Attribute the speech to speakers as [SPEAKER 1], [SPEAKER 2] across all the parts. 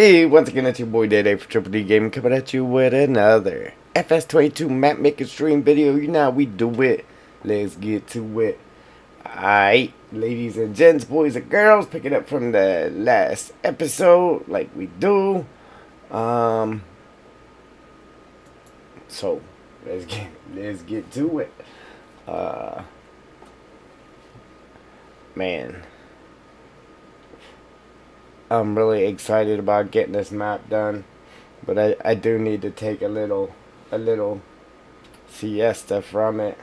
[SPEAKER 1] Hey, once again, it's your boy Day for Triple D Gaming coming at you with another FS22 map making stream video. You know how we do it. Let's get to it. Alright, ladies and gents, boys and girls, picking up from the last episode like we do. So let's get to it. Man, I'm really excited about getting this map done, but I do need to take a little siesta from it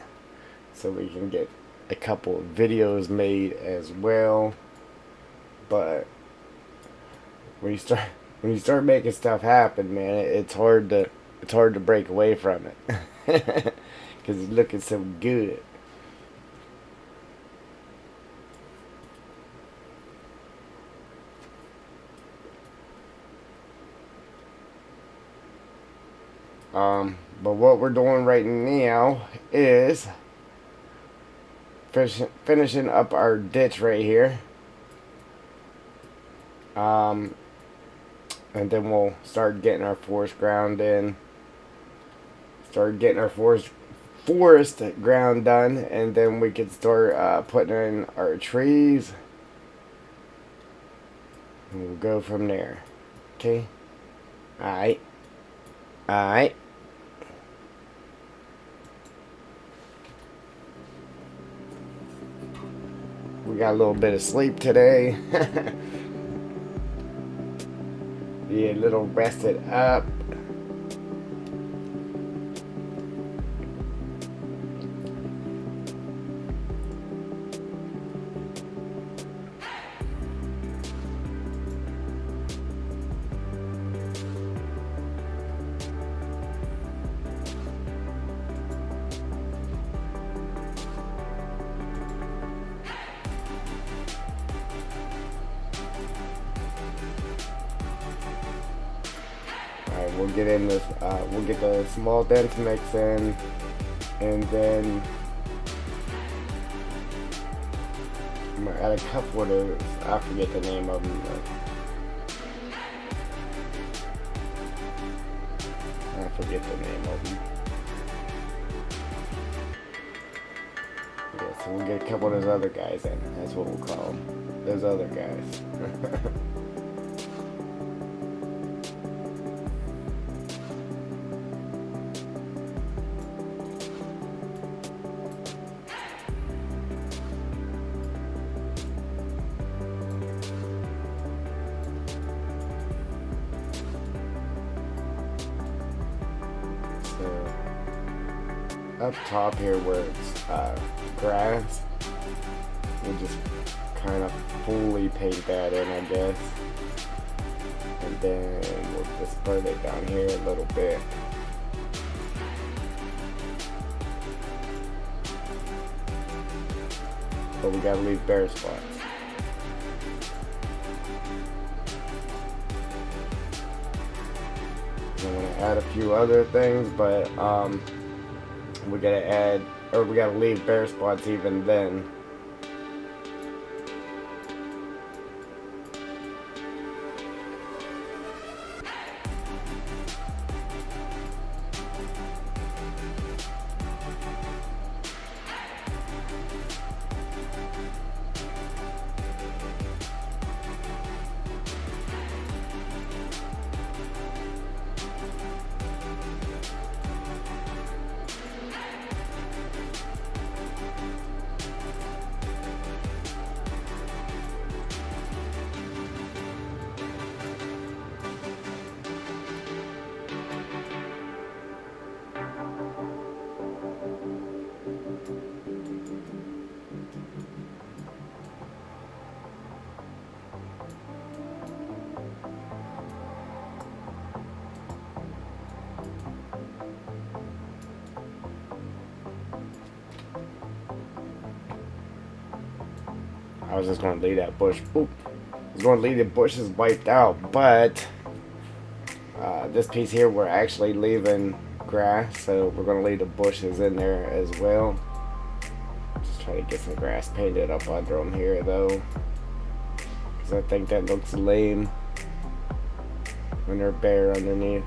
[SPEAKER 1] so we can get a couple of videos made as well. But when you start making stuff happen, man, it's hard to break away from it because it's looking so good. But what we're doing right now is finishing up our ditch right here. And then we'll start getting our forest ground in. Start getting our forest ground done, and then we can start putting in our trees. And we'll go from there. Okay? Alright. Alright. We got a little bit of sleep today. Be a little rested up. Alright, we'll get in this, we'll get the small dense mix in, and then I'm gonna add a couple of those. I forget the name of them, but I forget the name of them. Yeah, so we'll get a couple of those other guys in. That's what we'll call them. Those other guys. Up top here where it's grass, we'll just kind of fully paint that in, I guess, and then we'll just spread it down here a little bit. But we gotta leave bare spots. I want to add a few other things, but we gotta add, or we gotta leave bare spots even then. I was just going to leave that bush. Oop, I was going to leave the bushes wiped out, but this piece here we're actually leaving grass, so we're going to leave the bushes in there as well. Just try to get some grass painted up under them here though, because I think that looks lame. when they're bare underneath.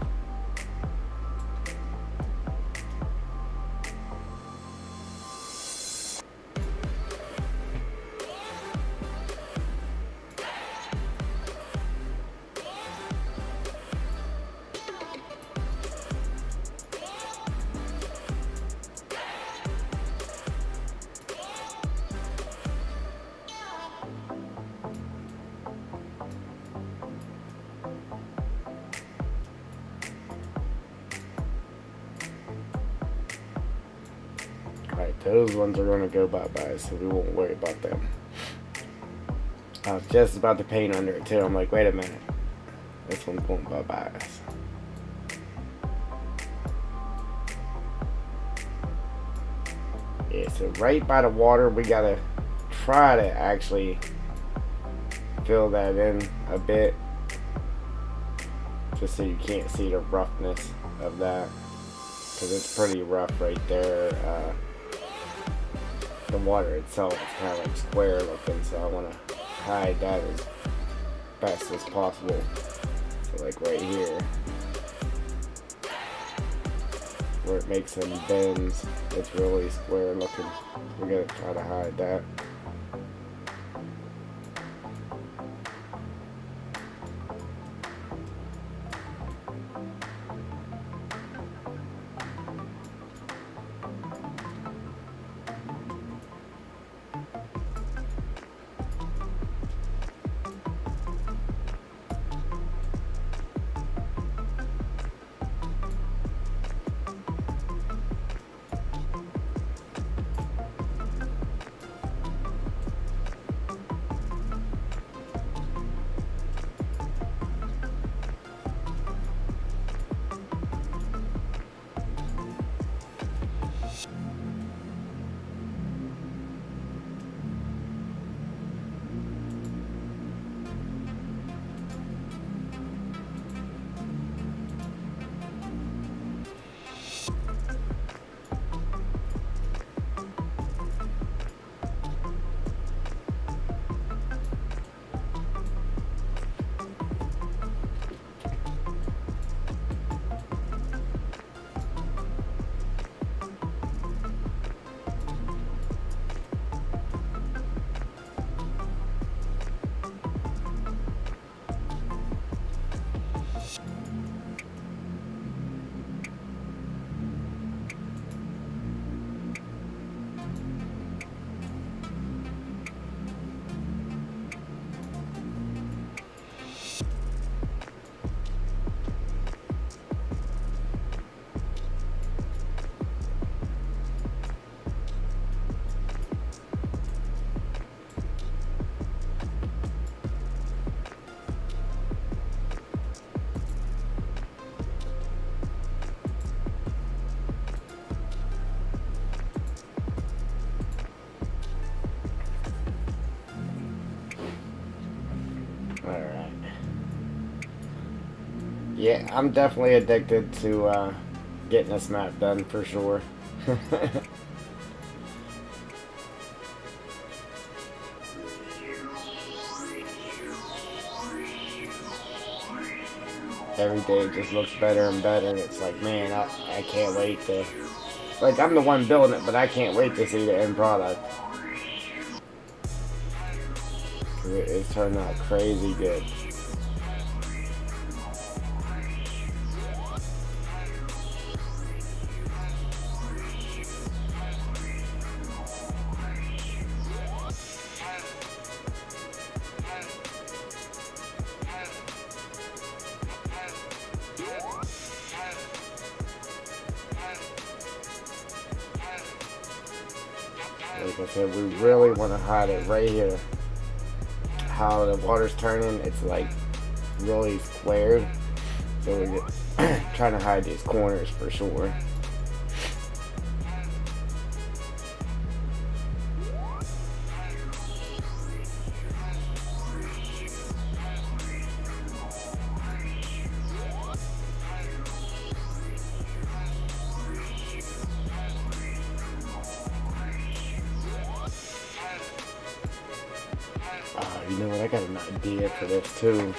[SPEAKER 1] Alright, those ones are going to go bye-bye, so we won't worry about them. I was just about to paint under it too. I'm like, wait a minute. This one's going bye-bye. Yeah, so right by the water, we got to try to actually fill that in a bit. Just so you can't see the roughness of that. Because it's pretty rough right there. The water itself is kind of like square looking, so I want to hide that as best as possible. So like right here, where it makes some bends, it's really square looking. We're going to try to hide that. Alright. Yeah, I'm definitely addicted to getting this map done for sure. Every day it just looks better and better, and it's like, man, I can't wait to... Like, I'm the one building it, but I can't wait to see the end product. It's turned out crazy good. Like I said, we really want to hide it right here. How the water's turning, it's like really squared. So we're trying to hide these corners for sure. You know what, I got an idea for this too.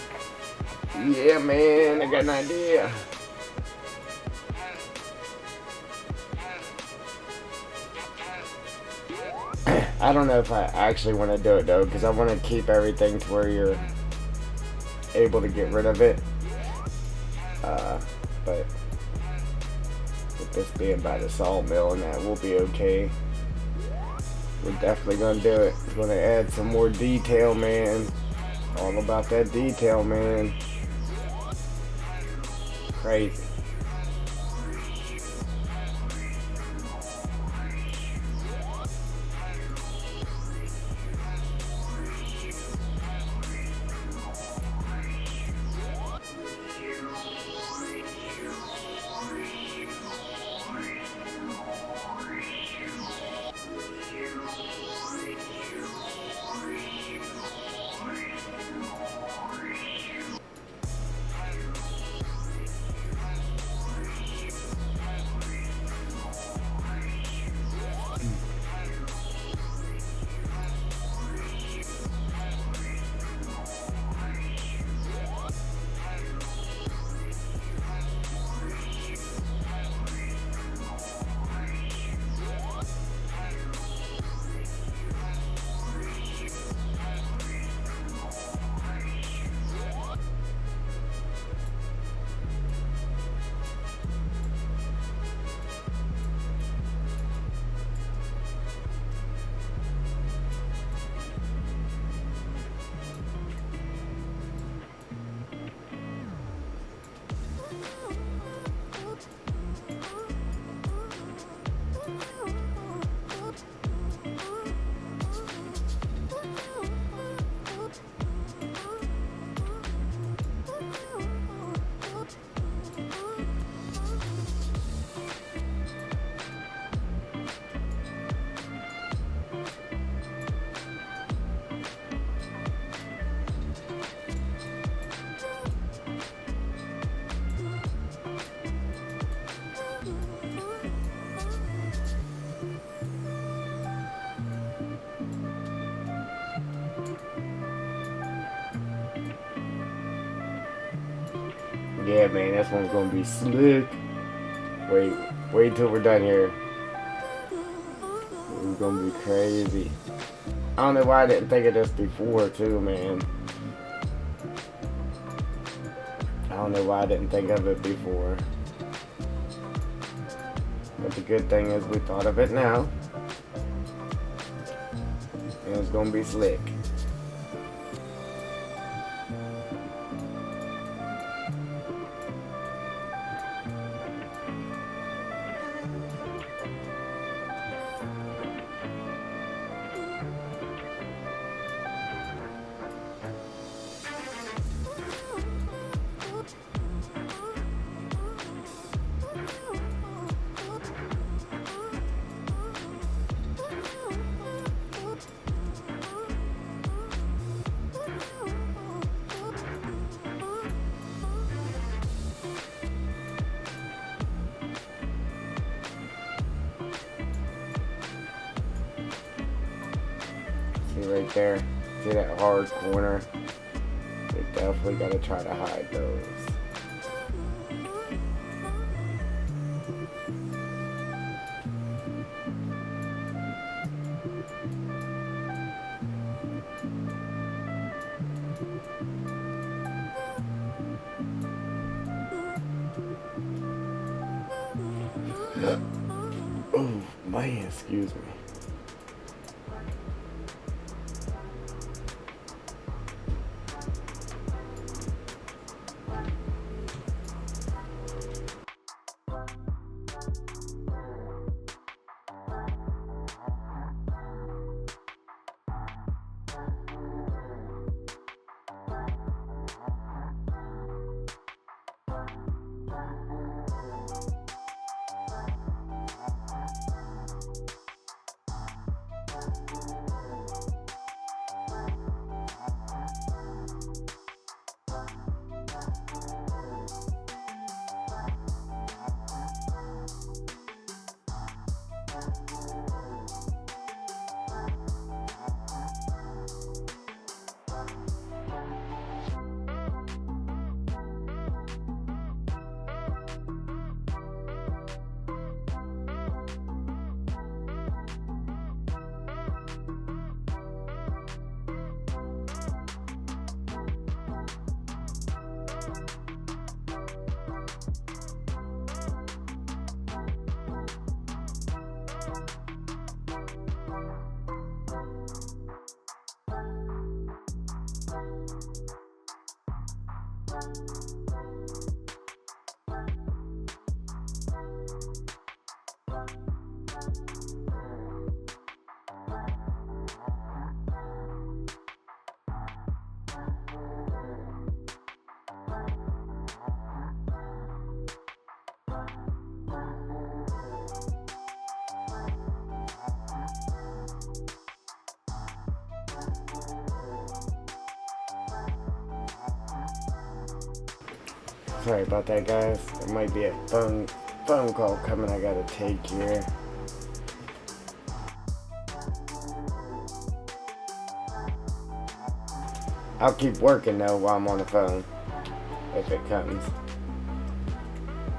[SPEAKER 1] Yeah, man, I got an idea. I don't know if I actually want to do it though, because I want to keep everything to where you're able to get rid of it. But with this being by the sawmill and that, we'll be okay. We're definitely gonna do it. We're gonna add some more detail, man. All about that detail, man. Crazy. Yeah, man, this one's gonna be slick. Wait till we're done here. It's gonna be crazy. I don't know why I didn't think of this before, too, man. I don't know why I didn't think of it before. But the good thing is we thought of it now. And it's gonna be slick. See right there? See that hard corner? We definitely gotta try to hide those. Oh man, excuse me. Sorry about that, guys. There might be a phone call coming I gotta take here. I'll keep working though while I'm on the phone, if it comes.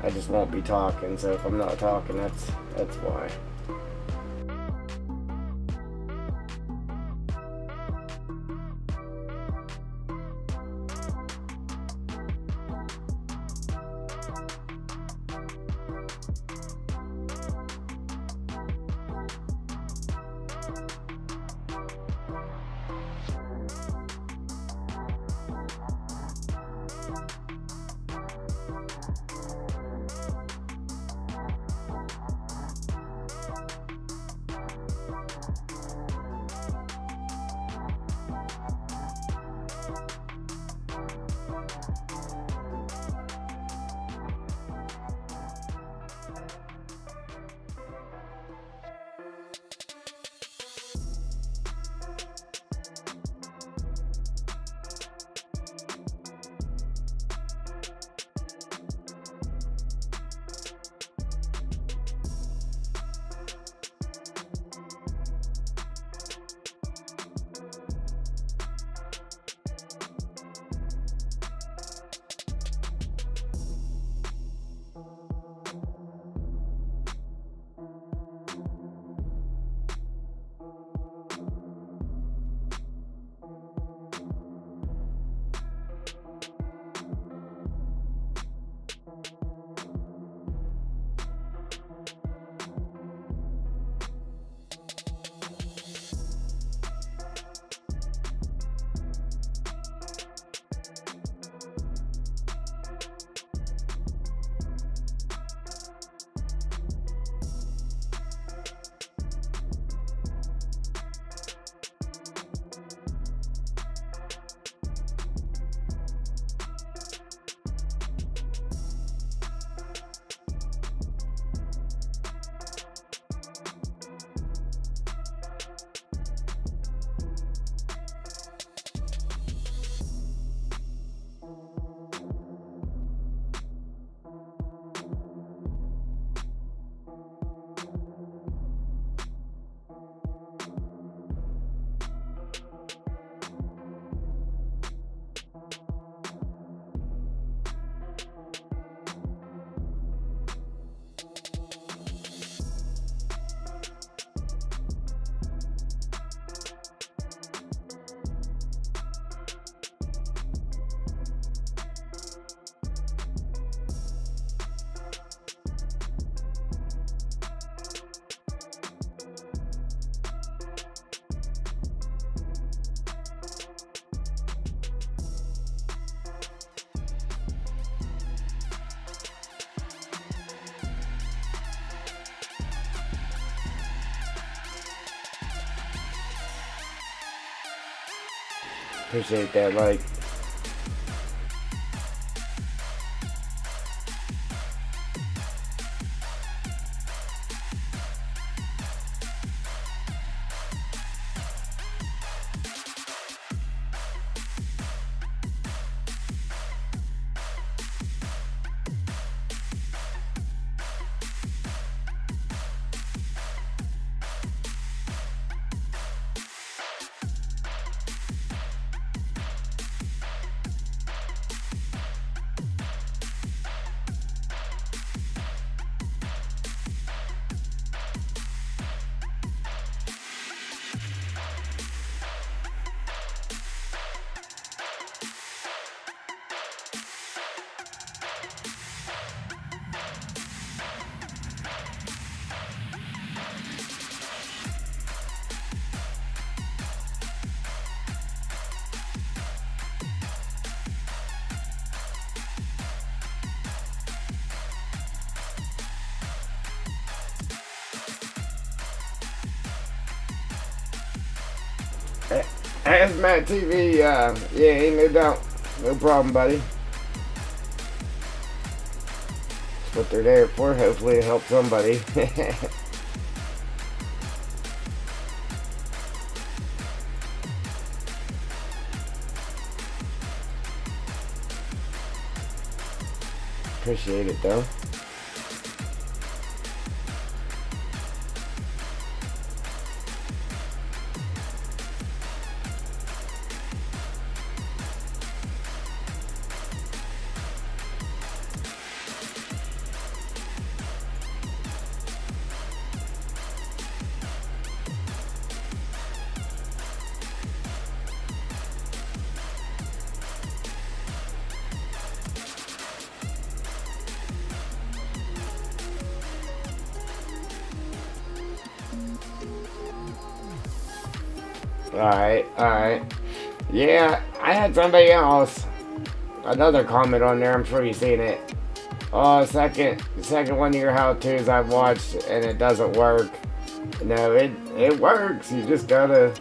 [SPEAKER 1] I just won't be talking, so if I'm not talking, that's why. Appreciate that like. Hazmat TV, yeah, ain't no doubt. No problem, buddy. That's what they're there for. Hopefully to help somebody. Appreciate it, though. Alright. Yeah, I had somebody else, another comment on there, I'm sure you've seen it. Oh, second one of your how-tos I've watched and it doesn't work. No, it works. You just gotta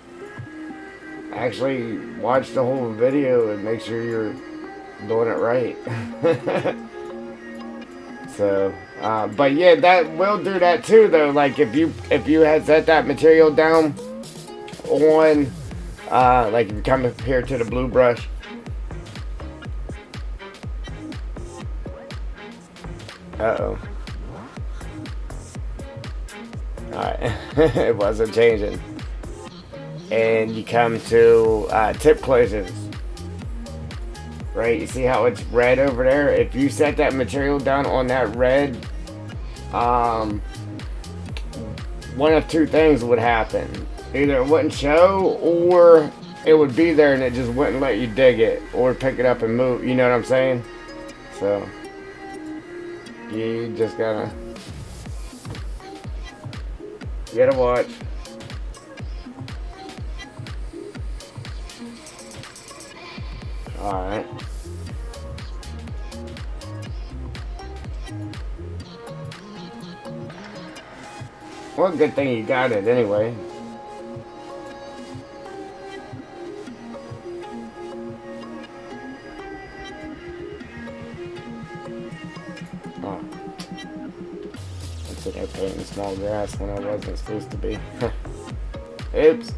[SPEAKER 1] actually watch the whole video and make sure you're doing it right. So, but yeah, that will do that too though. Like if you had set that material down on like if you come up here to the blue brush, alright. It wasn't changing, and you come to tip closures, right? You see how it's red over there? If you set that material down on that red, one of two things would happen. Either it wouldn't show, or it would be there and it just wouldn't let you dig it or pick it up and move. You know what I'm saying? So you just gotta watch. Alright. Well, good thing you got it anyway. Oh. I'm sitting there painting small grass when I wasn't supposed to be. Oops.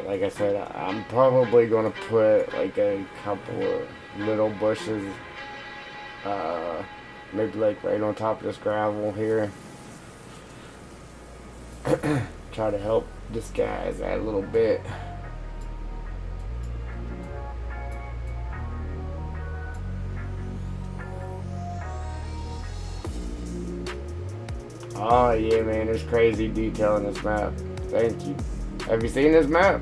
[SPEAKER 1] Like I said, I'm probably going to put like a couple of little bushes, maybe like right on top of this gravel here. Try to help disguise that a little bit. Oh yeah, man, there's crazy detail in this map. Thank you. Have you seen this map?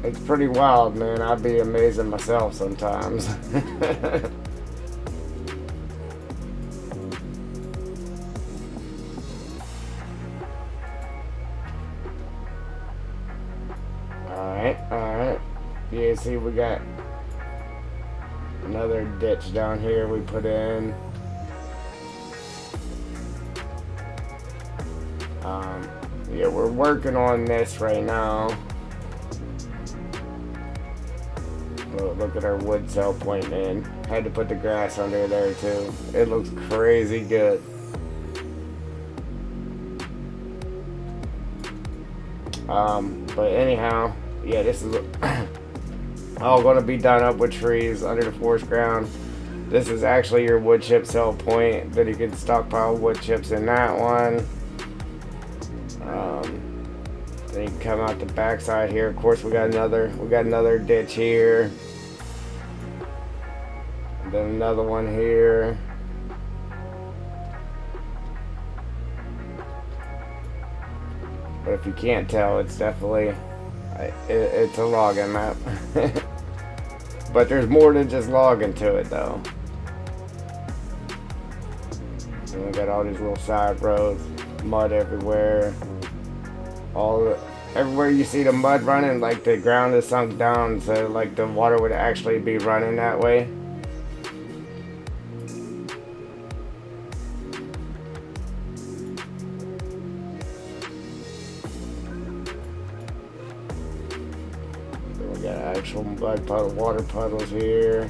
[SPEAKER 1] It's pretty wild, man. I'd be amazing myself sometimes. Alright. Yeah, see, we got another ditch down here we put in. Yeah, we're working on this right now. Oh, look at our wood cell point, man. Had to put the grass under there too. It looks crazy good. But anyhow, yeah, this is all going to be done up with trees under the forest ground. This is actually your wood chip cell point. Then you can stockpile wood chips in that one. Then you can come out the backside here. Of course, we got another ditch here. then another one here. But if you can't tell, it's definitely it's a logging map. But there's more than just logging to it, though. So we got all these little side roads, mud everywhere. Everywhere you see the mud running, like the ground is sunk down, so like the water would actually be running that way. We got actual mud puddle, water puddles here.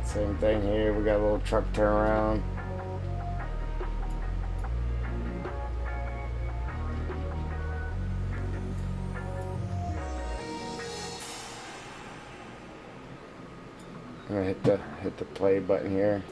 [SPEAKER 1] Same thing here. We got a little truck turnaround. I'm gonna hit the play button here.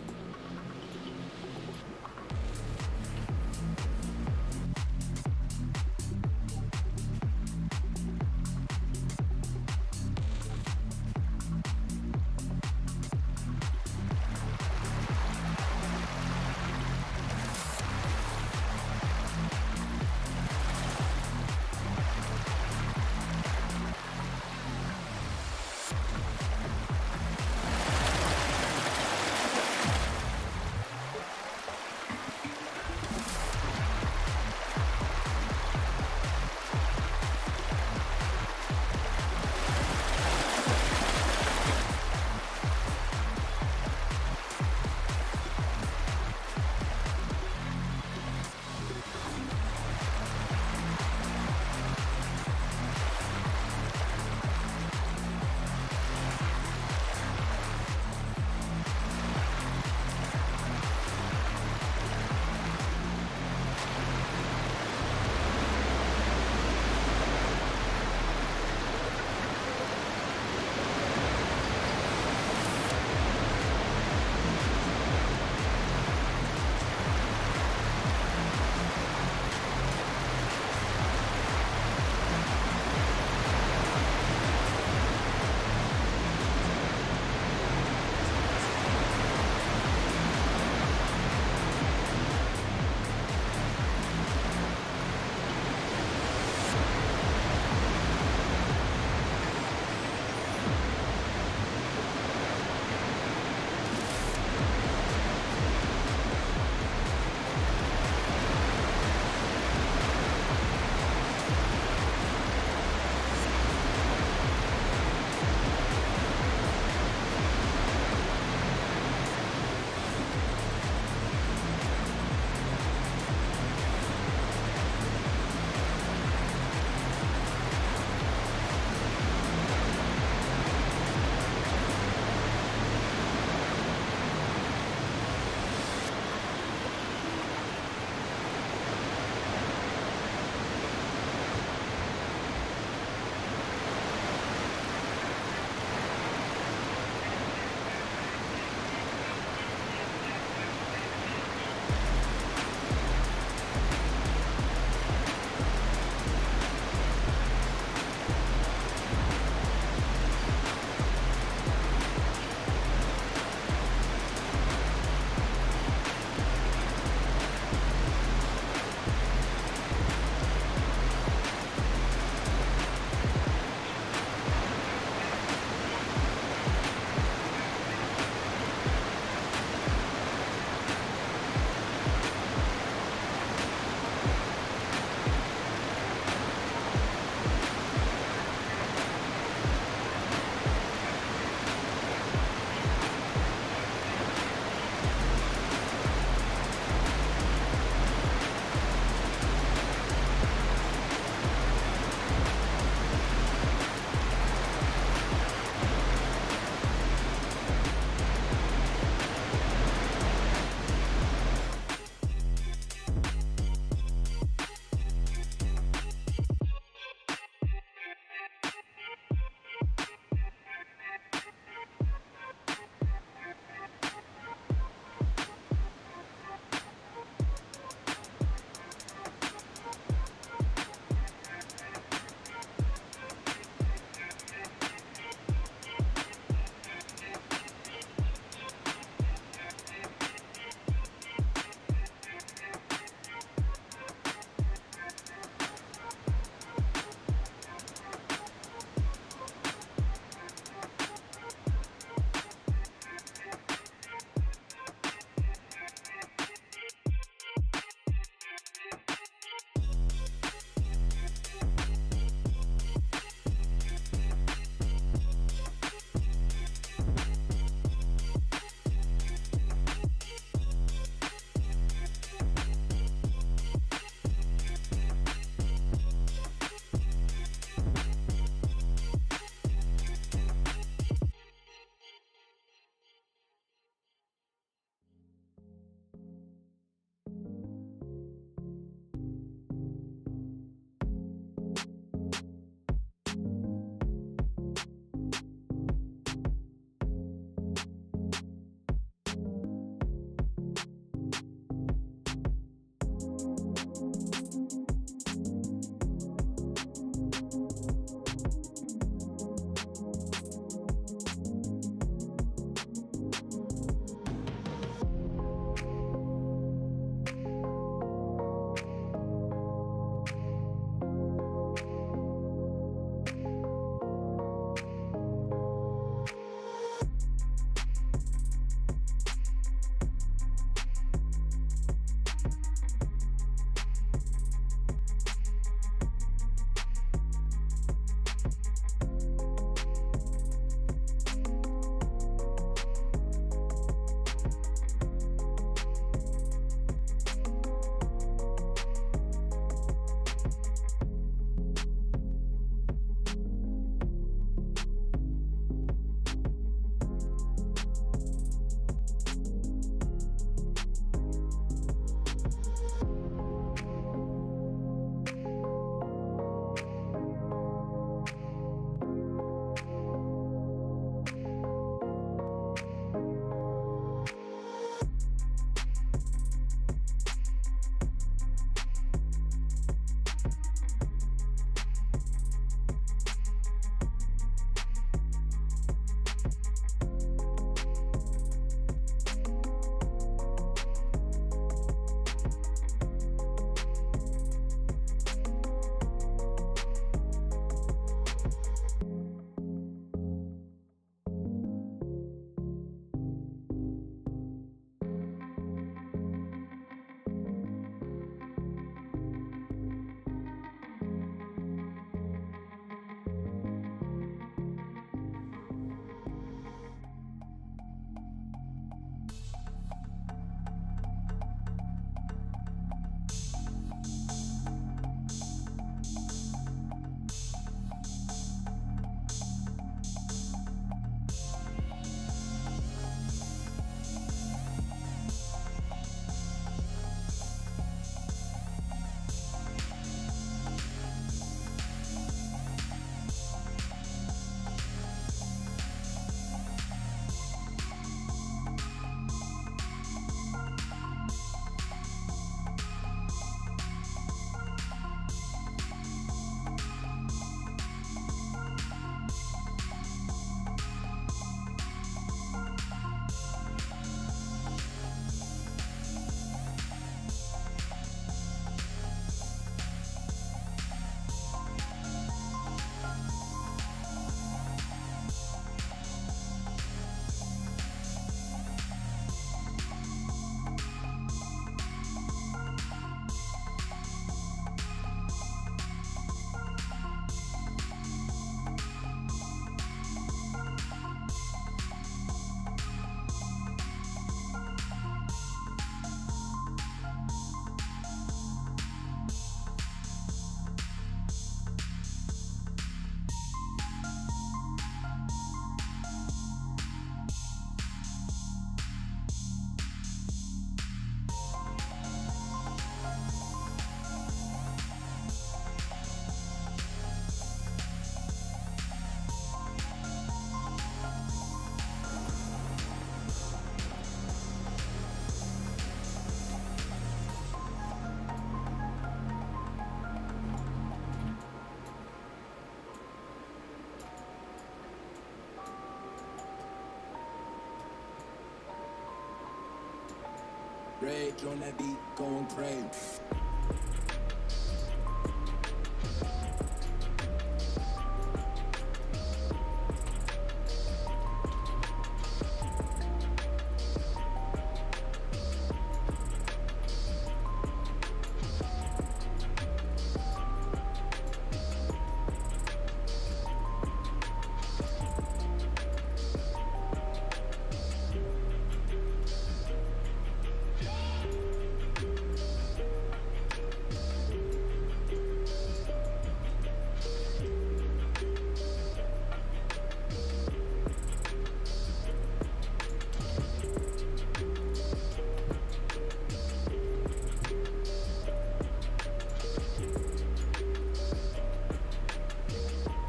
[SPEAKER 2] Rage on that beat, going crazy.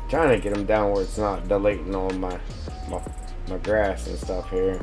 [SPEAKER 1] Trying to get them down where it's not deleting all my, my grass and stuff here.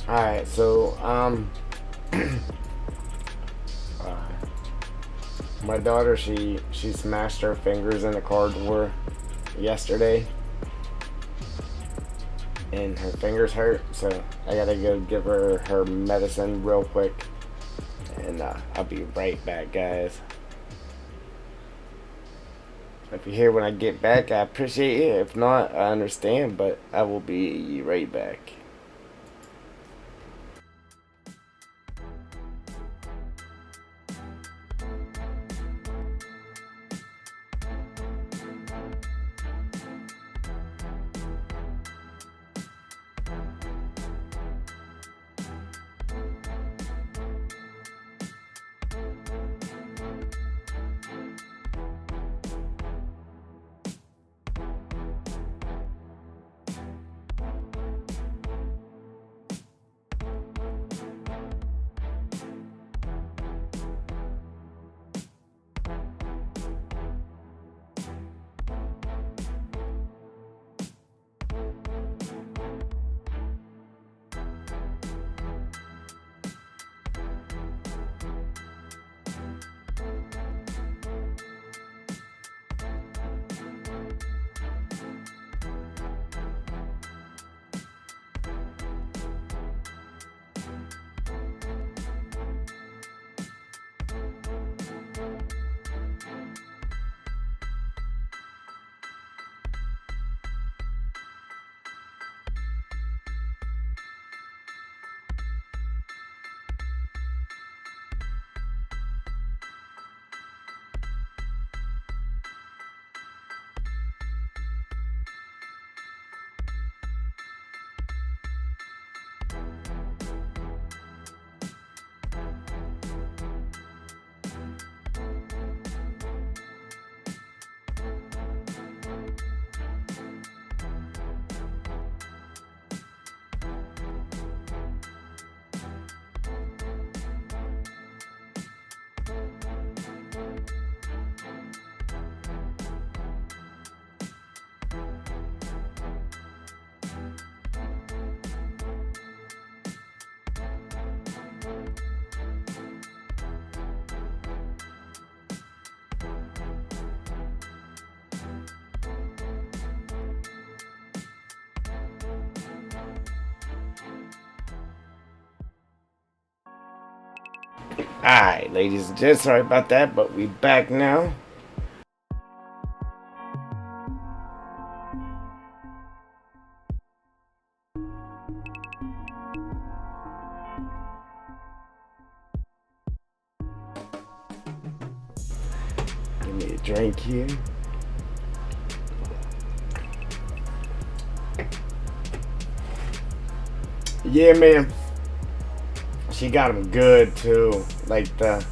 [SPEAKER 1] Alright, so, my daughter, she smashed her fingers in a car door yesterday. And her fingers hurt, so I gotta go give her medicine real quick. And I'll be right back, guys. If you're here when I get back, I appreciate it. If not, I understand, but I will be right back. Alright, ladies and gents, sorry about that, but we back now. Give me a drink here. Yeah, man. She got them good too. Like I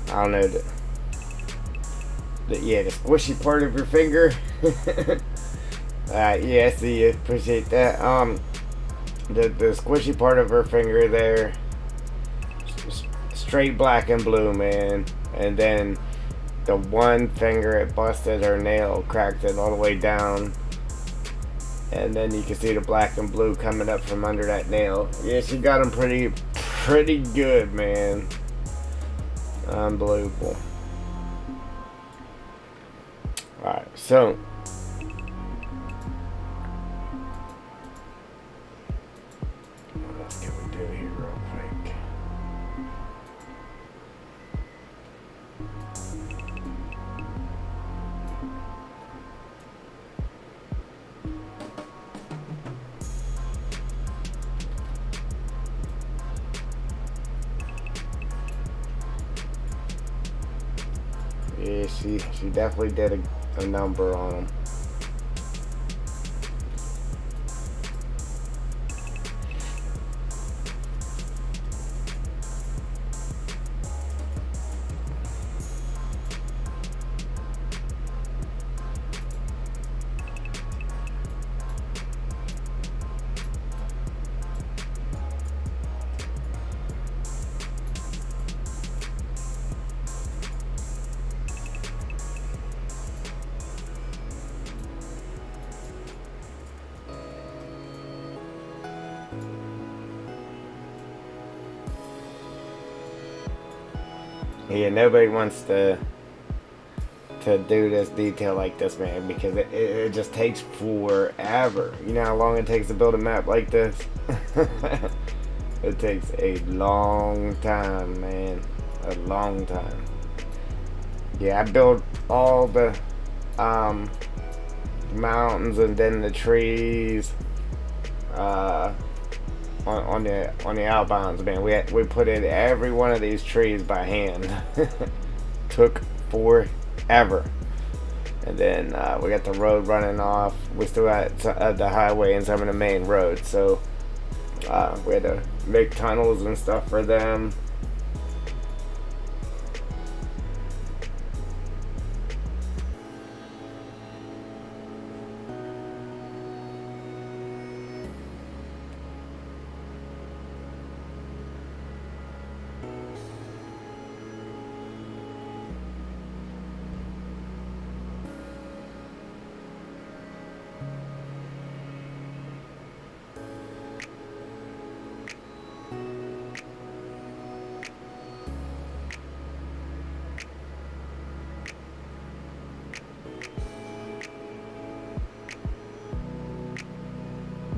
[SPEAKER 1] don't know, the squishy part of your finger. Yeah, see, you appreciate that. The squishy part of her finger there, straight black and blue, man. And then the one finger, it busted her nail, cracked it all the way down. And then you can see the black and blue coming up from under that nail. Yeah, she got them pretty good, man. Unbelievable. Alright, so what else can we do here real quick? Yeah, she definitely did a number on them. Yeah, nobody wants to do this detail like this, man, because it just takes forever. You know how long it takes to build a map like this? It takes a long time, man. A long time. Yeah, I built all the mountains and then the trees on the outbounds, man. We put in every one of these trees by hand. Took forever. And then we got the road running off. We still got the highway and some of the main roads, so we had to make tunnels and stuff for them.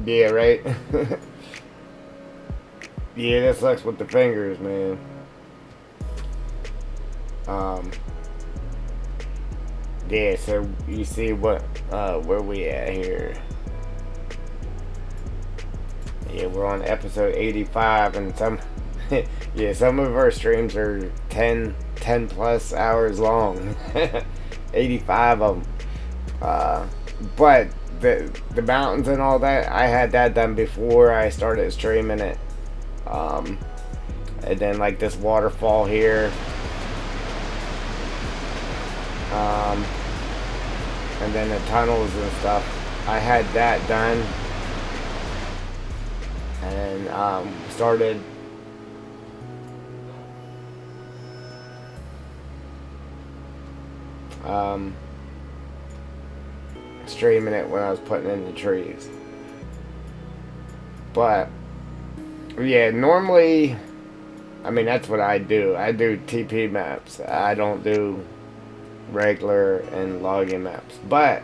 [SPEAKER 1] Yeah, right? Yeah, that sucks with the fingers, man. Yeah, so you see what where we at here. Yeah, we're on episode 85, and some yeah, some of our streams are 10 plus hours long. 85 of them. But the mountains and all that, I had that done before I started streaming it. And then like this waterfall here. And then the tunnels and stuff, I had that done. And started streaming it when I was putting in the trees. But yeah, normally, I mean, that's what I do. I do TP maps. I don't do regular and logging maps. But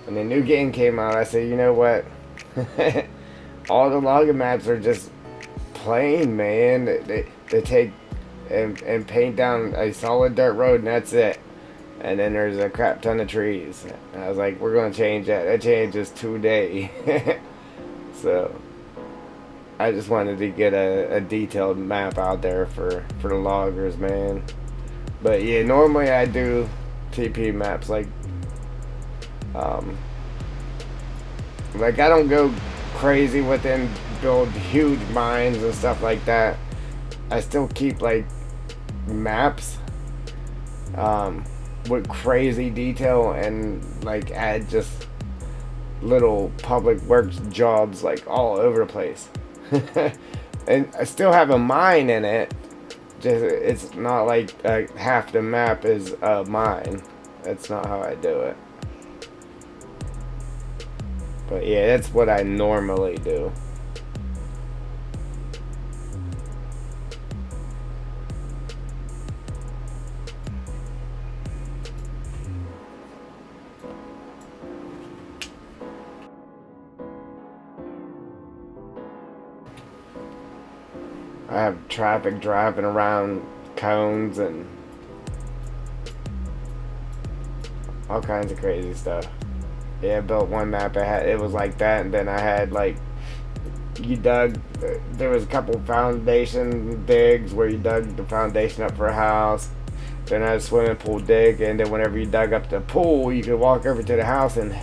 [SPEAKER 1] when the new game came out, I said, you know what? All the logging maps are just plain, man. They take and paint down a solid dirt road, and that's it. And then there's a crap ton of trees. And I was like, we're going to change that. That changes today. So I just wanted to get a detailed map out there for the loggers, man. But yeah, normally I do TP maps like I don't go crazy with it and build huge mines and stuff like that, I still keep like maps with crazy detail and like add just little public works jobs like all over the place. And I still have a mine in it. Just it's not like half the map is a mine. That's not how I do it. But yeah, that's what I normally do. I have traffic driving around cones and all kinds of crazy stuff. Yeah, I built one map. It was like that, and then I had like there was a couple foundation digs where you dug the foundation up for a house. Then I had a swimming pool dig, and then whenever you dug up the pool, you could walk over to the house and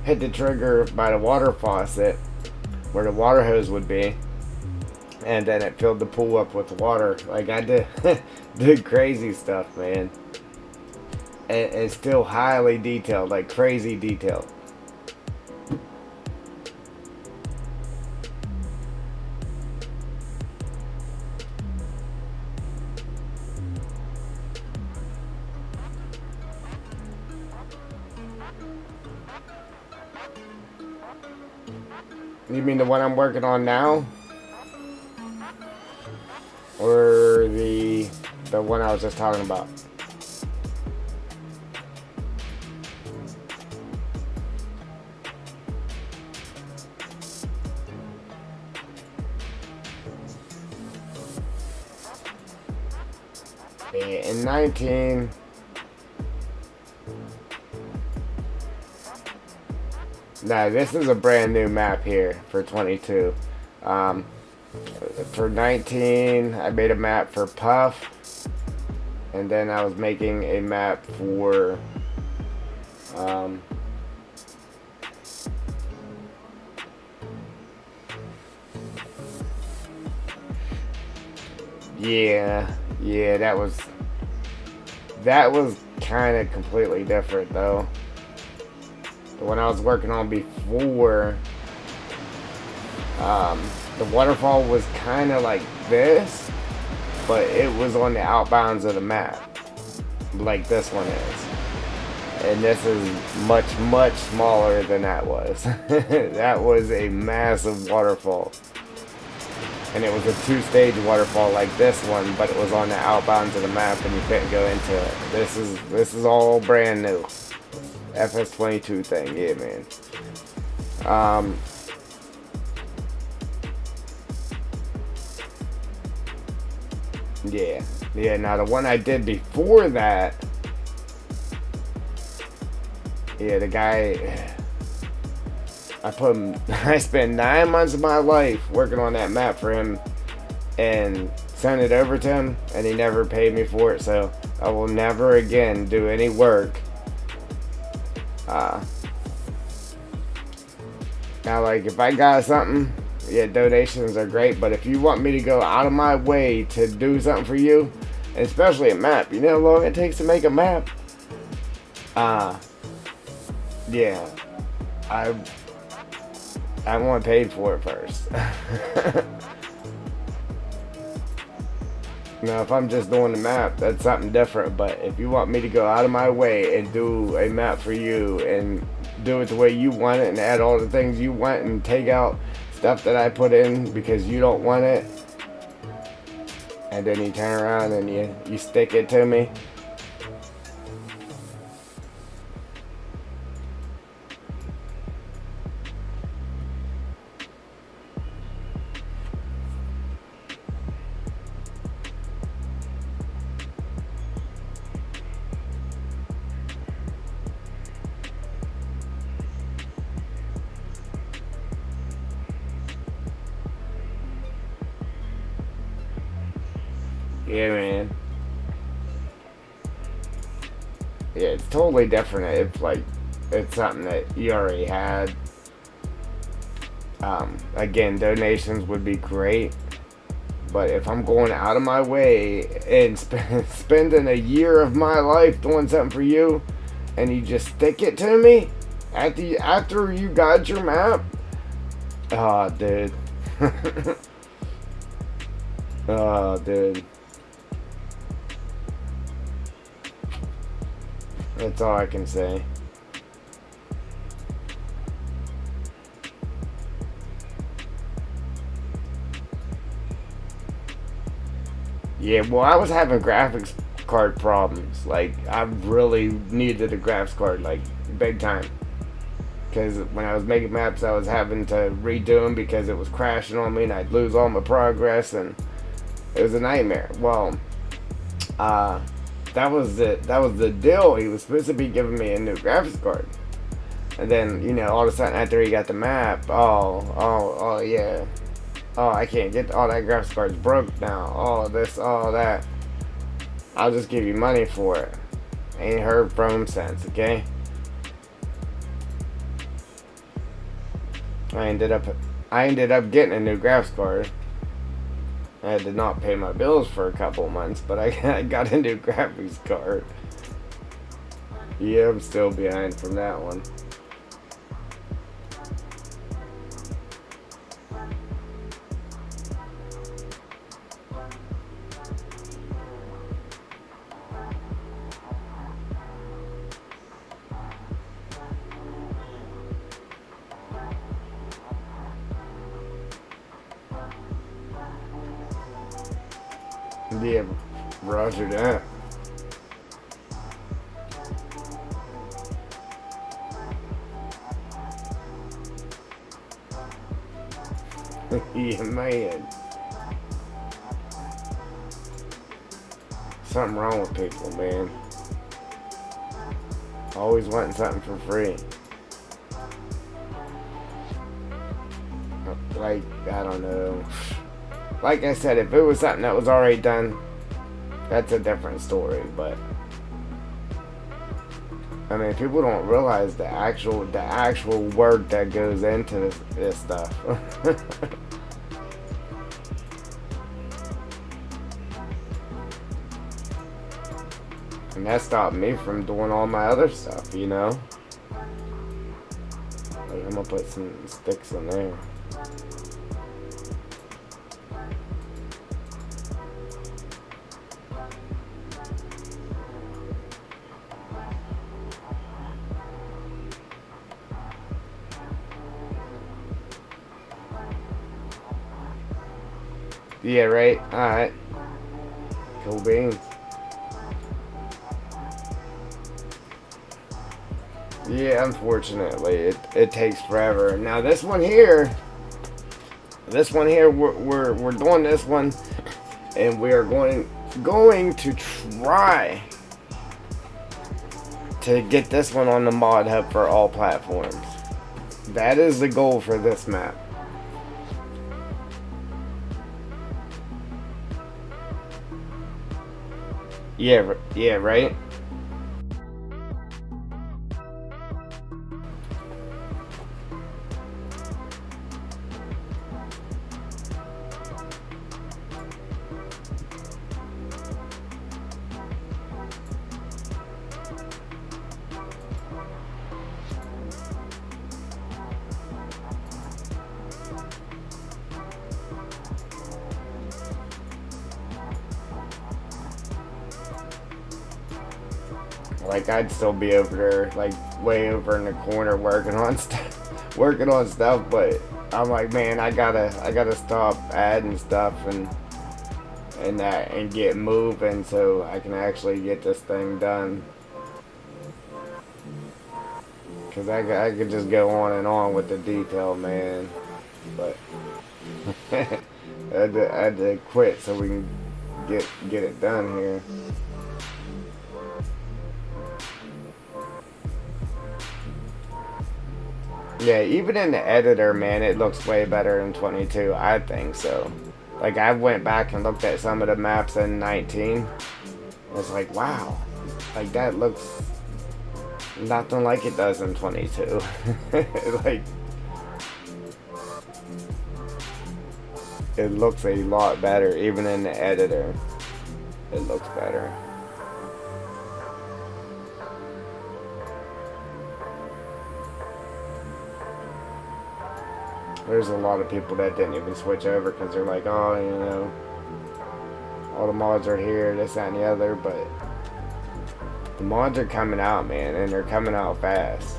[SPEAKER 1] hit the trigger by the water faucet where the water hose would be, and then it filled the pool up with water. Like I did crazy stuff, man. And it's still highly detailed, like crazy detailed. You mean the one I'm working on now? Or the one I was just talking about? In 19... No, this is a brand new map here for 22. For 19, I made a map for Puff. And then I was making a map for... Yeah, that was kind of completely different though. The one I was working on before, the waterfall was kind of like this, but it was on the outbounds of the map, like this one is. And this is much, much smaller than that was. That was a massive waterfall. And it was a two-stage waterfall like this one, but it was on the outbounds of the map and you couldn't go into it. This is all brand new. FS22 thing, yeah, man. Yeah, now the one I did before that, yeah, the guy, I spent 9 months of my life working on that map for him and sent it over to him, and he never paid me for it, so I will never again do any work. Now, like, if I got something, yeah, donations are great, but if you want me to go out of my way to do something for you, and especially a map, you know how long it takes to make a map? Yeah, I want paid for it first. Now, if I'm just doing the map, that's something different, but if you want me to go out of my way and do a map for you and do it the way you want it and add all the things you want and take out stuff that I put in because you don't want it, and then you turn around and you stick it to me, yeah, man. Yeah, it's totally different if, like, it's something that you already had. Again, donations would be great. But if I'm going out of my way and spending a year of my life doing something for you, and you just stick it to me after you got your map, oh, dude. Oh, dude. That's all I can say. Yeah, well, I was having graphics card problems. Like, I really needed a graphics card, like, big time. Because when I was making maps, I was having to redo them because it was crashing on me and I'd lose all my progress, and it was a nightmare. Well, that was the deal. He was supposed to be giving me a new graphics card. And then, all of a sudden after he got the map, oh, yeah. Oh, I can't get all that graphics card's broke now. Oh, this, all that. I'll just give you money for it. Ain't heard from him since, okay? I ended up getting a new graphics card. I did not pay my bills for a couple months, but I got a new graphics card. Yeah, I'm still behind from that one. Yeah, roger that. Yeah, man. Something wrong with people, man. Always wanting something for free. Like, I don't know. Like I said, if it was something that was already done, that's a different story, but I mean, people don't realize the actual work that goes into this stuff. And that stopped me from doing all my other stuff, Like, I'm gonna put some sticks in there. Yeah, right? Alright. Cool beans. Yeah, unfortunately, it takes forever. Now this one here, we're doing this one, and we are going to try to get this one on the mod hub for all platforms. That is the goal for this map. Yeah, right? Like, I'd still be over there, like, way over in the corner working on stuff, but I'm like, man, I gotta stop adding stuff and get moving so I can actually get this thing done. Cause I could just go on and on with the detail, man, but I had to quit so we can get it done here. Yeah, even in the editor, man, it looks way better in 22. I think so. Like, I went back and looked at some of the maps in 19. I was like, wow. Like, that looks nothing like it does in 22. Like, it looks a lot better, even in the editor. It looks better. There's a lot of people that didn't even switch over because they're like, oh, you know, all the mods are here, this, that, and the other. But the mods are coming out, man, and they're coming out fast.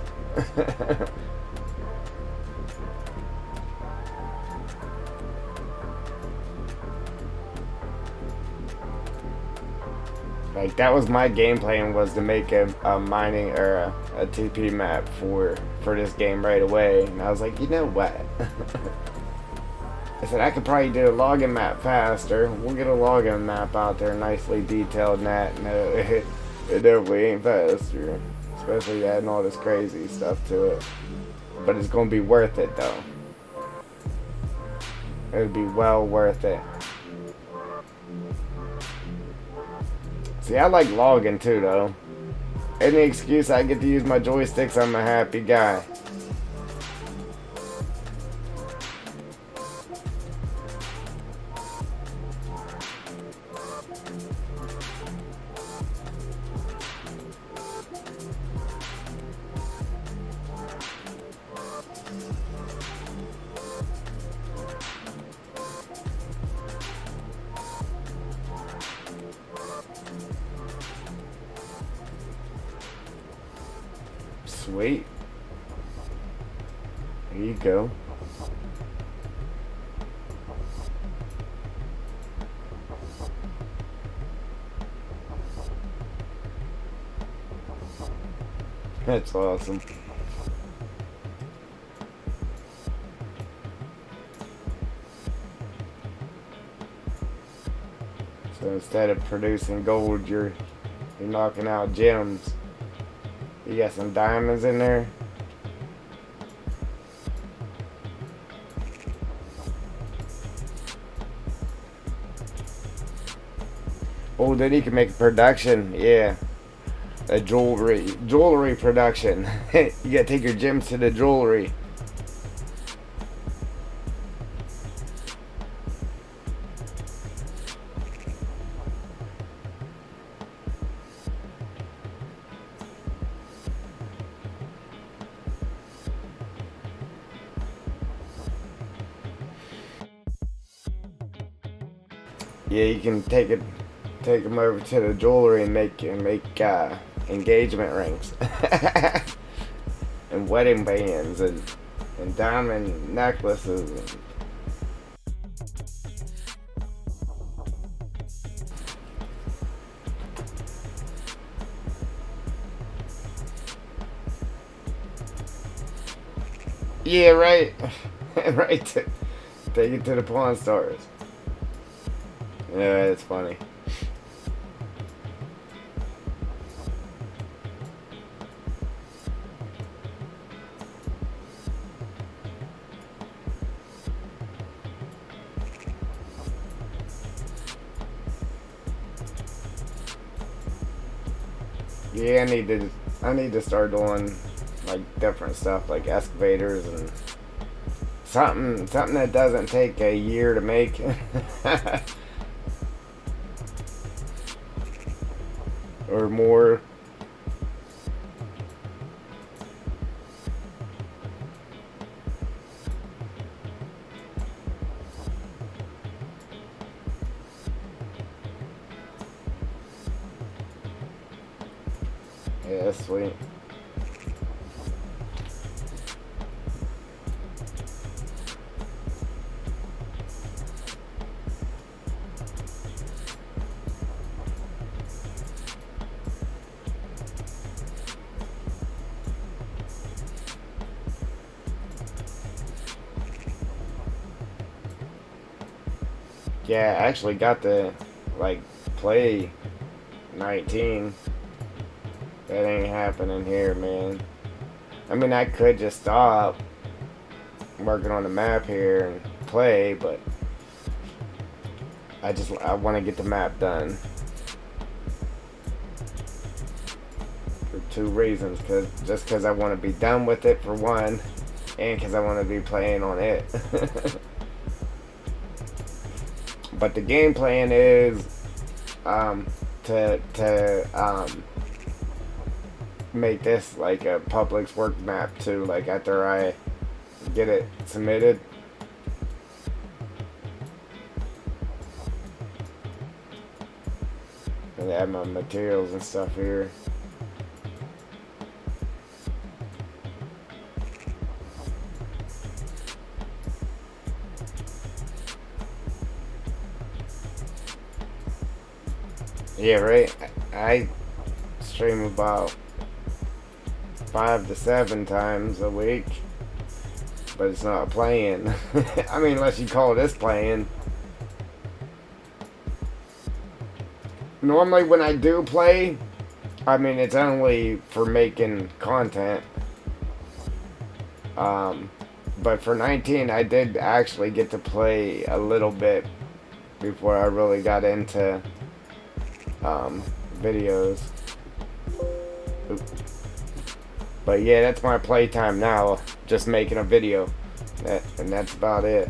[SPEAKER 1] Like, that was my game plan, was to make a mining or a TP map for this game right away. And I was like, you know what? I said, I could probably do a logging map faster. We'll get a logging map out there, nicely detailed and that. No, it definitely ain't faster. Especially adding all this crazy stuff to it. But it's going to be worth it, though. It would be well worth it. See, I like logging too, though. Any excuse I get to use my joysticks, I'm a happy guy. Sweet. There you go. That's awesome. So instead of producing gold, you're knocking out gems. You got some diamonds in there. Oh, then you can make a production. Yeah. A jewelry production. You gotta take your gems to the jewelry. Yeah, you can take them over to the jewelry and make engagement rings and wedding bands and diamond necklaces. Yeah, right. Right. Take it to the Pawn Stars. Yeah, it's funny. Yeah, I need to start doing like different stuff, like excavators and something that doesn't take a year to make. Or more. Yeah, that's sweet. Yeah, I actually got to like play 19. That ain't happening here, man. I mean, I could just stop working on the map here and play, but I want to get the map done for two reasons. Just because I want to be done with it for one, and because I want to be playing on it. But the game plan is to make this like a public work map too. Like after I get it submitted. And I have my materials and stuff here. Yeah, right. I stream about 5 to 7 times a week, but it's not playing. I mean, unless you call this playing. Normally, when I do play, I mean, it's only for making content. But for 19, I did actually get to play a little bit before I really got into videos. Oop. But yeah, that's my playtime now, just making a video, and that's about it.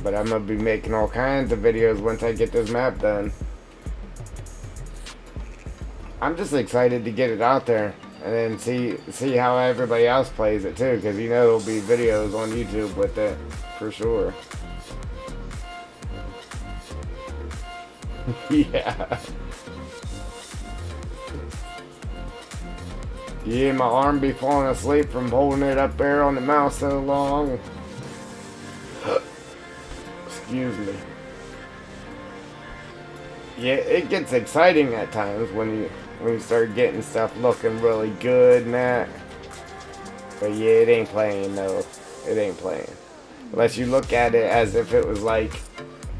[SPEAKER 1] But I'm gonna be making all kinds of videos once I get this map done. I'm just excited to get it out there and then see how everybody else plays it too, because you know there'll be videos on YouTube with it for sure. Yeah. Yeah, my arm be falling asleep from holding it up there on the mouse so long. Excuse me. Yeah, it gets exciting at times when you start getting stuff looking really good and that. But yeah, it ain't playing though. It ain't playing. Unless you look at it as if it was like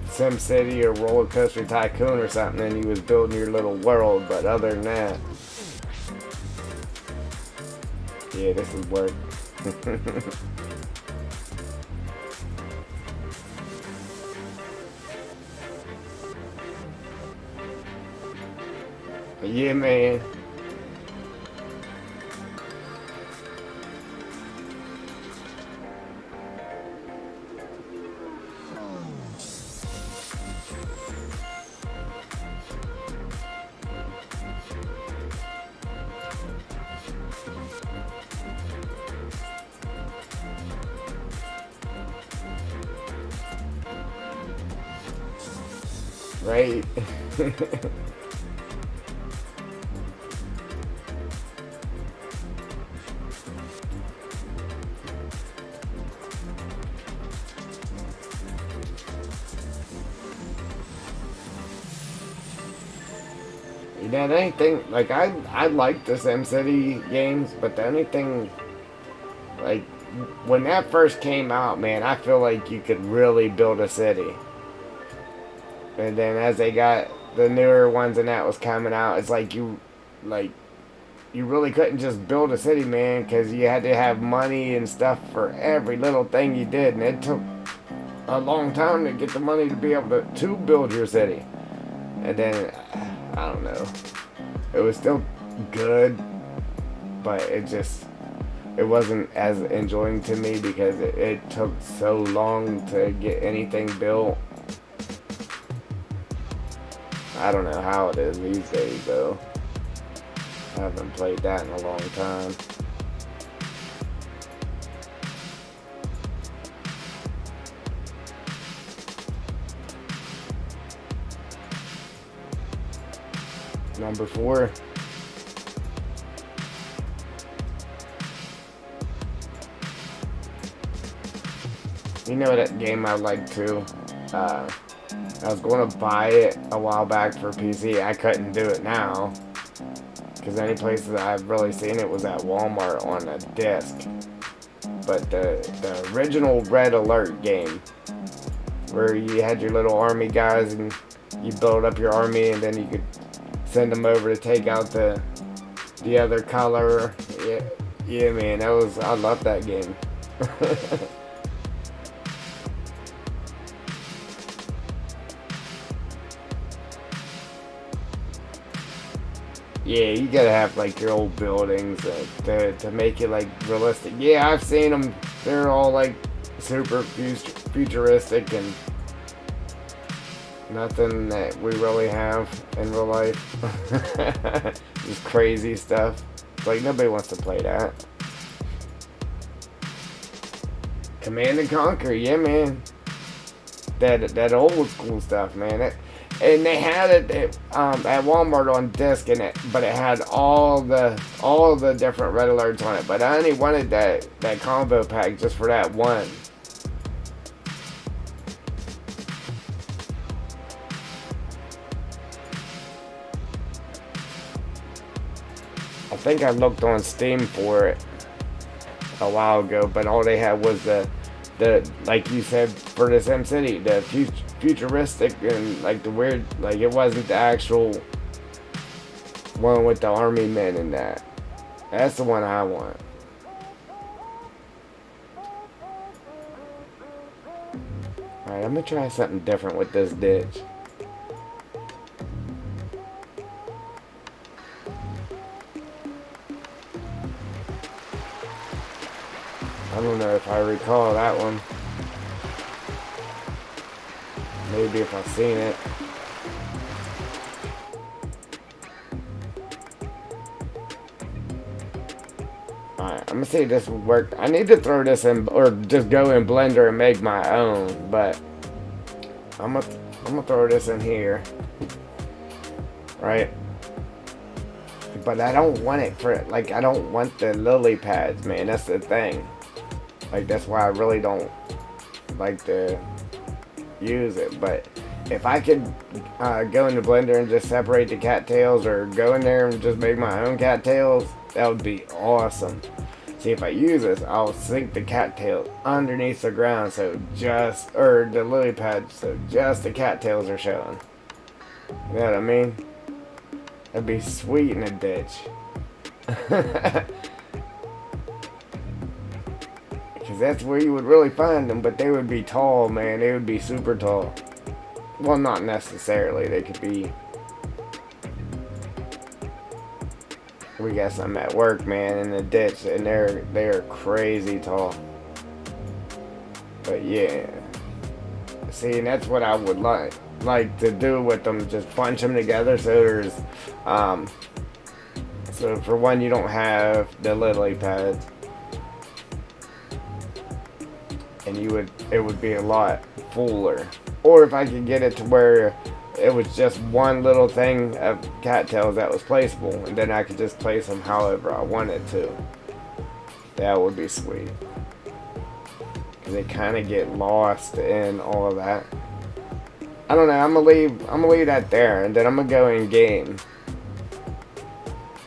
[SPEAKER 1] SimCity or Roller Coaster Tycoon or something and you was building your little world, but other than that, yeah, this is work. Yeah, man. Right? You know, the only thing, like, I like the SimCity games, but the only thing, like, when that first came out, man, I feel like you could really build a city. And then as they got the newer ones and that was coming out, it's like you really couldn't just build a city, man, because you had to have money and stuff for every little thing you did, and it took a long time to get the money to be able to build your city. And then, I don't know, it was still good, but it wasn't as enjoying to me because it took so long to get anything built. I don't know how it is these days though. I haven't played that in a long time. Number 4. You know that game I like too? I was going to buy it a while back for PC. I couldn't do it now. Because the only place that I've really seen it was at Walmart on a disc. But the original Red Alert game, where you had your little army guys and you build up your army and then you could send them over to take out the other color. Yeah, man, I love that game. Yeah, you gotta have like your old buildings to make it like realistic. Yeah, I've seen them. They're all like super futuristic and nothing that we really have in real life. Just crazy stuff. Like, nobody wants to play that. Command and Conquer, yeah, man. That old school stuff, man. And they had it at Walmart on disc, but it had all the different red alerts on it. But I only wanted that combo pack just for that one. I think I looked on Steam for it a while ago, but all they had was the like you said for the Sim City, the futuristic and like the weird, like it wasn't the actual one with the army men and that. That's the one I want. Alright, I'm gonna try something different with this ditch. I don't know if I recall that one. Maybe if I've seen it. Alright, I'm gonna see if this will work. I need to throw this in, or just go in Blender and make my own, but I'm gonna throw this in here. Right? But I don't want it for, like, I don't want the lily pads, man. That's the thing. Like, that's why I really don't like to use it. But if I could go into Blender and just separate the cattails, or go in there and just make my own cattails, that would be awesome. See, if I use this, I'll sink the cattails underneath the ground, so just, or the lily pads, so just the cattails are showing. You know what I mean? That'd be sweet in a ditch. Because that's where you would really find them, but they would be tall, man. They would be super tall. Well, not necessarily. They could be... We got some at work, man, in the ditch, and they're crazy tall. But yeah. See, and that's what I would like to do with them. Just bunch them together, so there's... so for one, you don't have the lily pads. And it would be a lot fuller. Or if I could get it to where it was just one little thing of cattails that was placeable, and then I could just place them however I wanted to. That would be sweet. Because they kind of get lost in all of that. I don't know. I'm gonna leave that there, and then I'm gonna go in game.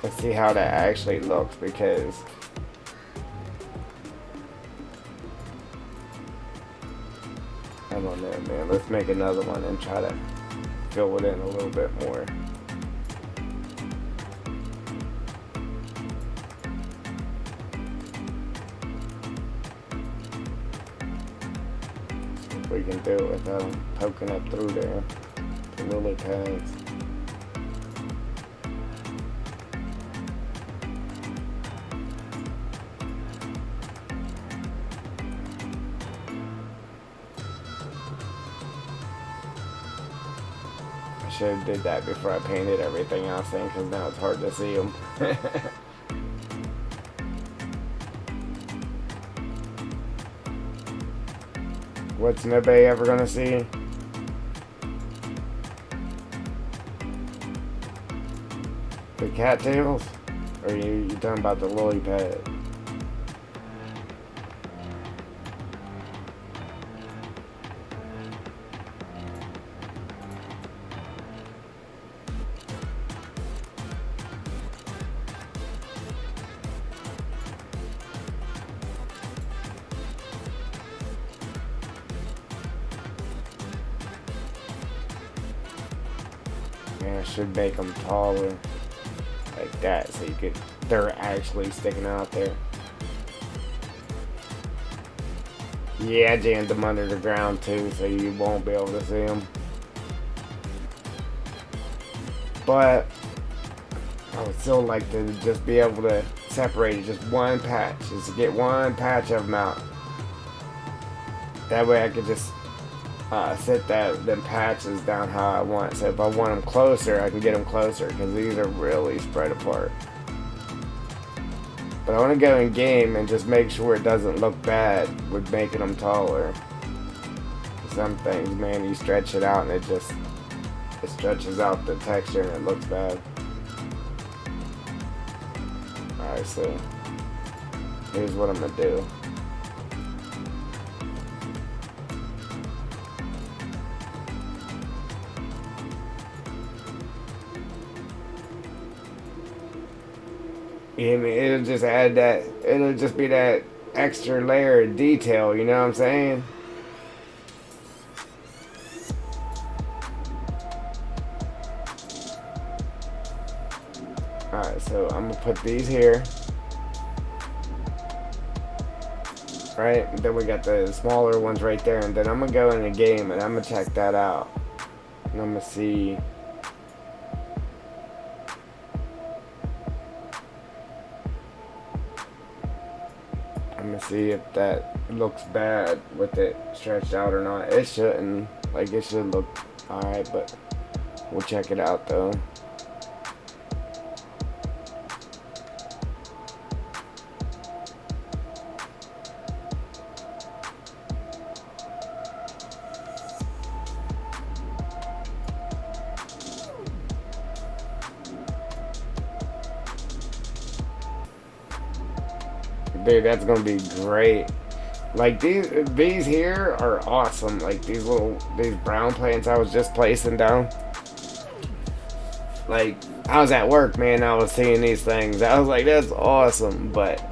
[SPEAKER 1] Let's see how that actually looks, because I don't know, man. Let's make another one and try to fill it in a little bit more. See if we can do it without them poking up through there. The lily pads. I should have did that before I painted everything else in, because now it's hard to see them. What's nobody ever gonna see? The cattails? Or are you talking about the lily pad? Man, I should make them taller. Like that, so they're actually sticking out there. Yeah, I jammed them under the ground too, so you won't be able to see them. But I would still like to just be able to separate it, just one patch, just to get one patch of them out. That way I could just set them patches down how I want. So if I want them closer, I can get them closer because these are really spread apart. But I want to go in game and just make sure it doesn't look bad with making them taller. Some things, man, you stretch it out and it stretches out the texture and it looks bad. Alright, so here's what I'm gonna do. Yeah, I mean, it'll just be that extra layer of detail, you know what I'm saying? Alright, so I'm gonna put these here. Right? And then we got the smaller ones right there, and then I'm gonna go in the game and I'm gonna check that out. And I'm gonna see. I'm gonna see if that looks bad with it stretched out or not. It shouldn't. Like, it should look alright, but we'll check it out though. Dude, that's gonna be great. Like these here are awesome. Like these brown plants I was just placing down. Like I was at work, man. I was seeing these things. I was like, that's awesome. But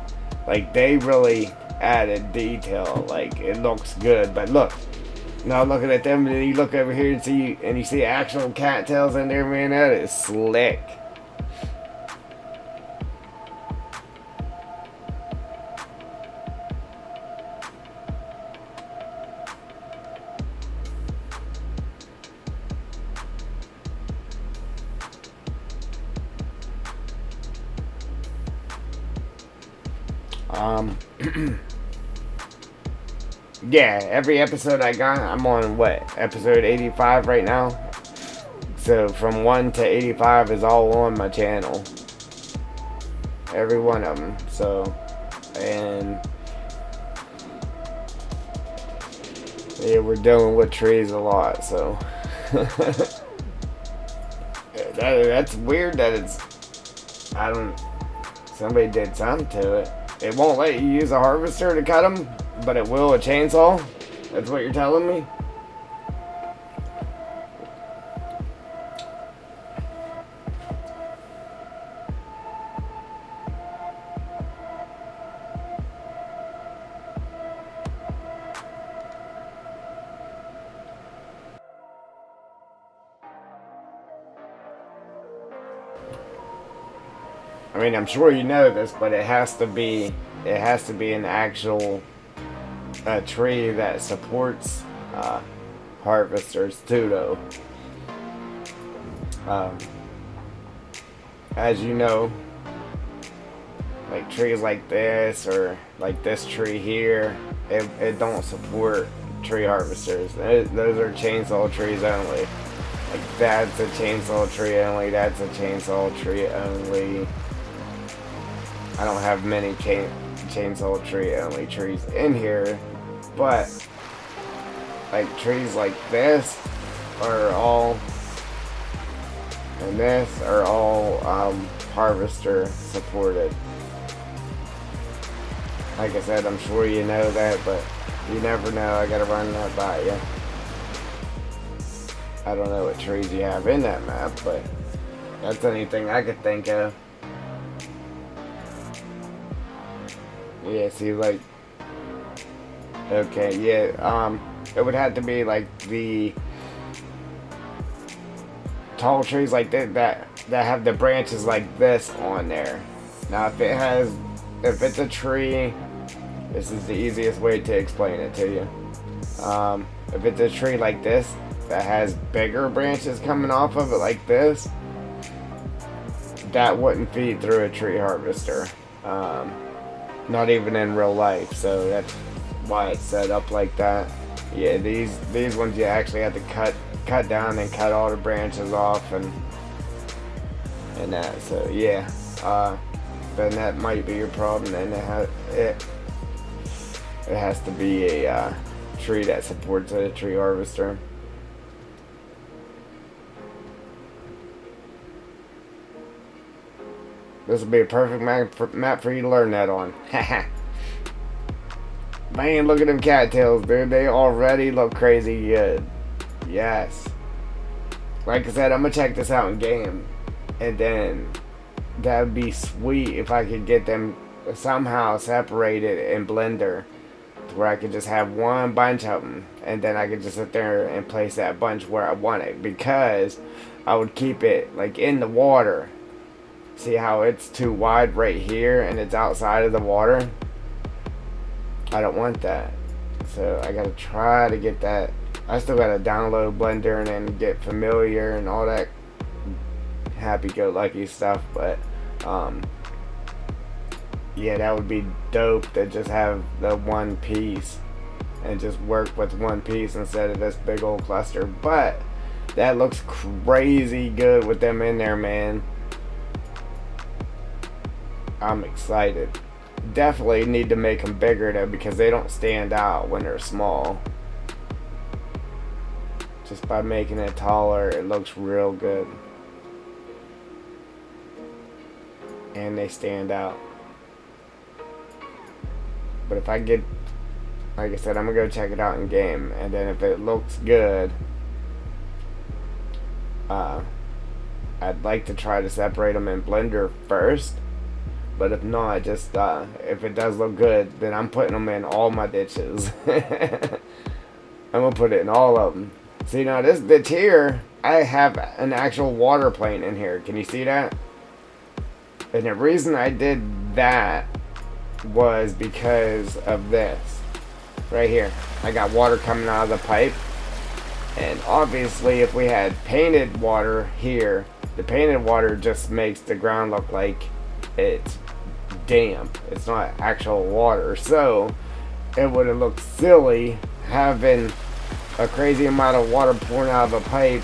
[SPEAKER 1] like they really added detail. Like it looks good. But look, now looking at them, and then you look over here and you see actual cattails in there, man. That is slick. Yeah, every episode I got, I'm on what, episode 85 right now? So from 1 to 85 is all on my channel. Every one of them. So, and yeah, we're dealing with trees a lot, so. That's weird that somebody did something to it. It won't let you use a harvester to cut them, but it will a chainsaw? That's what you're telling me? I mean, I'm sure you know this, but it has to be an actual tree that supports harvesters too, though. As you know, like trees like this or like this tree here, it don't support tree harvesters. Those are chainsaw trees only. Like that's a chainsaw tree only. That's a chainsaw tree only. I don't have many chainsaw tree only trees in here, but like trees like this are all, and this are all harvester supported. Like I said, I'm sure you know that, but you never know. I gotta run that by you. I don't know what trees you have in that map, but that's anything I could think of. Yeah, see, like, okay, yeah, it would have to be like the tall trees like that have the branches like this on there. Now, if it's a tree, this is the easiest way to explain it to you. If it's a tree like this that has bigger branches coming off of it like this, that wouldn't feed through a tree harvester. Not even in real life, so why it's set up like that. Yeah, these ones you actually have to cut down and cut all the branches off and that. So yeah, then that might be your problem. And it has to be a tree that supports a tree harvester. This will be a perfect map for you to learn that on. Man, look at them cattails, dude. They already look crazy good. Yes. Like I said, I'm gonna check this out in game. And then that would be sweet if I could get them somehow separated in Blender to where I could just have one bunch of them. And then I could just sit there and place that bunch where I want it. Because I would keep it like in the water. See how it's too wide right here and it's outside of the water? I don't want that. So I gotta try to get that. I still gotta download Blender and then get familiar and all that happy-go-lucky stuff. But yeah, that would be dope to just have the one piece and just work with one piece instead of this big old cluster. But that looks crazy good with them in there, man. I'm excited. Definitely need to make them bigger though, because they don't stand out when they're small. Just by making it taller, it looks real good. And they stand out. But if I get, like I said, I'm gonna go check it out in game, and then if it looks good, I'd like to try to separate them in Blender first. But if not, just if it does look good, then I'm putting them in all my ditches. I'm gonna put it in all of them. See, now this ditch here, I have an actual water plane in here. Can you see that? And the reason I did that was because of this right here. I got water coming out of the pipe, and obviously if we had painted water here, the painted water just makes the ground look like it's damp. It's not actual water. So it would have looked silly having a crazy amount of water pouring out of a pipe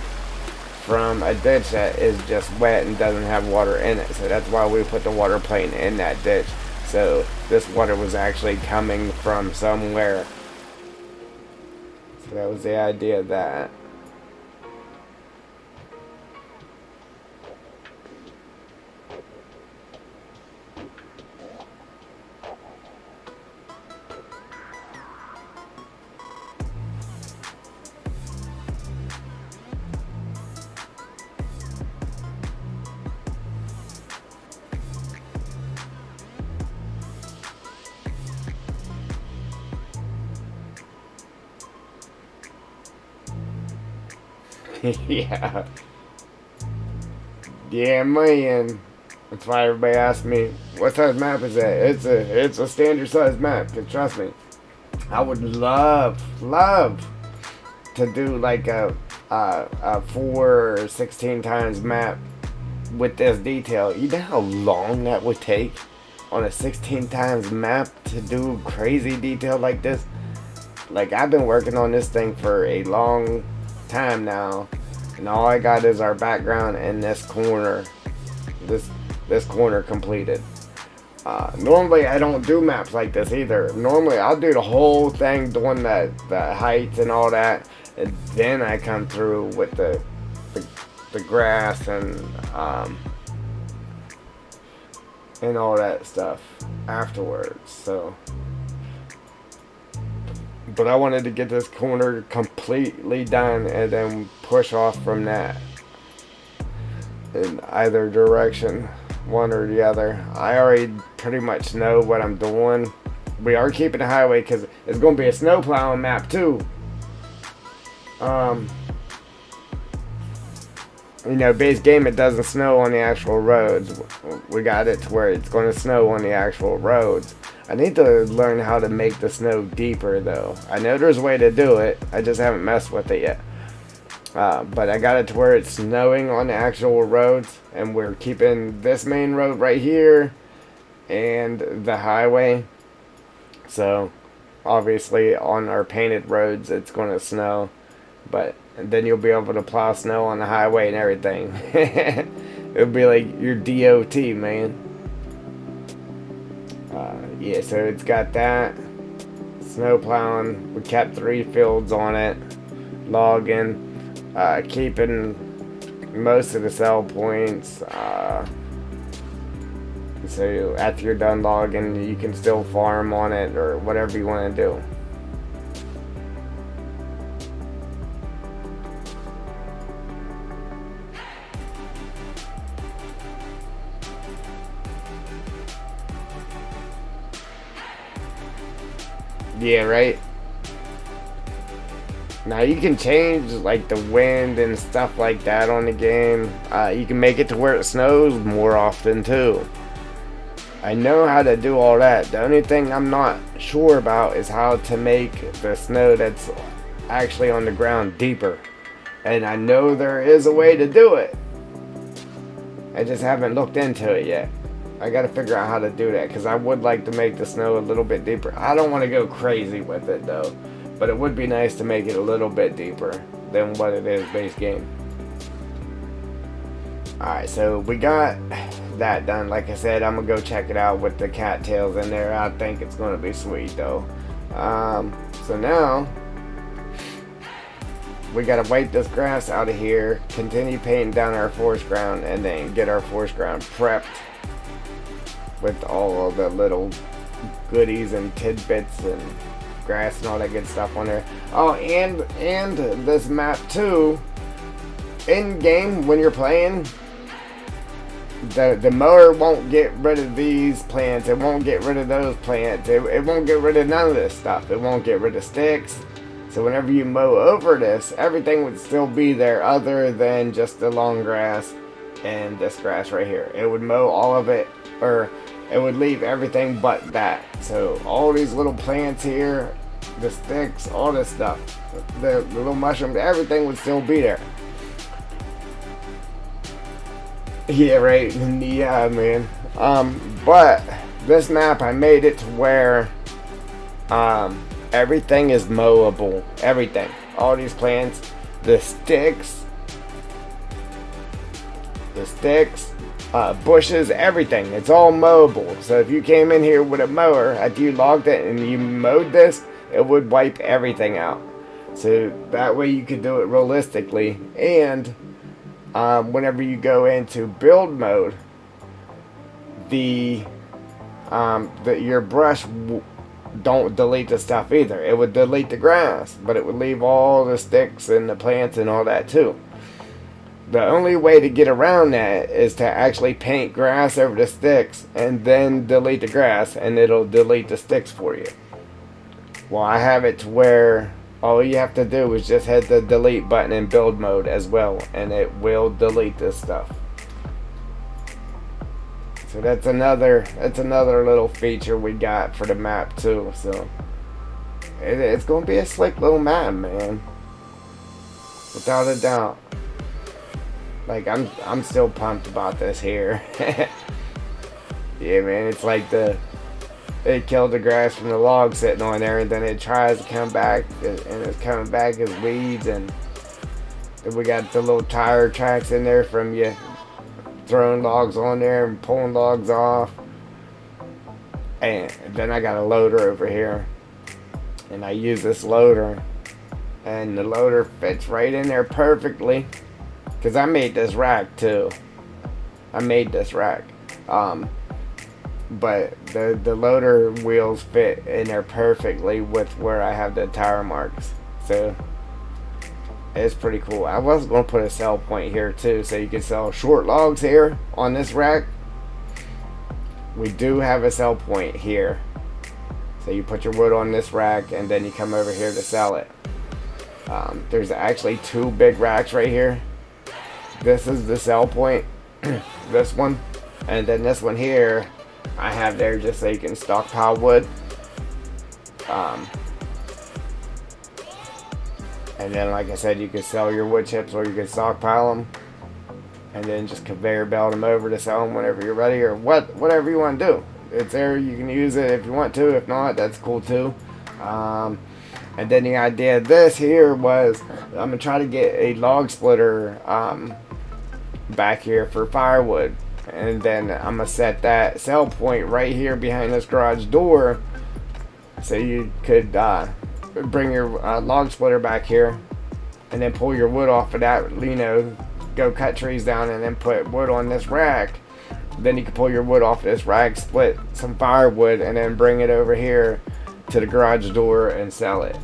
[SPEAKER 1] from a ditch that is just wet and doesn't have water in it. So that's why we put the water plane in that ditch. So this water was actually coming from somewhere. So that was the idea of that. Yeah. Yeah, man. That's why everybody asks me, what size map is that? It's a standard size map, cause trust me, I would love to do like a 4 or 16 times map with this detail. You know how long that would take on a 16 times map to do crazy detail like this? Like, I've been working on this thing for a long time now, and all I got is our background and this corner completed. Normally I don't do maps like this either. Normally I'll do the whole thing doing the heights and all that, and then I come through with the grass and all that stuff afterwards. So, but I wanted to get this corner completely done and then push off from that in either direction, one or the other. I already pretty much know what I'm doing. We are keeping the highway because it's going to be a snow plowing map too. You know, base game, it doesn't snow on the actual roads. We got it to where it's going to snow on the actual roads. I need to learn how to make the snow deeper though. I know there's a way to do it. I just haven't messed with it yet. But I got it to where it's snowing on the actual roads, and we're keeping this main road right here and the highway. So obviously on our painted roads it's going to snow, but then you'll be able to plow snow on the highway and everything. It'll be like your DOT, man. Yeah, so it's got that. Snow plowing. We kept 3 fields on it. Logging. Keeping most of the sell points. So after you're done logging, you can still farm on it or whatever you want to do. Yeah, right? Now you can change like the wind and stuff like that on the game. You can make it to where it snows more often too. I know how to do all that. The only thing I'm not sure about is how to make the snow that's actually on the ground deeper. And I know there is a way to do it. I just haven't looked into it yet. I gotta figure out how to do that because I would like to make the snow a little bit deeper. I don't want to go crazy with it though, but it would be nice to make it a little bit deeper than what it is base game. Alright, so we got that done. Like I said, I'm gonna go check it out with the cattails in there. I think it's gonna be sweet though. So now we gotta wipe this grass out of here, continue painting down our forest ground, and then get our forest ground prepped with all of the little goodies and tidbits and grass and all that good stuff on there. Oh, and this map too, in game when you're playing, the mower won't get rid of these plants, it won't get rid of those plants, it won't get rid of none of this stuff, it won't get rid of sticks. So whenever you mow over this, everything would still be there other than just the long grass and this grass right here. It would mow all of it, or it would leave everything but that. So all these little plants here, the sticks, all this stuff, the little mushrooms, everything would still be there. Yeah, right. Yeah, man. But this map, I made it to where everything is mowable. Everything. All these plants, the sticks, bushes, everything. It's all mowable. So if you came in here with a mower, after you logged it and you mowed this, it would wipe everything out. So that way you could do it realistically. And whenever you go into build mode, your brush don't delete the stuff either. It would delete the grass, but it would leave all the sticks and the plants and all that too. The only way to get around that is to actually paint grass over the sticks and then delete the grass, and it'll delete the sticks for you. Well, I have it to where all you have to do is just hit the delete button in build mode as well, and it will delete this stuff. So that's another little feature we got for the map too. So it's gonna be a slick little map, man, without a doubt. Like I'm still pumped about this here. Yeah, man, it's like it killed the grass from the log sitting on there, and then it tries to come back, and it's coming back as weeds, and then we got the little tire tracks in there from you throwing logs on there and pulling logs off. And then I got a loader over here, and I use this loader, and the loader fits right in there perfectly, because I made this rack too. I made this rack. But the loader wheels fit in there perfectly with where I have the tire marks. So it's pretty cool. I was going to put a sell point here too, so you can sell short logs here on this rack. We do have a sell point here. So you put your wood on this rack, and then you come over here to sell it. There's actually 2 big racks right here. This is the sell point. This one. And then this one here I have there just so you can stockpile wood. And then, like I said, you can sell your wood chips, or you can stockpile them, and then just conveyor belt them over to sell them whenever you're ready, or whatever you want to do. It's there. You can use it if you want to. If not, that's cool too. And then the idea of this here was I'm gonna try to get a log splitter back here for firewood, and then I'm gonna set that sell point right here behind this garage door, so you could bring your log splitter back here, and then pull your wood off of that. You know, go cut trees down, and then put wood on this rack. Then you can pull your wood off this rack, split some firewood, and then bring it over here to the garage door and sell it.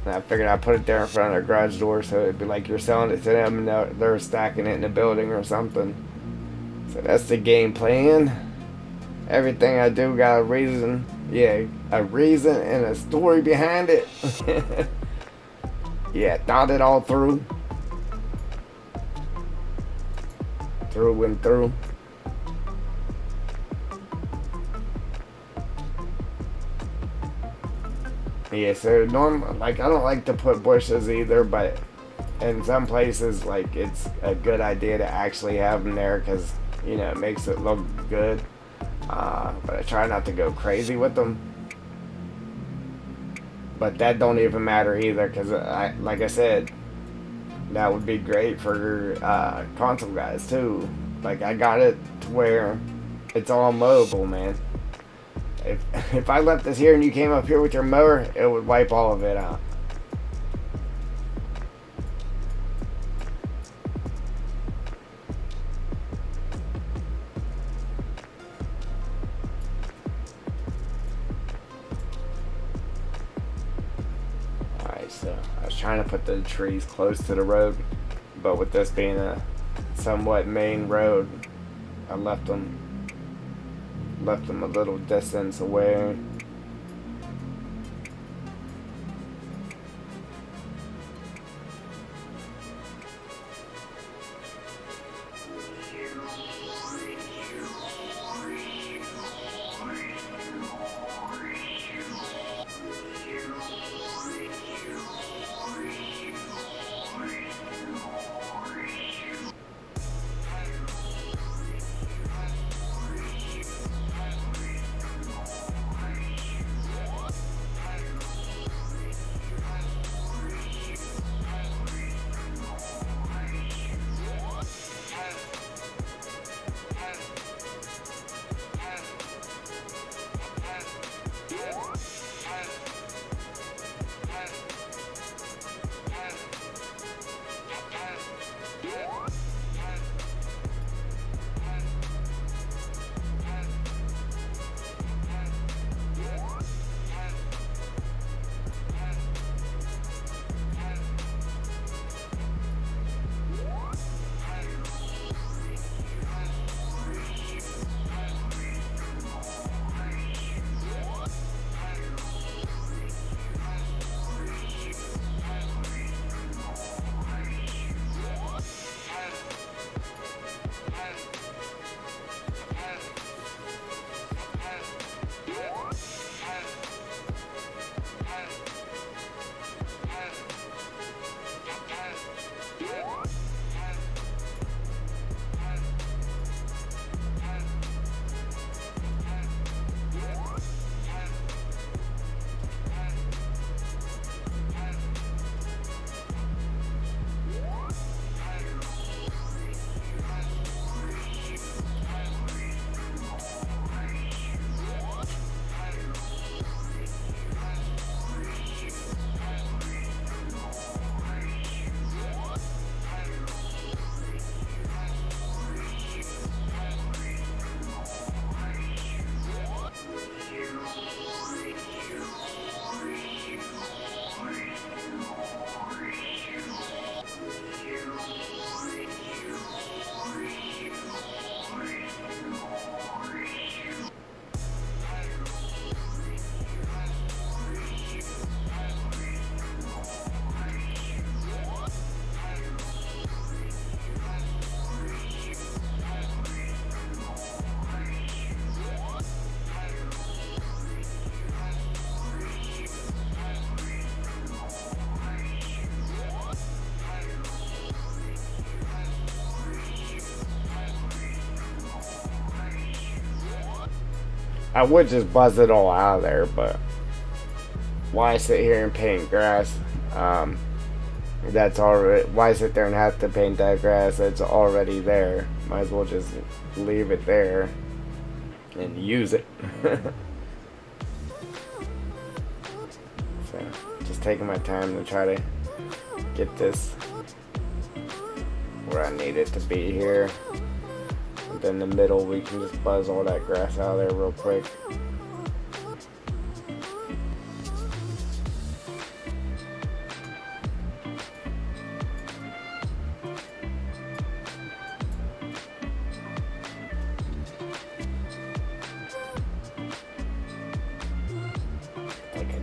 [SPEAKER 1] And I figured I'd put it there in front of the garage door, so it'd be like you're selling it to them and they're stacking it in the building or something. So that's the game plan. Everything I do got a reason. Yeah, a reason and a story behind it. Yeah, thought it all through. Through and through. Yeah, so like I don't like to put bushes either, but in some places, like it's a good idea to actually have them there because you know it makes it look good. But I try not to go crazy with them. But that don't even matter either because like I said, that would be great for console guys too. Like I got it to where it's all mobile, man. If I left this here and you came up here with your mower, it would wipe all of it out. Alright, so I was trying to put the trees close to the road, but with this being a somewhat main road, I left them a little distance away. I would just buzz it all out of there, but why sit here and paint grass? That's already, why sit there and have to paint that grass that's already there? Might as well just leave it there and use it. So just taking my time to try to get this where I need it to be here. And then in the middle we can just buzz all that grass out of there real quick.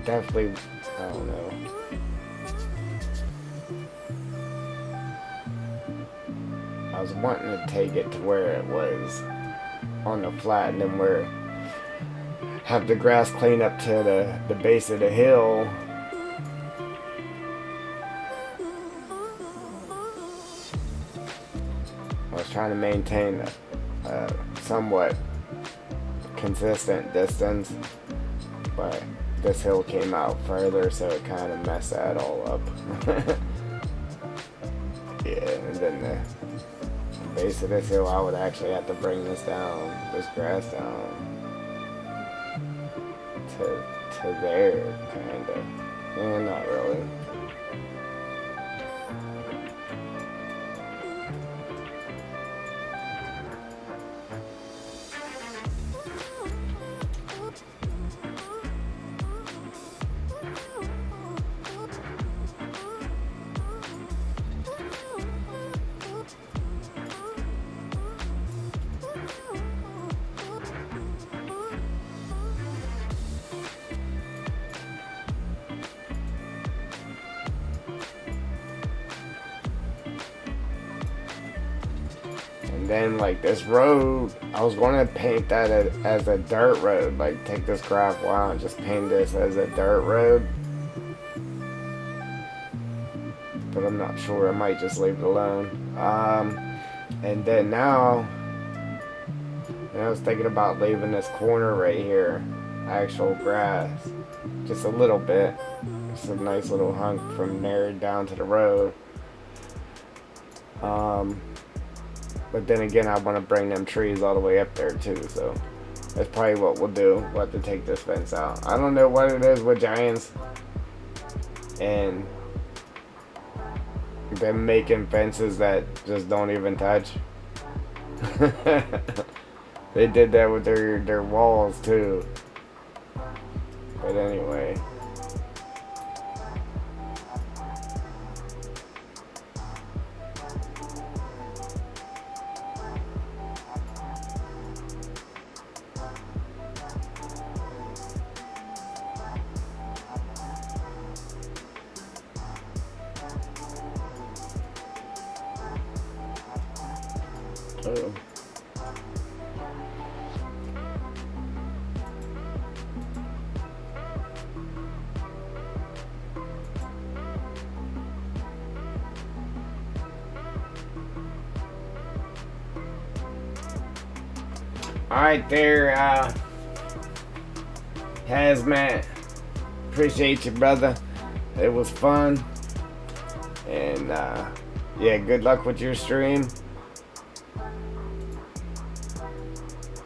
[SPEAKER 1] Definitely, I don't know. I was wanting to take it to where it was on the flat, and then where have the grass clean up to the base of the hill. I was trying to maintain a somewhat consistent distance, but this hill came out further, so it kind of messed that all up. Yeah, and then the base of this hill, I would actually have to bring this down, this grass down to there, kind of. Yeah, not really. Then like this road, I was going to paint that as a dirt road, like take this gravel out and just paint this as a dirt road, but I'm not sure. I might just leave it alone. And then now I was thinking about leaving this corner right here actual grass, just a little bit, just a nice little hunk from there down to the road. But then again, I want to bring them trees all the way up there too, so that's probably what we'll do. We'll have to take this fence out. I don't know what it is with giants and them making fences that just don't even touch. They did that with their walls too. But anyway. Oh. Alright there, Hazmat. Appreciate you, brother. It was fun. And, yeah, good luck with your stream.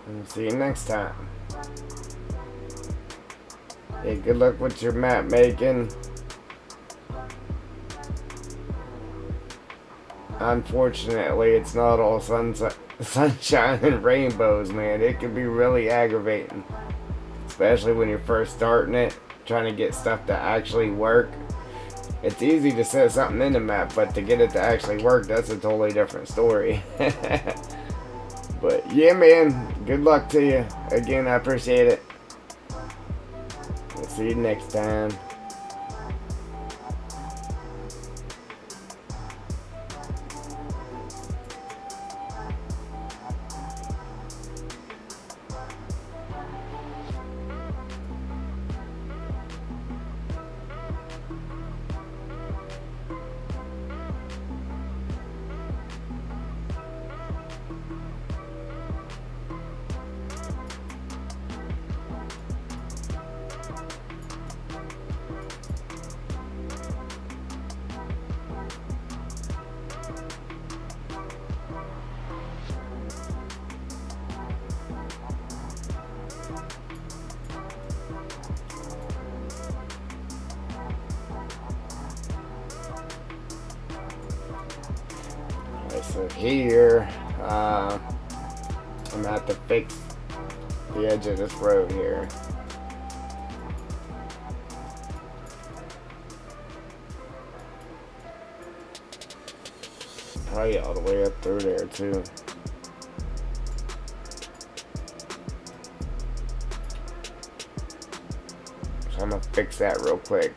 [SPEAKER 1] And see you next time. Yeah, good luck with your map making. Unfortunately, it's not all sunshine and rainbows, man. It can be really aggravating, especially when you're first starting it, trying to get stuff to actually work. It's easy to set something in the map, but to get it to actually work, that's a totally different story. But yeah, man, good luck to you. Again, I appreciate it. We'll see you next time. So here, I'm gonna have to fix the edge of this road here. Probably all the way up through there too. So I'm gonna fix that real quick,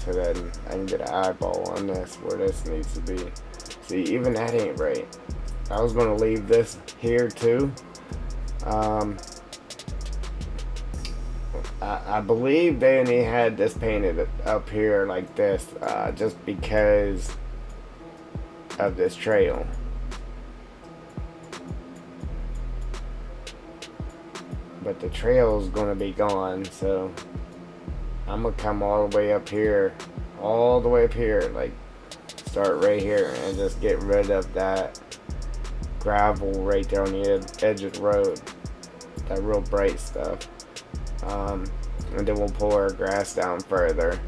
[SPEAKER 1] so that I can get an eyeball on this, where this needs to be. See, even that ain't right. I was gonna leave this here too. I believe they only had this painted up here like this, just because of this trail. But the trail is gonna be gone, so I'm gonna come all the way up here, like start right here and just get rid of that gravel right there on the edge of the road, that real bright stuff. And then we'll pull our grass down further.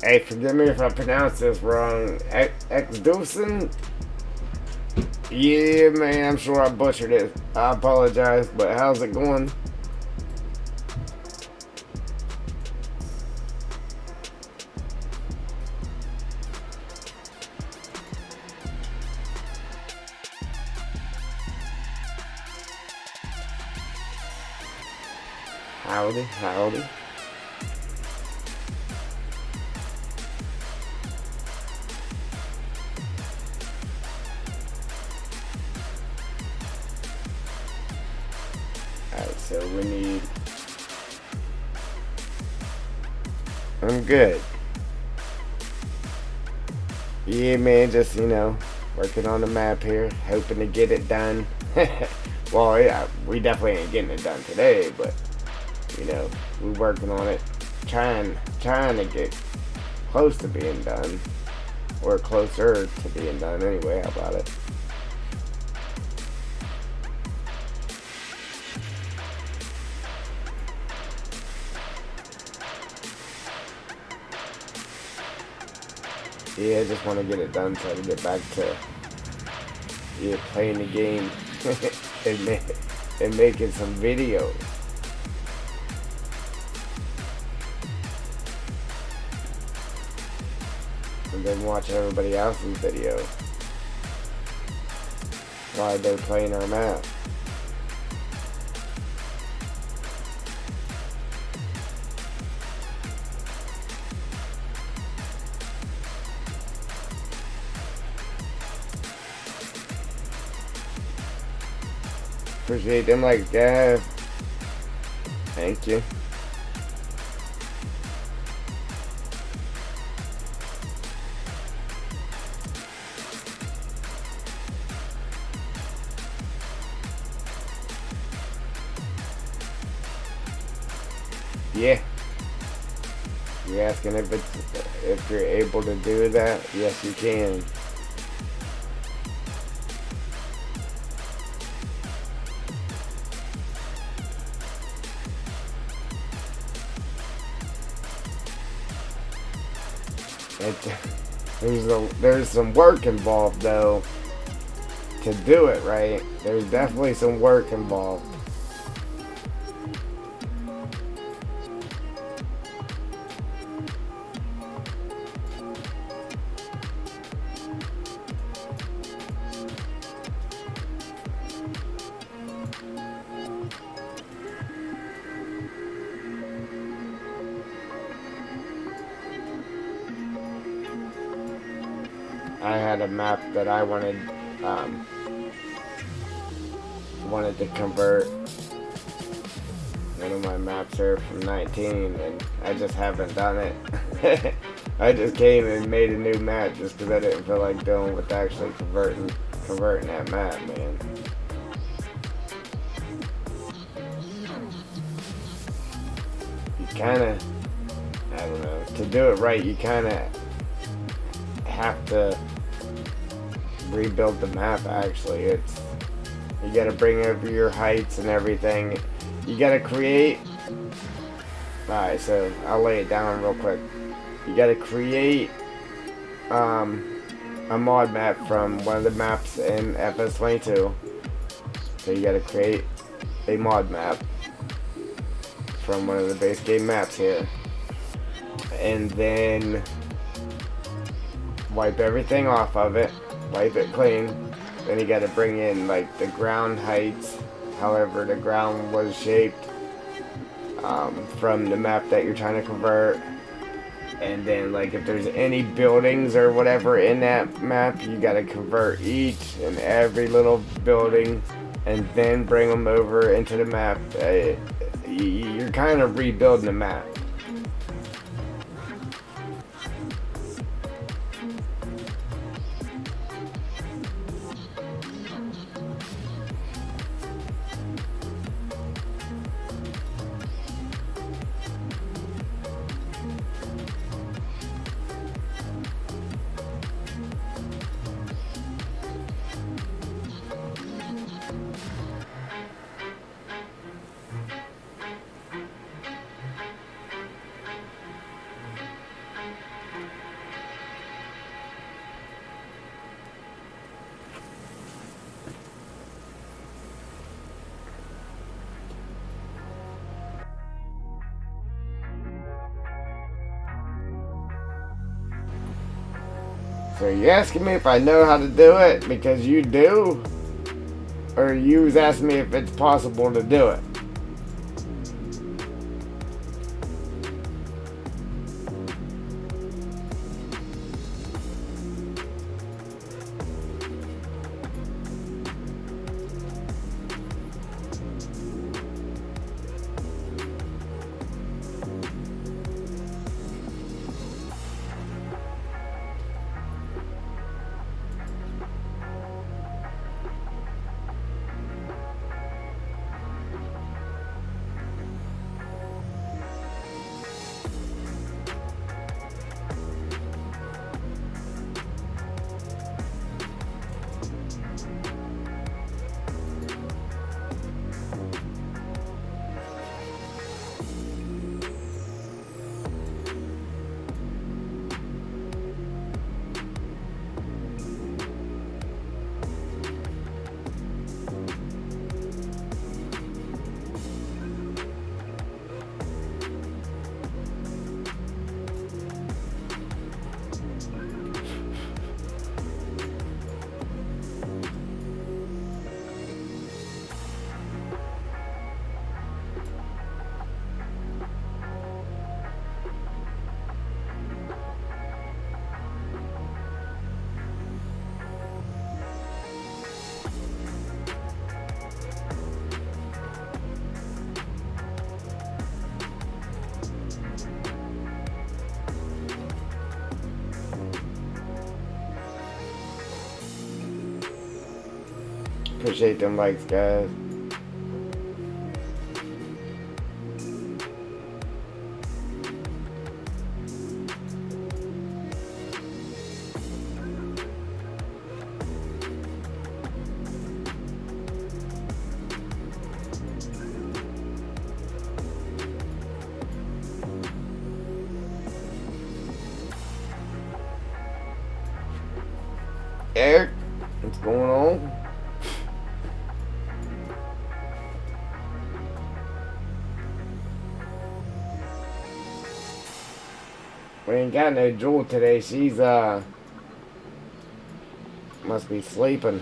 [SPEAKER 1] Hey, forgive me if I pronounce this wrong. Exducin? Yeah, man, I'm sure I butchered it. I apologize, but how's it going? Howdy, howdy. Alright, so we need... I'm good. Yeah, man, just, working on the map here, hoping to get it done. Well, yeah, we definitely ain't getting it done today, but, we're working on it, trying to get close to being done, or closer to being done anyway. How about it? Yeah, I just want to get it done so I can get back to playing the game and making some videos. And then watch everybody else's video while they're playing our map. Appreciate them like that. Thank you. Yeah. You're asking if you're able to do that? Yes, you can. There's some work involved though to do it right. There's definitely some work involved. I had a map that I um, wanted to convert. One of my maps are from 19, and I just haven't done it. I just came and made a new map just because I didn't feel like dealing with actually converting that map, man. You kind of, I don't know, to do it right, you kind of have to rebuild the map. Actually, you got to bring over your heights and everything. You got to create. Alright, so I'll lay it down real quick. You got to create a mod map from one of the maps in FS22. So you got to create a mod map from one of the base game maps here, and then wipe everything off of it, wipe it clean. Then you got to bring in like the ground heights, however the ground was shaped from the map that you're trying to convert. And then like if there's any buildings or whatever in that map, you got to convert each and every little building and then bring them over into the map. You're kind of rebuilding the map. So you asking me if I know how to do it because you do? Or you was asking me if it's possible to do it? Appreciate them likes, guys. Eric, what's going on? We ain't got no Jewel today. She's must be sleeping.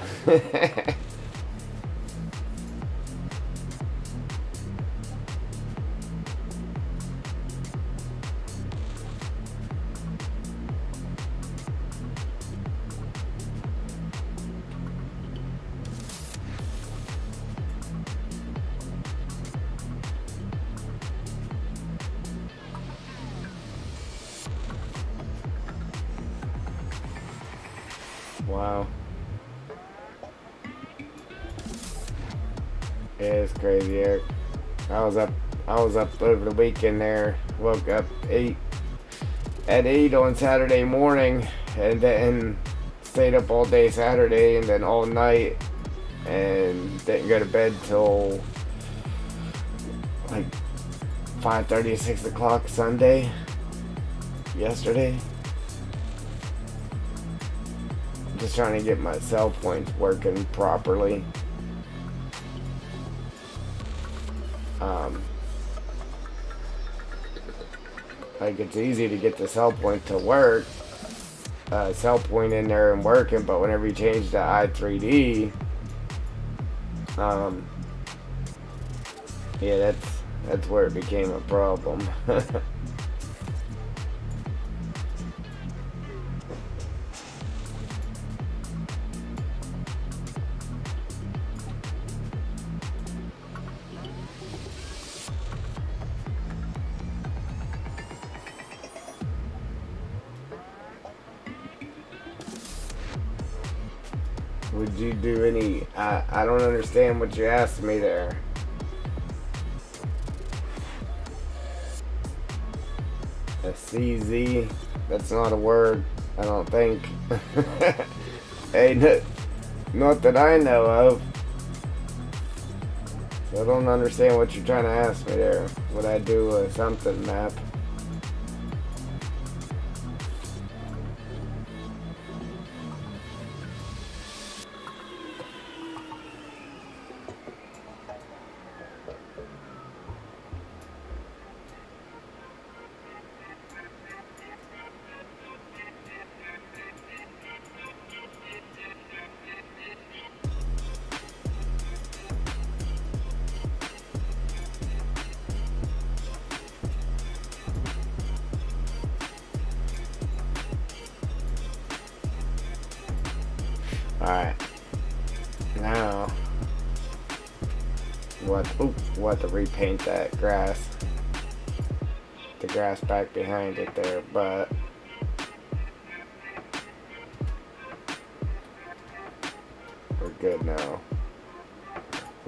[SPEAKER 1] Wow. Yeah, it's crazy, Eric. I was up over the weekend there. Woke up at 8 on Saturday morning, and then stayed up all day Saturday and then all night, and didn't go to bed till like 5:30, 6 o'clock Sunday. Yesterday. Just trying to get my cell points working properly. Like, it's easy to get the cell point to work, cell point in there and working, but whenever you change to i3D, yeah, that's where it became a problem. Would you do any... I don't understand what you asked me there. A CZ? That's not a word, I don't think. Hey, not that I know of. So I don't understand what you're trying to ask me there. Would I do a something map? Alright. Now, we'll have to repaint that grass. The grass back behind it there, but we're good now.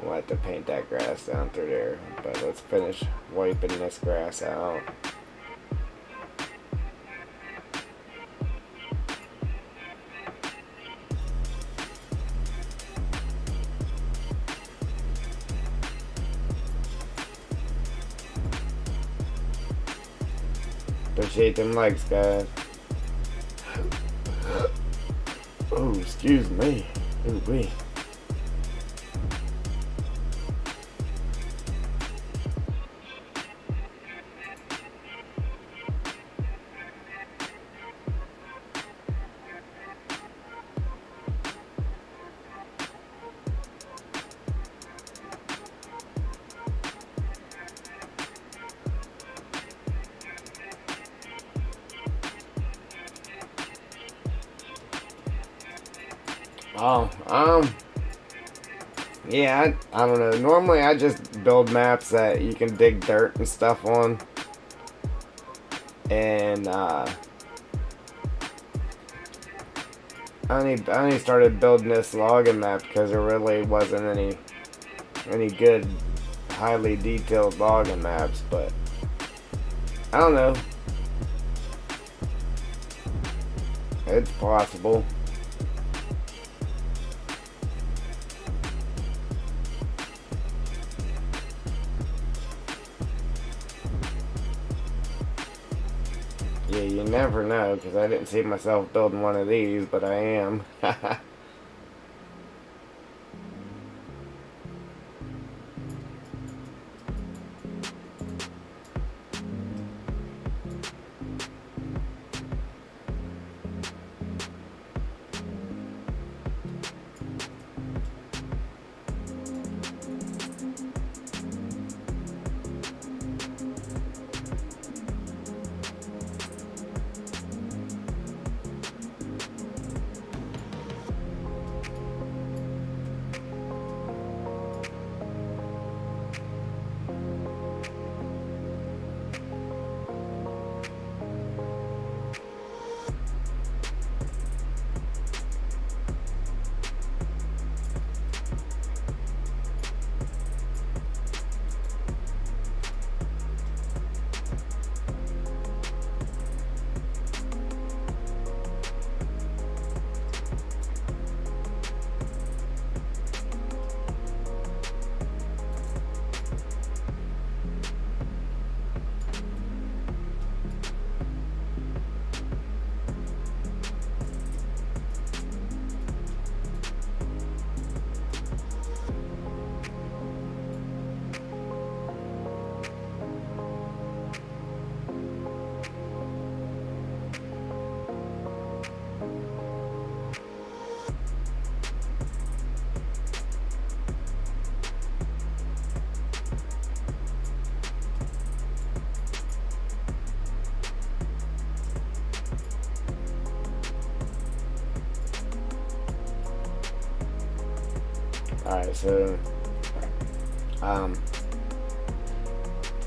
[SPEAKER 1] We'll have to paint that grass down through there, but let's finish wiping this grass out. Appreciate them likes, guys. Oh, excuse me. Ooh wee. Oh, yeah, I don't know. Normally I just build maps that you can dig dirt and stuff on. And, I only started building this logging map because there really wasn't any good, highly detailed logging maps, but I don't know. It's possible. Yeah, you never know, because I didn't see myself building one of these, but I am. Alright, so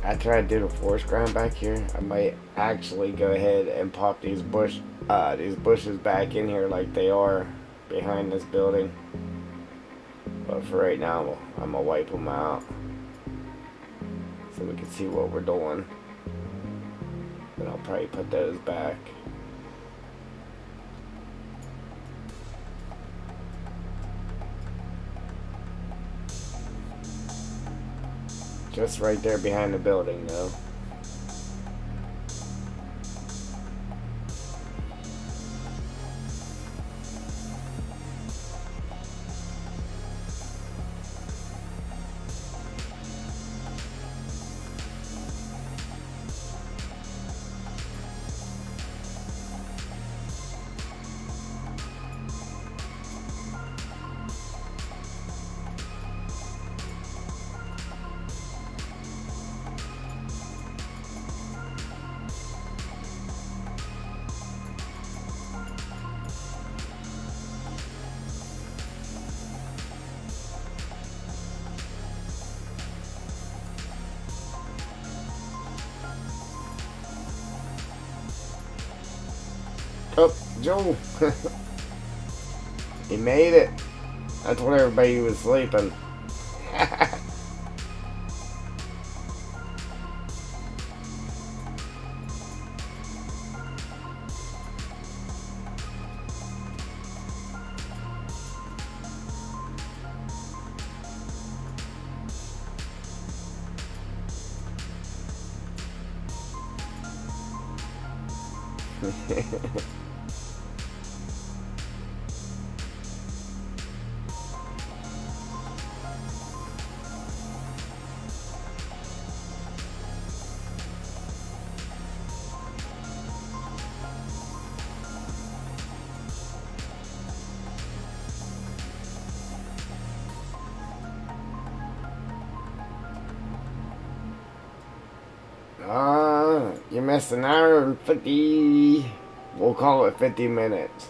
[SPEAKER 1] after I do the forest ground back here, I might actually go ahead and pop these bushes back in here like they are behind this building. But for right now, I'm gonna wipe them out so we can see what we're doing. Then I'll probably put those back. Just right there behind the building, though. Oh, Joe! He made it. That's when everybody was sleeping. You missed an hour and 50. We'll call it 50 minutes.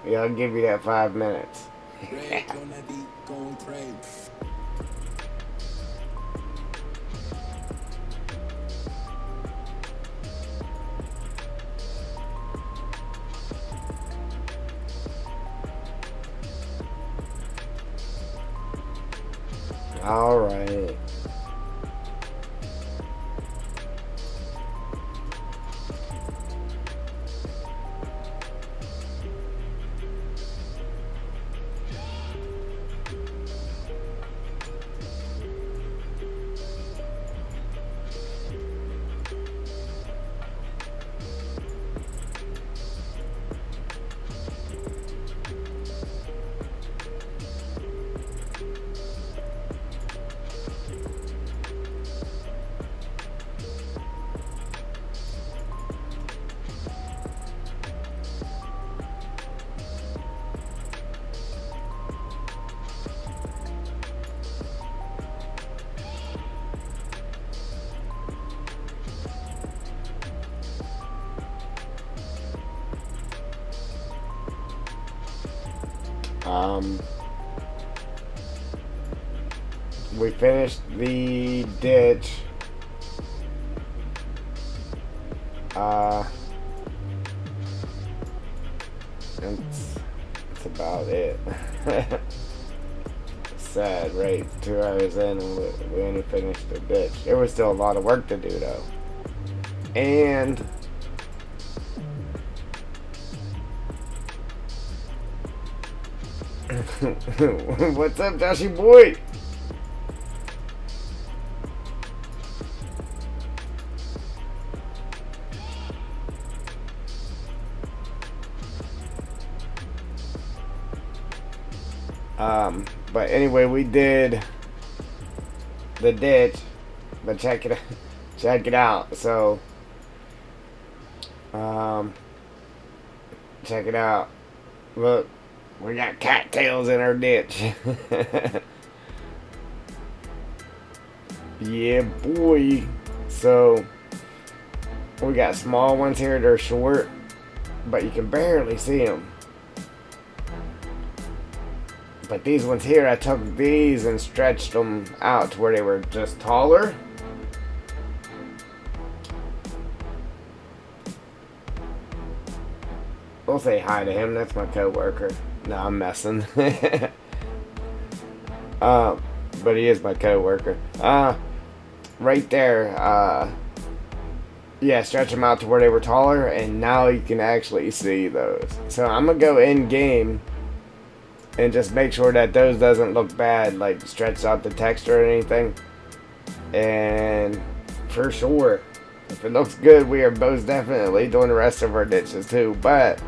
[SPEAKER 1] Yeah, I'll give you that 5 minutes.
[SPEAKER 2] Rage on that beat, going crazy.
[SPEAKER 1] All right. We finished the ditch. That's about it. Sad, right? 2 hours in and we only finished the ditch. There was still a lot of work to do though. And what's up, Joshy boy? But anyway, we did the ditch, but check it out. So, check it out. Look, we got cattails in our ditch. Yeah, boy. So, we got small ones here. They're short, but you can barely see them. But these ones here, I took these and stretched them out to where they were just taller. We'll say hi to him. That's my coworker. No, I'm messing. But he is my coworker. Right there. Yeah, stretch them out to where they were taller, and now you can actually see those. So I'm gonna go in game and just make sure that those doesn't look bad, like stretch out the texture or anything. And for sure, if it looks good, we are most definitely doing the rest of our ditches too. But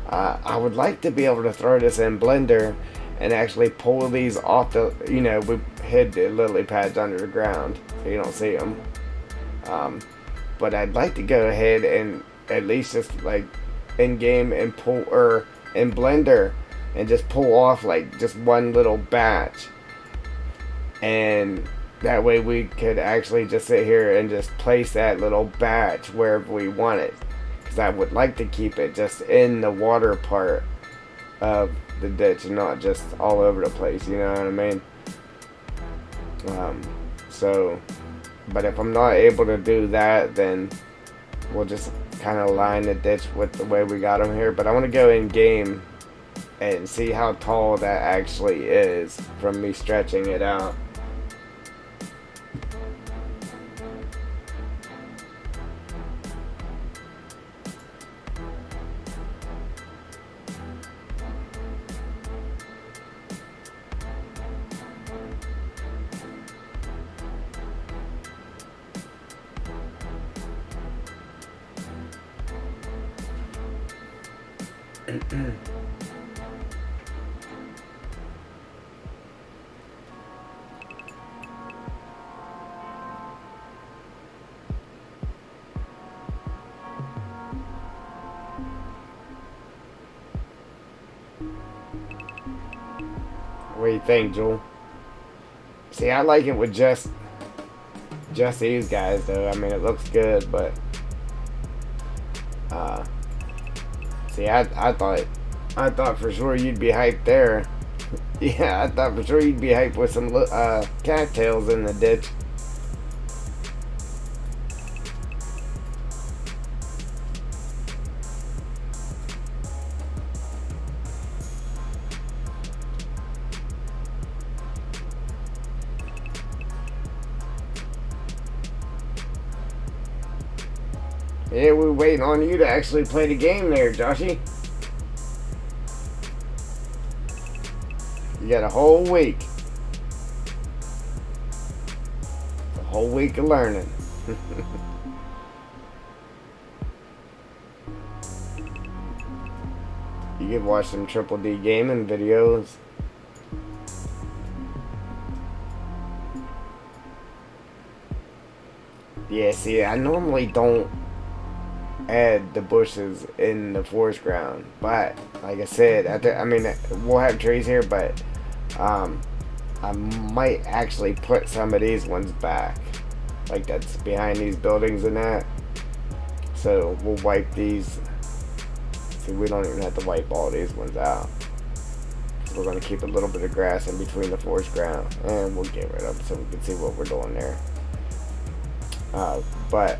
[SPEAKER 1] I would like to be able to throw this in Blender and actually pull these off the, we hid the lily pads under the ground so you don't see them. But I'd like to go ahead and at least just like in game and pull, or in Blender, and just pull off like just one little batch. And that way we could actually just sit here and just place that little batch wherever we want it. Because I would like to keep it just in the water part of the ditch and not just all over the place, you know what I mean? But if I'm not able to do that, then we'll just kind of line the ditch with the way we got them here. But I want to go in game and see how tall that actually is from me stretching it out. What do you think, Joel? See, I like it with just these guys, though. I mean, it looks good, but see, I thought for sure you'd be hyped there. Yeah, I thought for sure you'd be hyped with some cattails in the ditch. Yeah, we're waiting on you to actually play the game there, Joshy. You got a whole week. A whole week of learning. You could watch some Triple D gaming videos. Yeah, see, I normally don't add the bushes in the forest ground, but like I said, I mean, we'll have trees here, but I might actually put some of these ones back, like that's behind these buildings and that. So we'll wipe these. See, we don't even have to wipe all these ones out. We're going to keep a little bit of grass in between the forest ground, and we'll get rid of it so we can see what we're doing there. But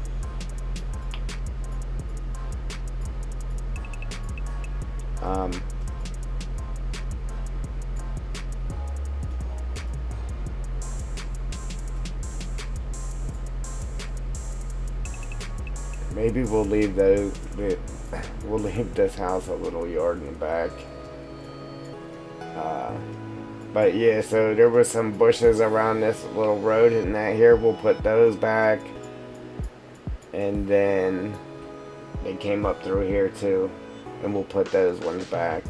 [SPEAKER 1] maybe we'll leave we'll leave this house a little yard in the back. But yeah, so there were some bushes around this little road, and that here we'll put those back. And then they came up through here too, and we'll put those ones back.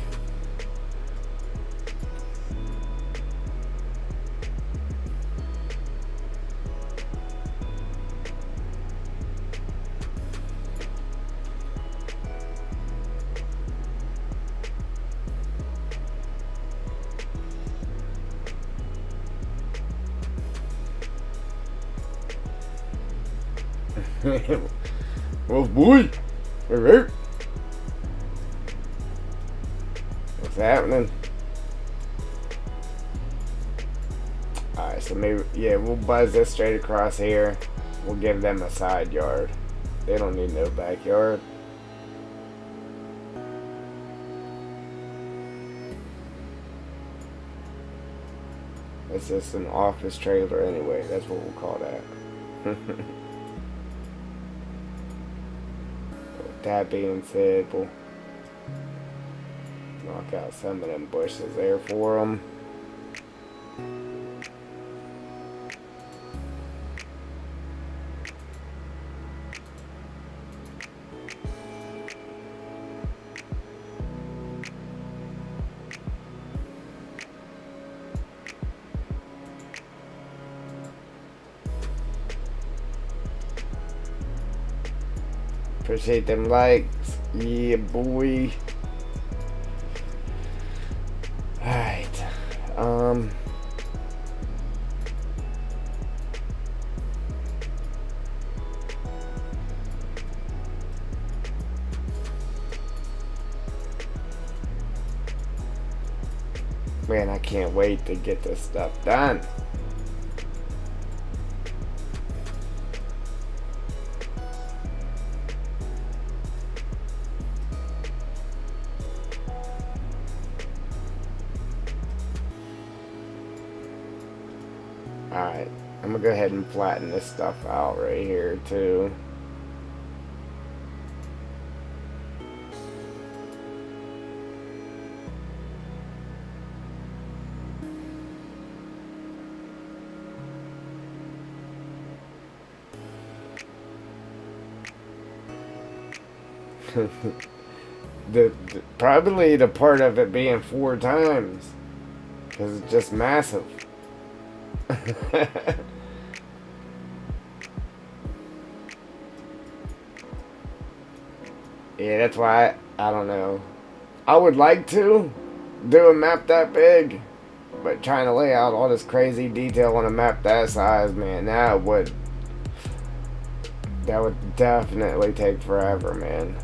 [SPEAKER 1] Well, boy, alright. What's happening? Alright, so maybe, yeah, we'll buzz this straight across here. We'll give them a side yard. They don't need no backyard. It's just an office trailer anyway. That's what we'll call that. With that being said, we'll knock out some of them bushes there for them. Appreciate them likes. Yeah, boy. Alright. Man, I can't wait to get this stuff done. Alright, I'm gonna go ahead and flatten this stuff out right here too. Probably the part of it being 4 times, because it's just massive. Yeah, that's why I don't know. I would like to do a map that big, but trying to lay out all this crazy detail on a map that size, man, that would definitely take forever, man.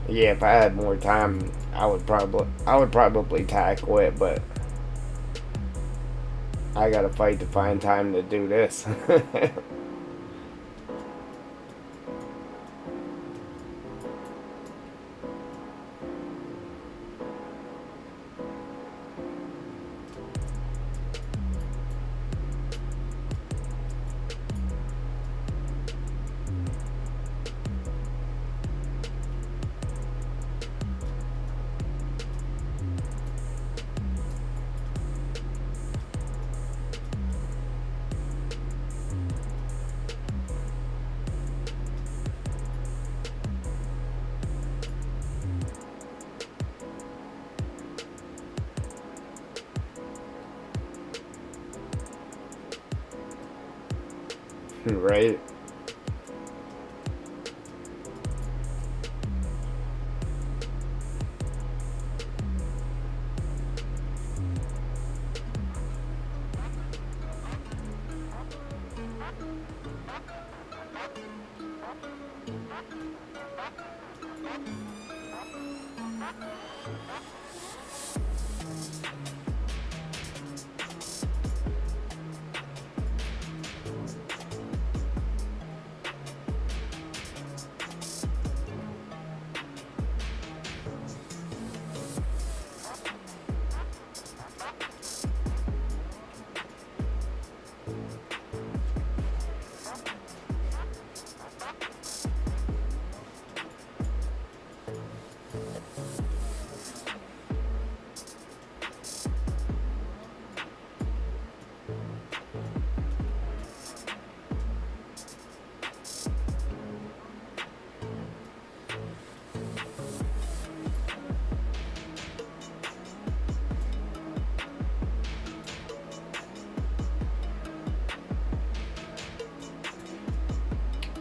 [SPEAKER 1] Yeah, if I had more time, I would probably tackle it, but I gotta fight to find time to do this. Right?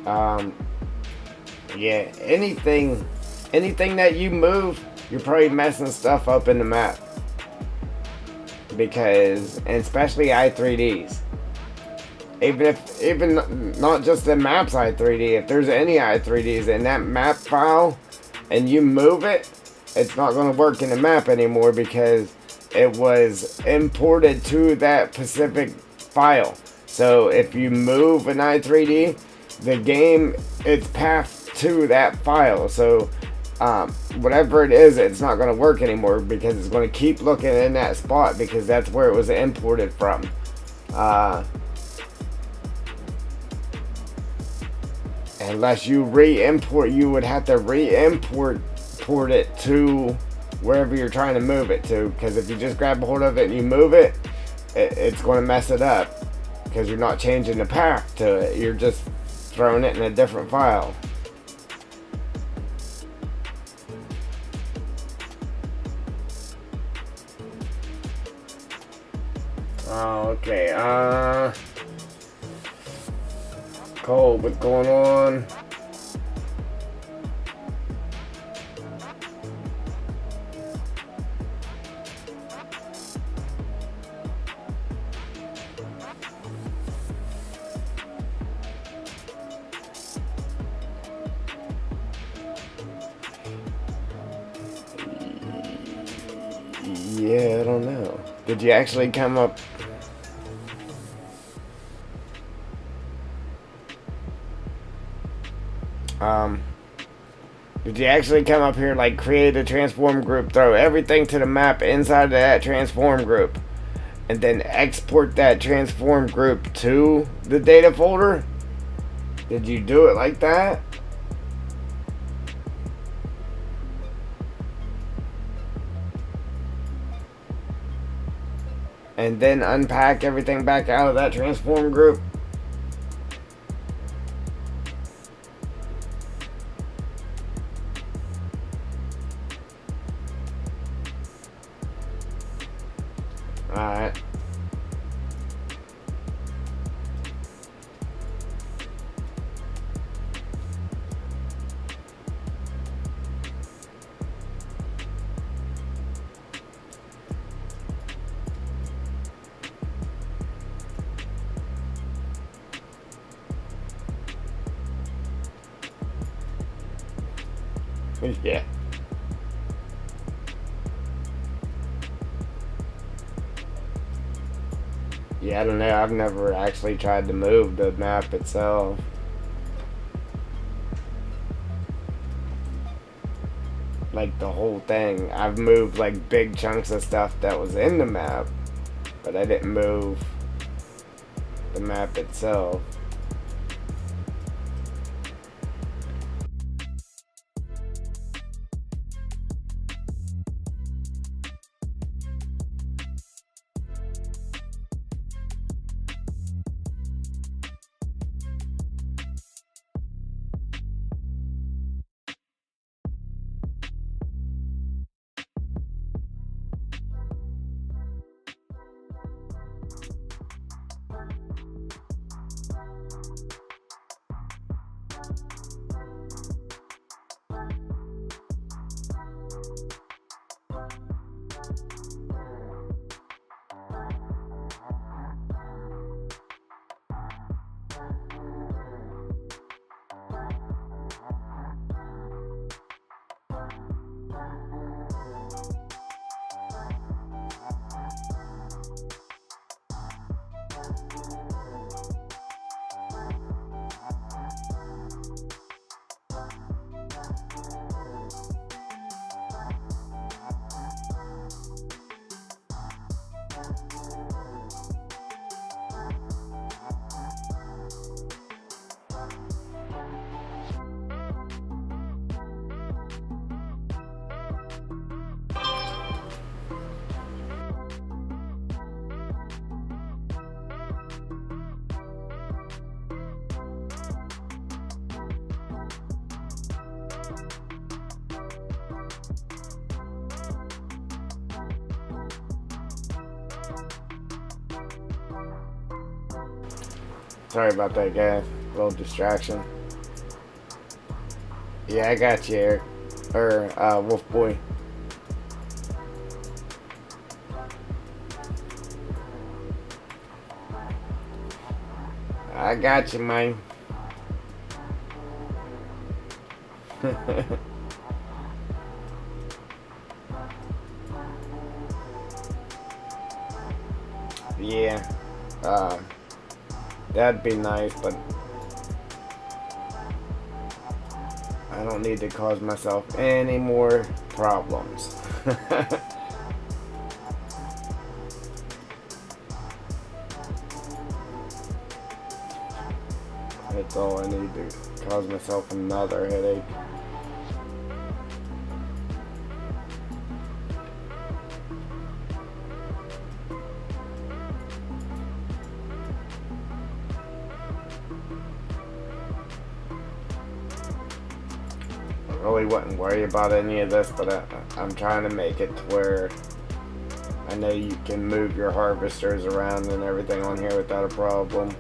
[SPEAKER 1] Um, yeah, anything that you move, you're probably messing stuff up in the map. Because, and especially i3Ds. Even not just the maps i3D, if there's any i3Ds in that map file and you move it, it's not going to work in the map anymore because it was imported to that specific file. So if you move an i3D, the game, it's passed to that file. So whatever it is, it's not going to work anymore because it's going to keep looking in that spot because that's where it was imported from. Unless you re-import, you would have to re-import it to wherever you're trying to move it to. Because if you just grab a hold of it and you move it, it's going to mess it up. Because you're not changing the path to it. You're just throwing it in a different file. Okay, Cole, what's going on? Yeah, I don't know. Did you actually come up? Did you actually come up here, like, create a transform group, throw everything to the map inside of that transform group, and then export that transform group to the data folder? Did you do it like that? And then unpack everything back out of that transform group? Alright. Yeah. Yeah, I don't know. I've never actually tried to move the map itself. Like the whole thing. I've moved like big chunks of stuff that was in the map, but I didn't move the map itself. Sorry about that, guys. A little distraction. Yeah, I got you, Eric. Or, Wolf Boy. I got you, man. Yeah, uh, that'd be nice, but I don't need to cause myself any more problems. That's all I need to cause myself another headache. I really wouldn't worry about any of this, but I'm trying to make it to where I know you can move your harvesters around and everything on here without a problem.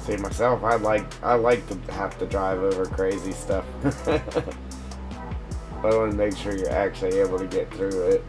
[SPEAKER 1] See, myself, I like to have to drive over crazy stuff. I want to make sure you're actually able to get through it.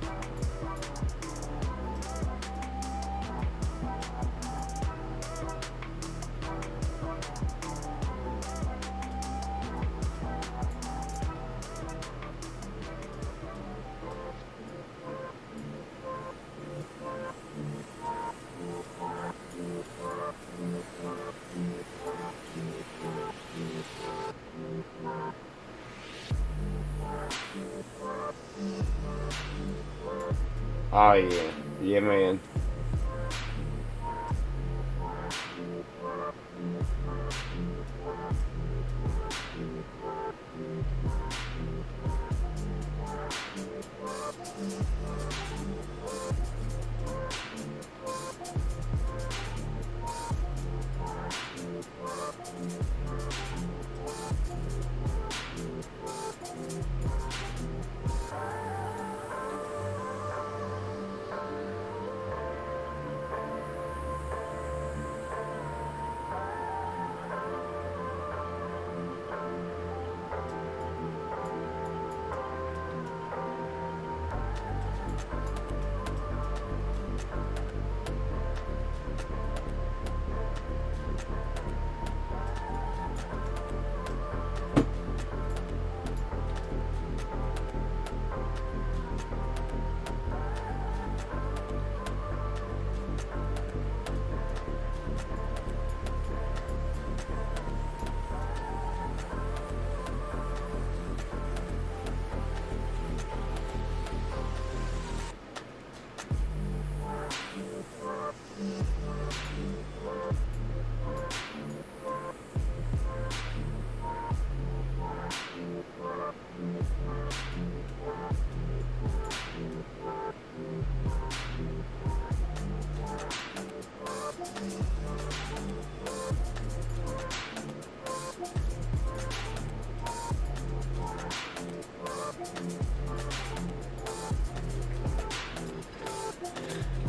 [SPEAKER 1] Oh yeah, yeah man.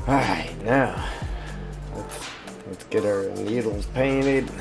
[SPEAKER 1] Alright, now let's get our needles painted.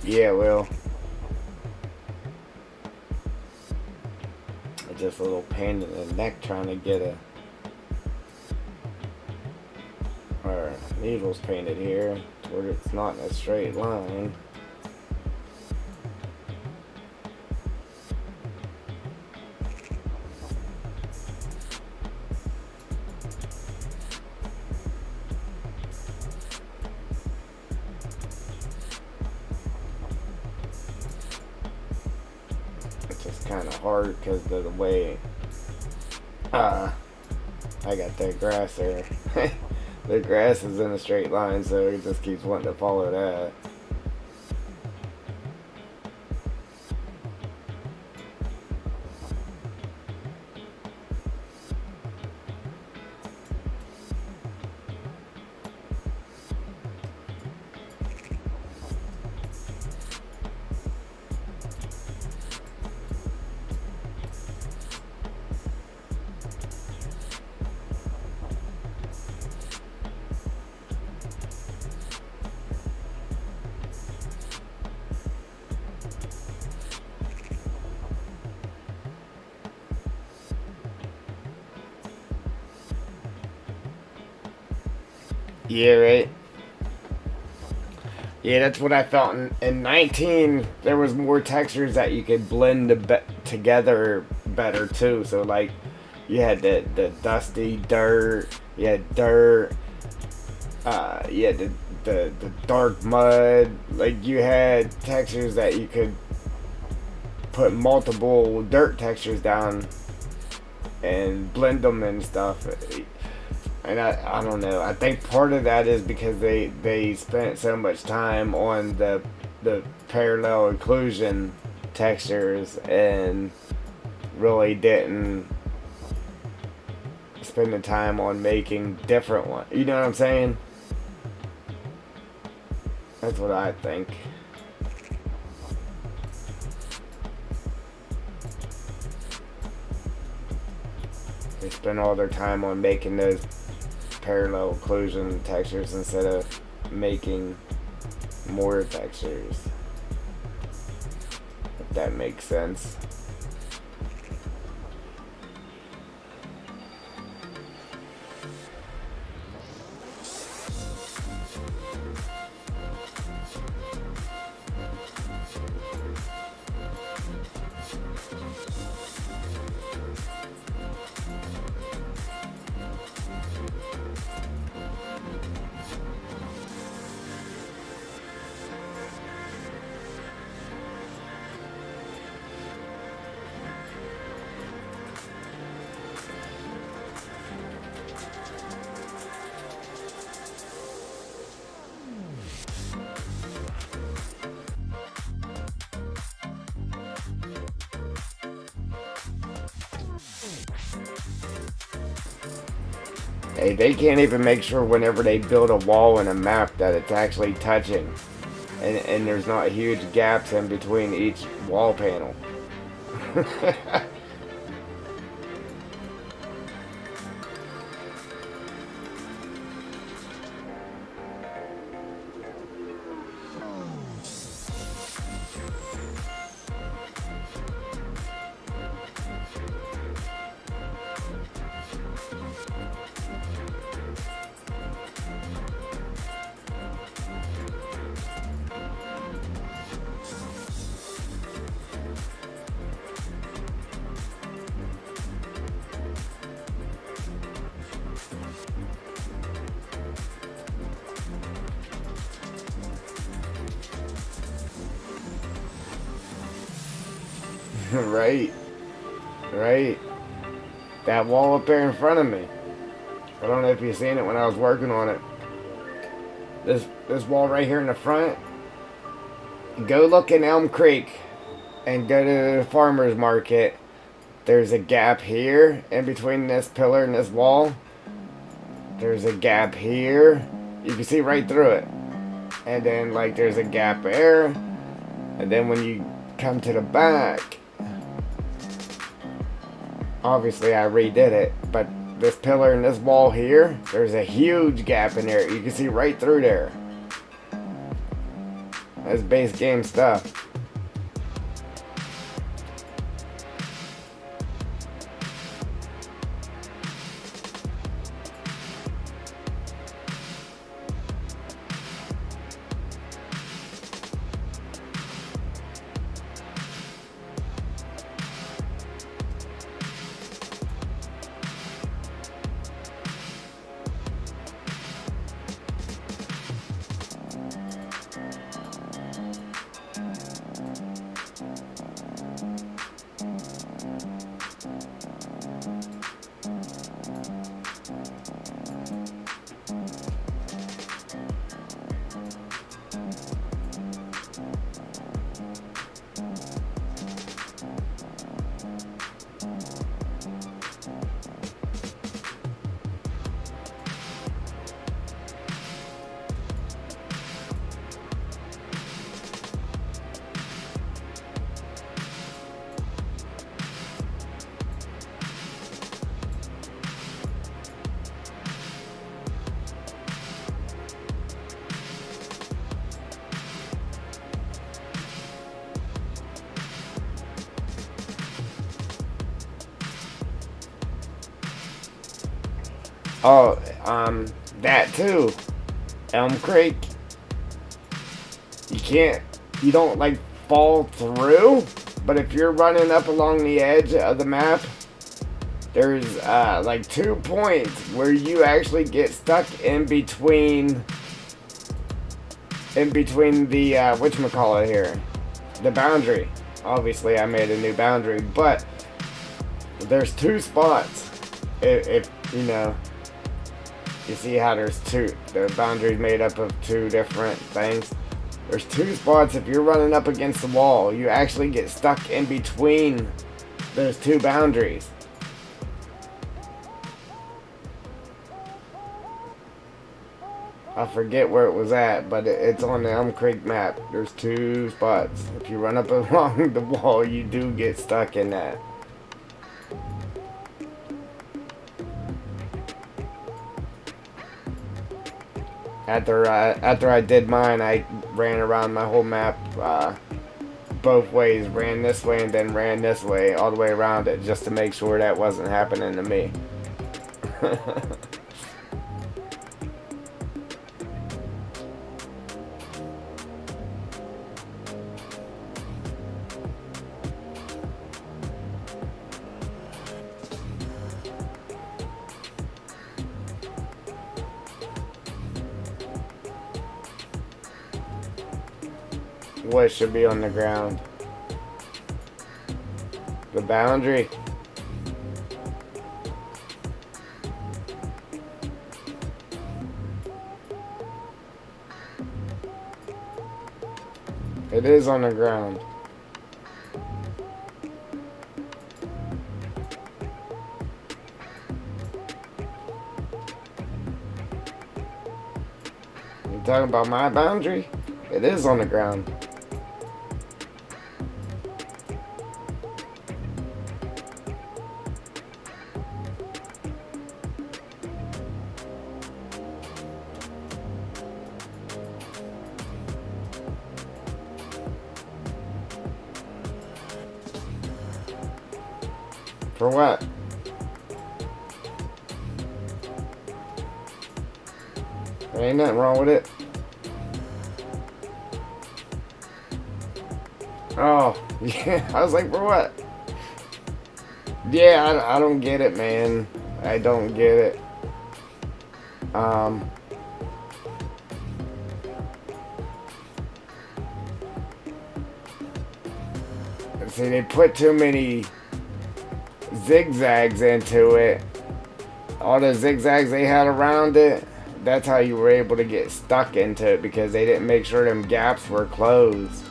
[SPEAKER 1] Yeah, well, just a little pain in the neck trying to get our needles painted here to where it's not in a straight line. It's just kind of hard because of the way I got that grass there. The grass is in a straight line, so it just keeps wanting to follow that. Yeah, right. Yeah, that's what I felt. In 19, there was more textures that you could blend together better too. So like, you had the dusty dirt, you had dirt, you had the dark mud. Like you had textures that you could put multiple dirt textures down and blend them and stuff. And I don't know. I think part of that is because they spent so much time on the parallel occlusion textures and really didn't spend the time on making different ones. You know what I'm saying? That's what I think. They spend all their time on making those parallel occlusion textures instead of making more textures, if that makes sense. Hey, they can't even make sure whenever they build a wall in a map that it's actually touching. And there's not huge gaps in between each wall panel. Right. Right. That wall up there in front of me. I don't know if you've seen it when I was working on it. This wall right here in the front. Go look in Elm Creek and go to the farmer's market. There's a gap here in between this pillar and this wall. There's a gap here. You can see right through it. And then like there's a gap there. And then when you come to the back, obviously I redid it, but this pillar and this wall here, there's a huge gap in there. You can see right through there. That's base game stuff. Oh, that too. Elm Creek. You don't like fall through, but if you're running up along the edge of the map, there's like 2 points where you actually get stuck in between the whatchamacallit here, the boundary. Obviously I made a new boundary, but there's 2 spots. If you know, you see how there's the boundary's made up of 2 different things. There's 2 spots. If you're running up against the wall, you actually get stuck in between those 2 boundaries. I forget where it was at, but it's on the Elm Creek map. There's 2 spots. If you run up along the wall, you do get stuck in that. After I did mine, I ran around my whole map both ways. Ran this way and then ran this way, all the way around it, just to make sure that wasn't happening to me. What should be on the ground? The boundary. It is on the ground. You talking about my boundary? It is on the ground. For what? There ain't nothing wrong with it. Oh, yeah. I was like, for what? Yeah, I don't get it, man. I don't get it. See, they put too many zigzags into it. All the zigzags they had around it, that's how you were able to get stuck into it, because they didn't make sure them gaps were closed.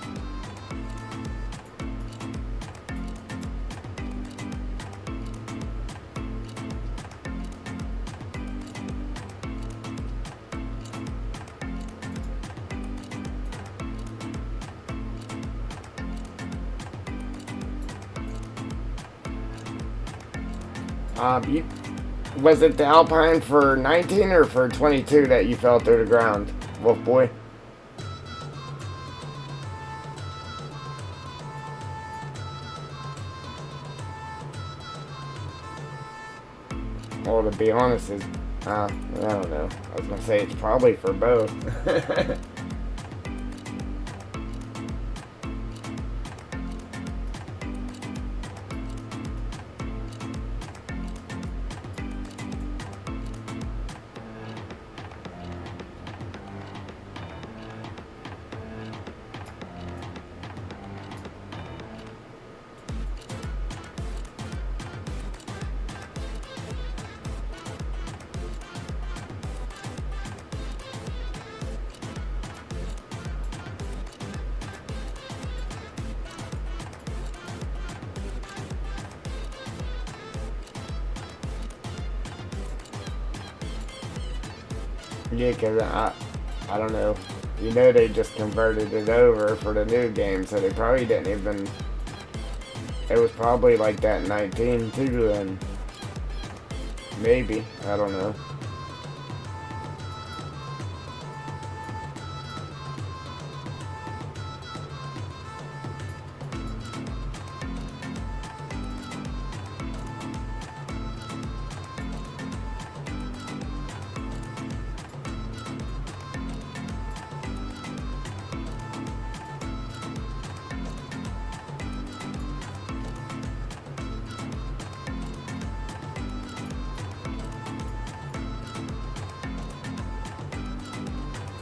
[SPEAKER 1] Was it the Alpine for 19 or for 22 that you fell through the ground, Wolf Boy? Well, to be honest, I don't know. I was gonna say it's probably for both. Yeah, cause I don't know. You know, they just converted it over for the new game, so they probably didn't even. It was probably like that in 19 too, and maybe I don't know.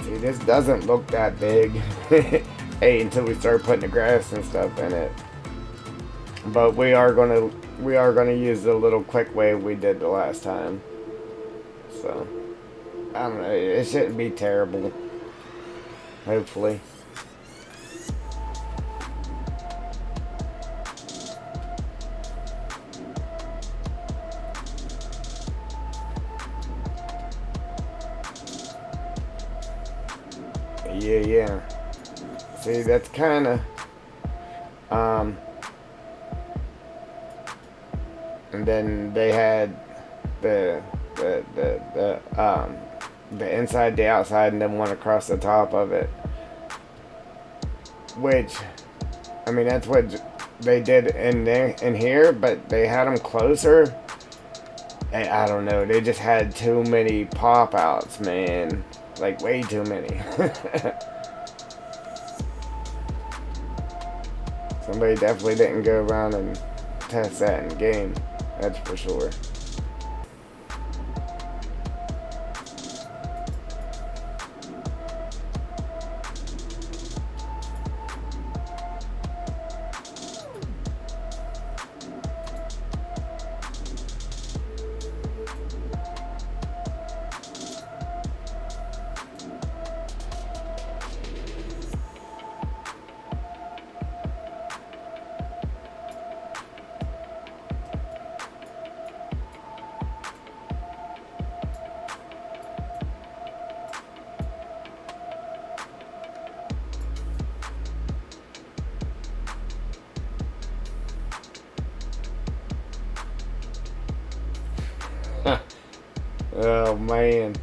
[SPEAKER 1] See, this doesn't look that big. Hey, until we start putting the grass and stuff in it. But we are gonna use the little quick way we did the last time. So I don't know. It shouldn't be terrible. Hopefully. Yeah. See, that's kind of, and then they had the inside, the outside, and then one across the top of it. Which, I mean, that's what they did in here, but they had them closer. And I don't know. They just had too many pop outs, man. Like, way too many. Somebody definitely didn't go around and test that in game. That's for sure. Oh man.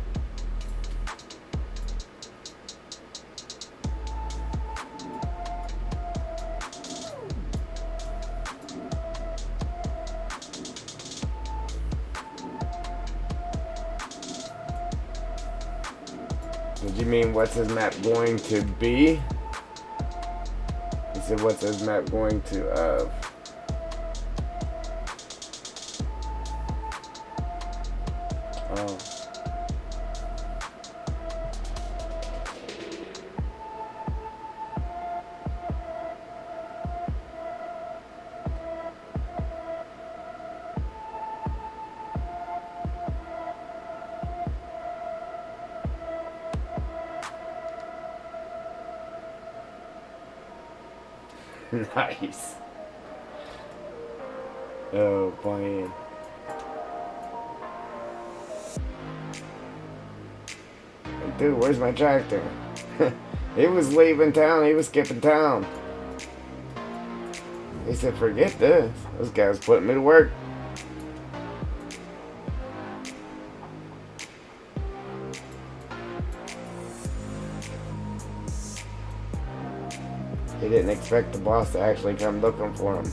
[SPEAKER 1] Did you mean what's his map going to be? He said what's his map going to Oh. Nice. Oh, man. Dude, where's my tractor? He was leaving town. He was skipping town. He said, forget this. This guy's putting me to work. He didn't expect the boss to actually come looking for him.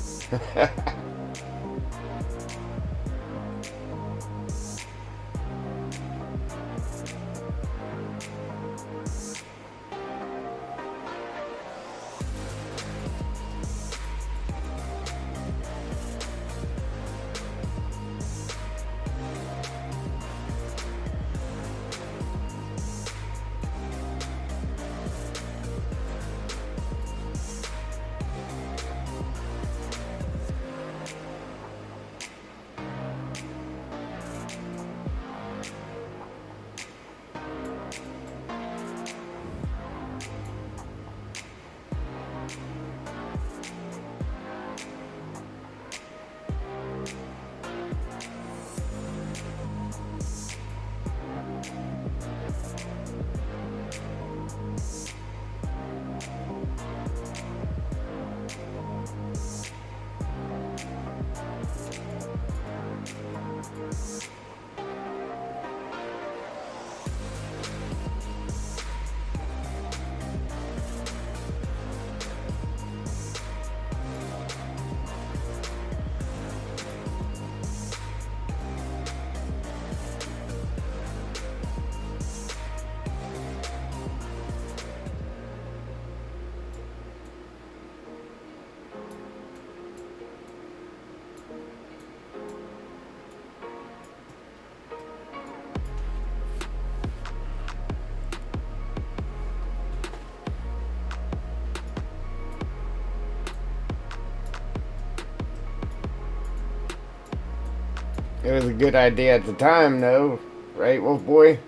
[SPEAKER 1] It was a good idea at the time, though, right, Wolf Boy?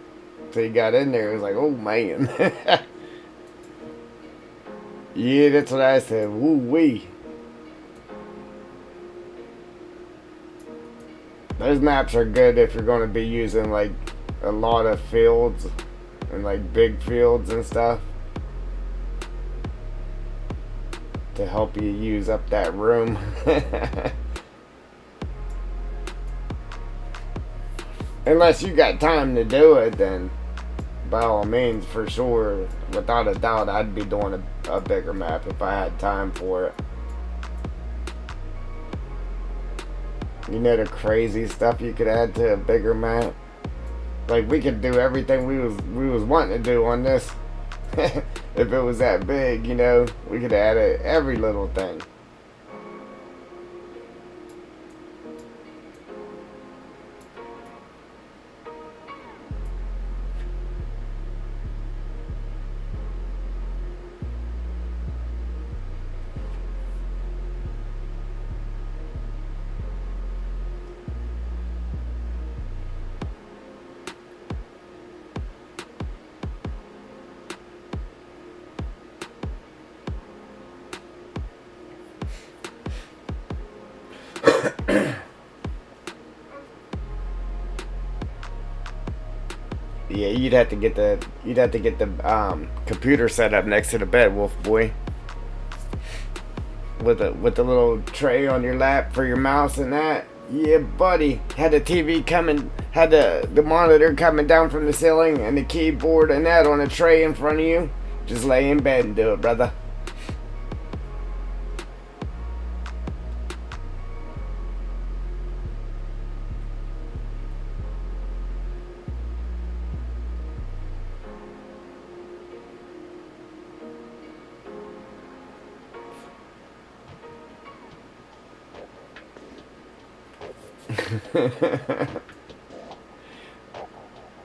[SPEAKER 1] So he got in there, it was like, oh man. Yeah, that's what I said. Woo wee. Those maps are good if you're going to be using like a lot of fields and like big fields and stuff to help you use up that room. Unless you got time to do it, then by all means, for sure, without a doubt, I'd be doing a bigger map if I had time for it. You know the crazy stuff you could add to a bigger map. Like we could do everything we was wanting to do on this. If it was that big, you know, we could add every little thing. Yeah, you'd have to get the computer set up next to the bed, Wolf Boy, with the little tray on your lap for your mouse and that. Yeah, buddy. Had the TV coming, had the monitor coming down from the ceiling, and the keyboard and that on a tray in front of you. Just lay in bed and do it, brother.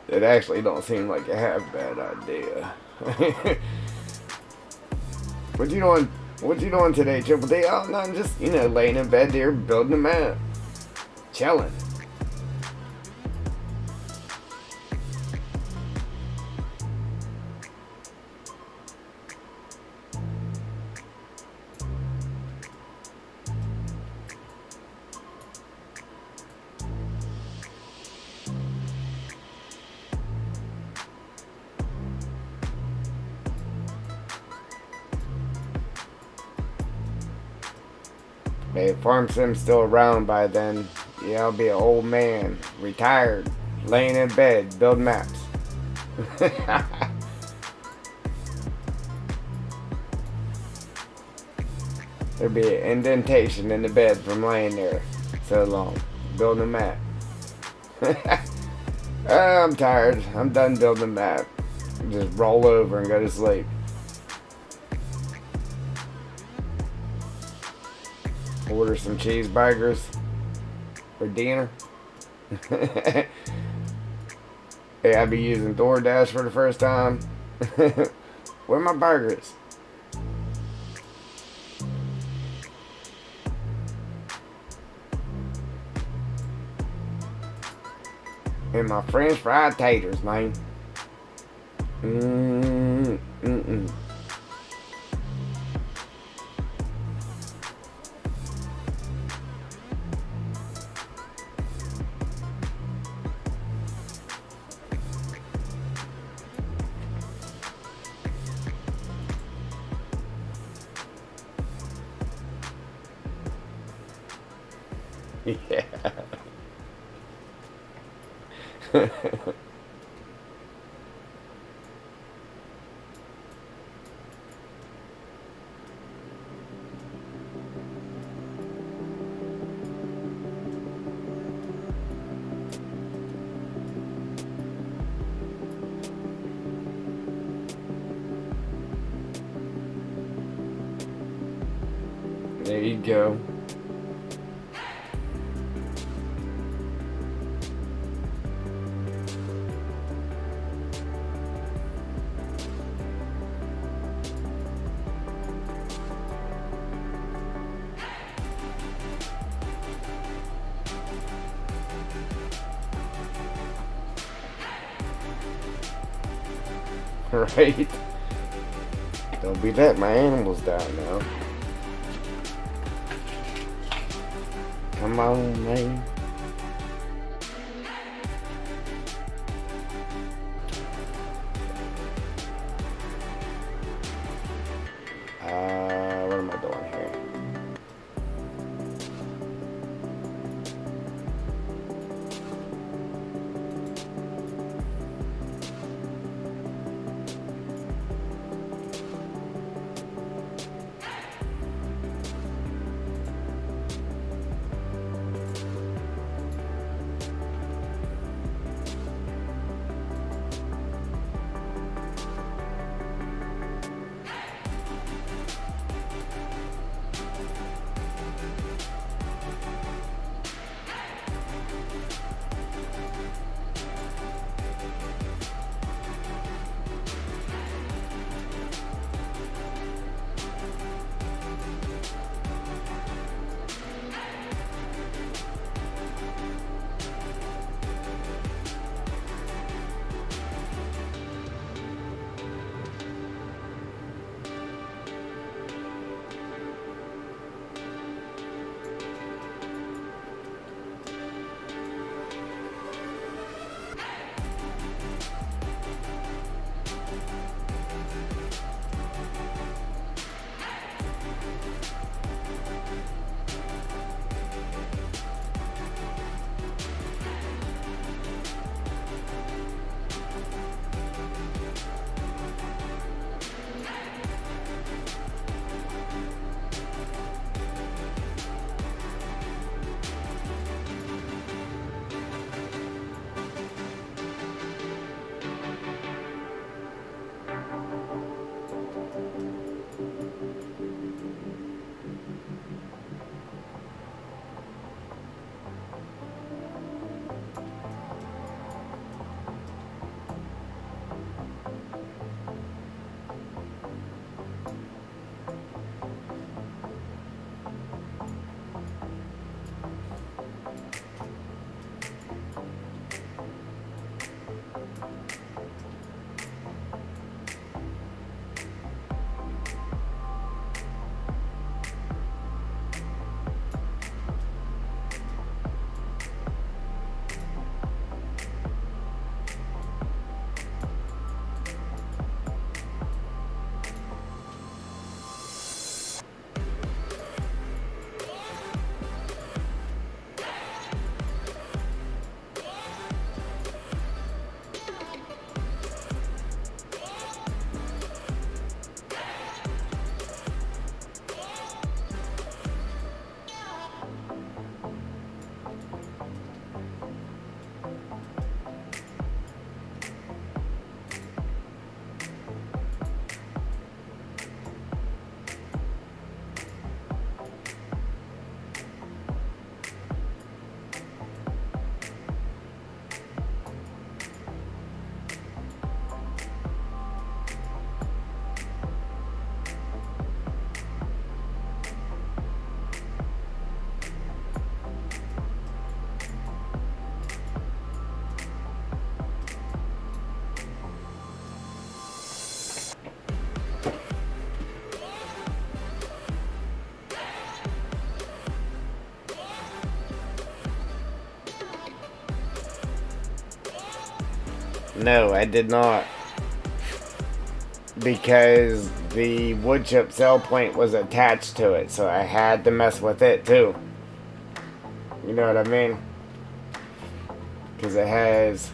[SPEAKER 1] It actually don't seem like a half bad idea. What you doing? What you doing today, Triple D? Oh, no, just laying in bed there, building a map, chilling. Hey, if Farm Sim's still around by then, yeah, I'll be an old man, retired, laying in bed, building maps. There'd be an indentation in the bed from laying there so long, building a map. I'm tired. I'm done building a map. Just roll over and go to sleep. Order some cheeseburgers for dinner. Hey, I'll be using DoorDash for the first time. Where are my burgers? And my French fried taters, man. Mm-mm. Yeah. There you go. Right? Don't be letting my animals down now. Come on, man. What am I doing here? No, I did not. Because the wood chip cell point was attached to it, so I had to mess with it too. You know what I mean? Because it has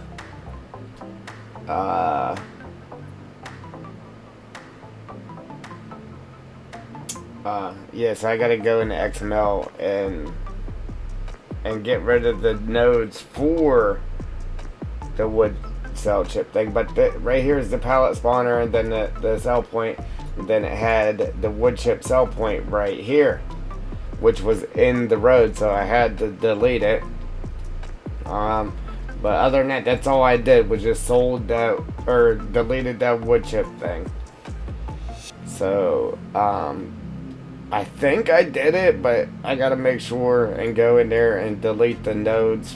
[SPEAKER 1] yes, I gotta go into XML and get rid of the nodes for the wood cell chip thing. But right here is the pallet spawner, and then the cell point. And then it had the wood chip cell point right here, which was in the road, so I had to delete it. But other than that, that's all I did was just sold that or deleted that wood chip thing. So I think I did it, but I gotta make sure and go in there and delete the nodes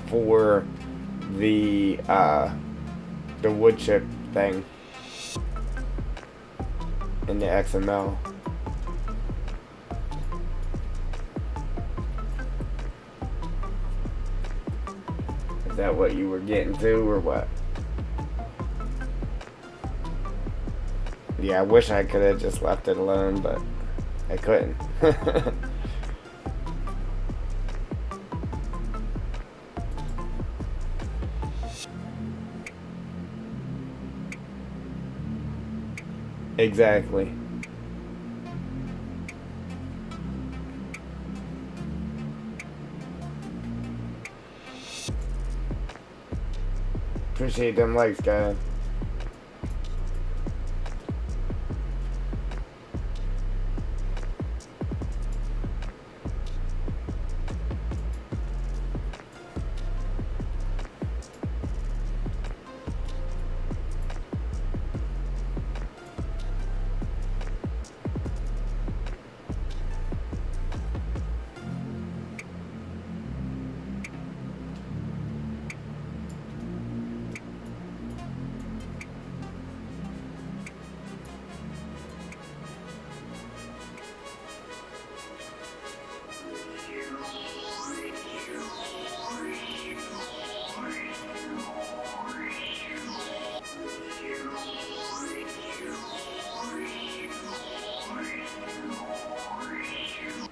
[SPEAKER 1] for the wood chip thing. in the XML. Is that what you were getting to, or what? Yeah, I wish I could have just left it alone, but I couldn't. Exactly. Appreciate them likes, guys.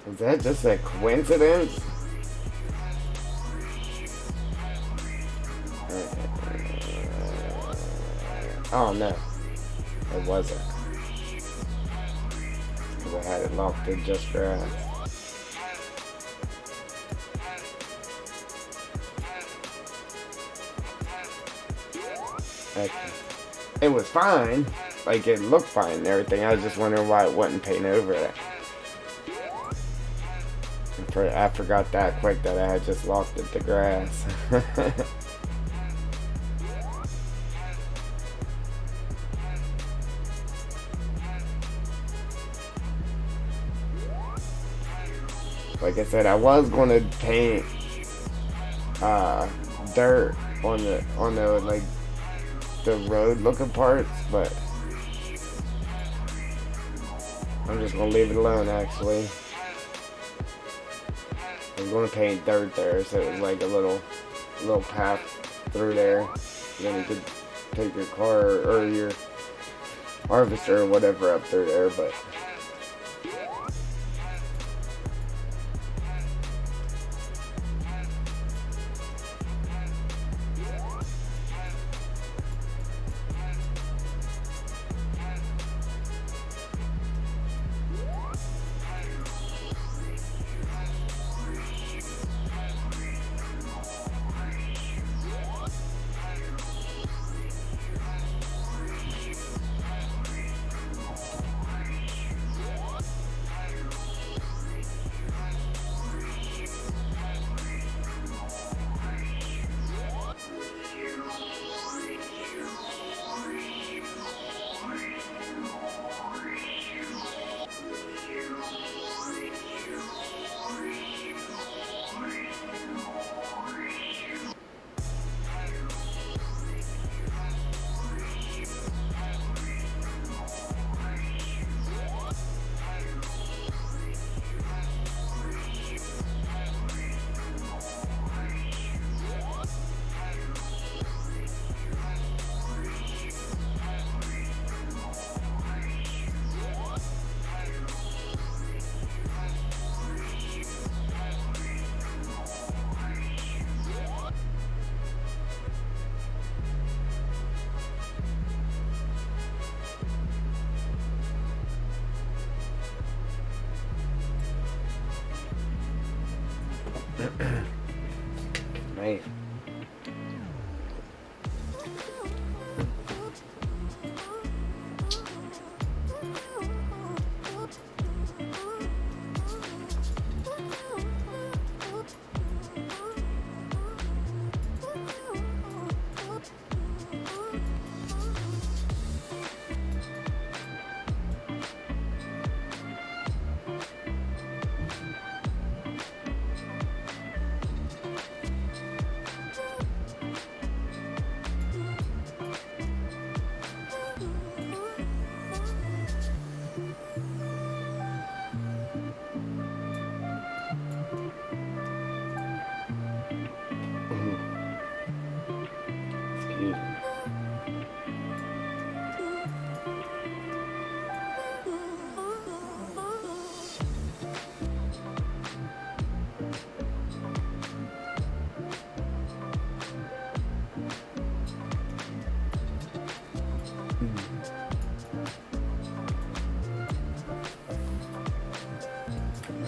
[SPEAKER 1] Is that just a coincidence? Oh no, it wasn't. Because I had it locked in just grass. Okay. It was fine. Like, it looked fine and everything. I was just wondering why it wasn't painted over it. I forgot that quick that I had just locked it to grass. Like I said, I was going to paint dirt on the like the road looking parts, but I'm just gonna leave it alone. Actually, I was gonna paint dirt there, so it was like a little path through there. And then you could take your car or your harvester or whatever up through there, but. Man.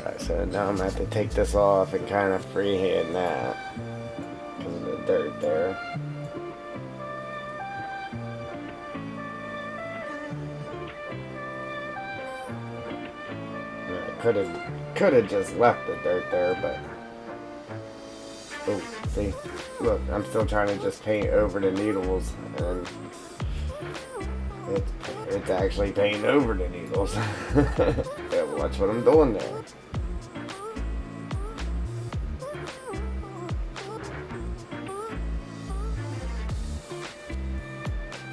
[SPEAKER 1] Alright, so now I'm gonna have to take this off and kind of freehand that because of the dirt there. Could have just left the dirt there, but oh, see, look, I'm still trying to just paint over the needles, and it's actually painting over the needles. Yeah, well, that's what I'm doing there.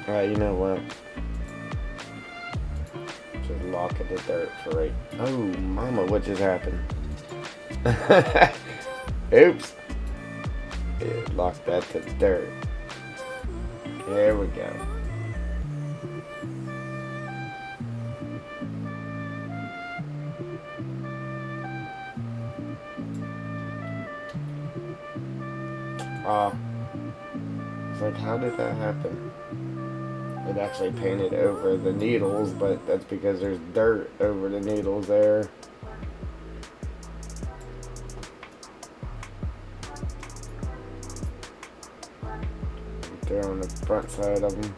[SPEAKER 1] Alright, you know what? Just lock at the dirt for right. Oh, mama, what just happened? Oops. Yeah, lock that to the dirt. There we go. It's like, how did that happen? It actually painted over the needles, but that's because there's dirt over the needles there. They're on the front side of them.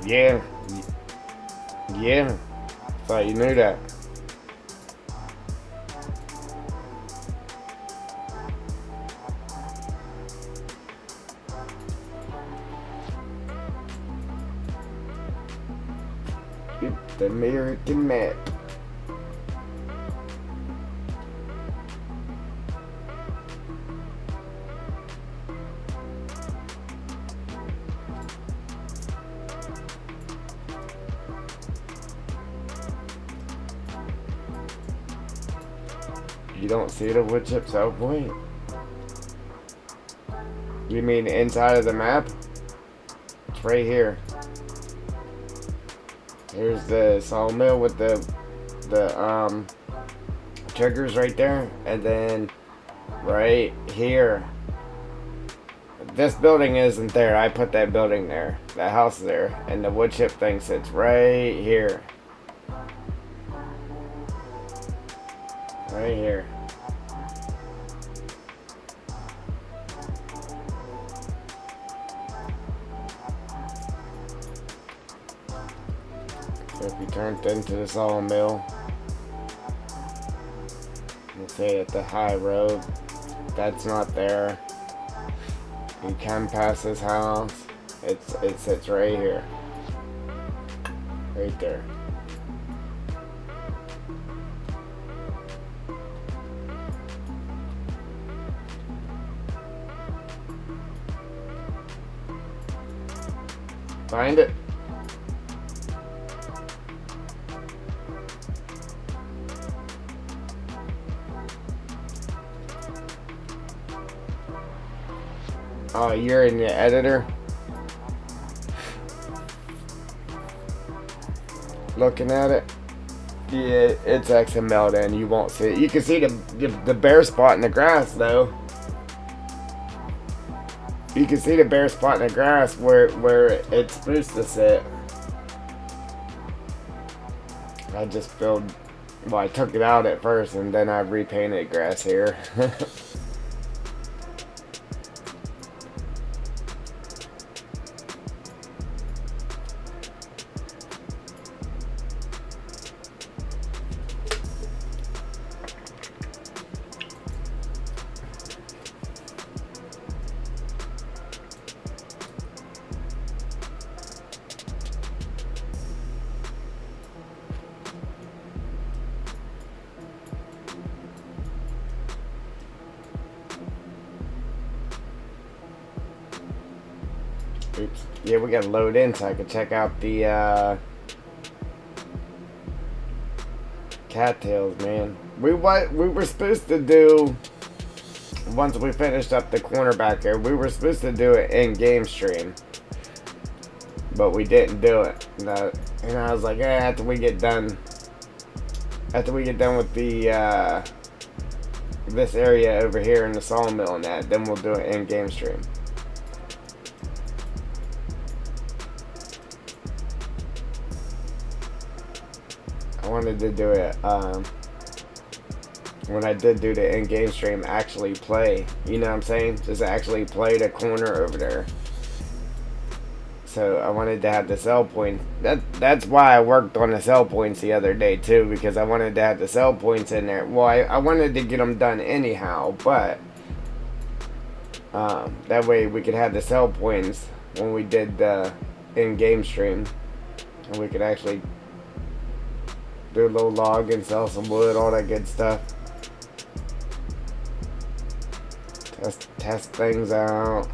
[SPEAKER 1] Yeah. Yeah. Thought you knew that. The American map. You don't see the wood chip sell point? You mean inside of the map? It's right here. Here's the sawmill with the triggers right there, and then right here. This building isn't there. I put that building there. The house there, and the wood chip thing sits right here. Right here. So if you turned into the sawmill, we'll say at the high road, that's not there. You can pass this house. It sits right here. Right there. Find it. Oh, you're in the editor? Looking at it? Yeah, it's XML then. You won't see it. You can see the bare spot in the grass though. You can see the bare spot in the grass where it's supposed to sit. I just filled, well, I took it out at first and then I repainted grass here. Oops. Yeah, we gotta load in so I can check out the cattails, man. We were supposed to do once we finished up the corner back there, we were supposed to do it in game stream, but we didn't do it. And I was like, after we get done with the this area over here in the sawmill and that, then we'll do it in game stream. I wanted to do it when I did do the in-game stream, actually play, you know what I'm saying? Just actually play the corner over there. So I wanted to have the sell point. That's why I worked on the sell points the other day too, because I wanted to have the sell points in there. Well, I wanted to get them done anyhow, but that way we could have the sell points when we did the in-game stream, and we could actually do a little log and sell some wood, all that good stuff. Test things out.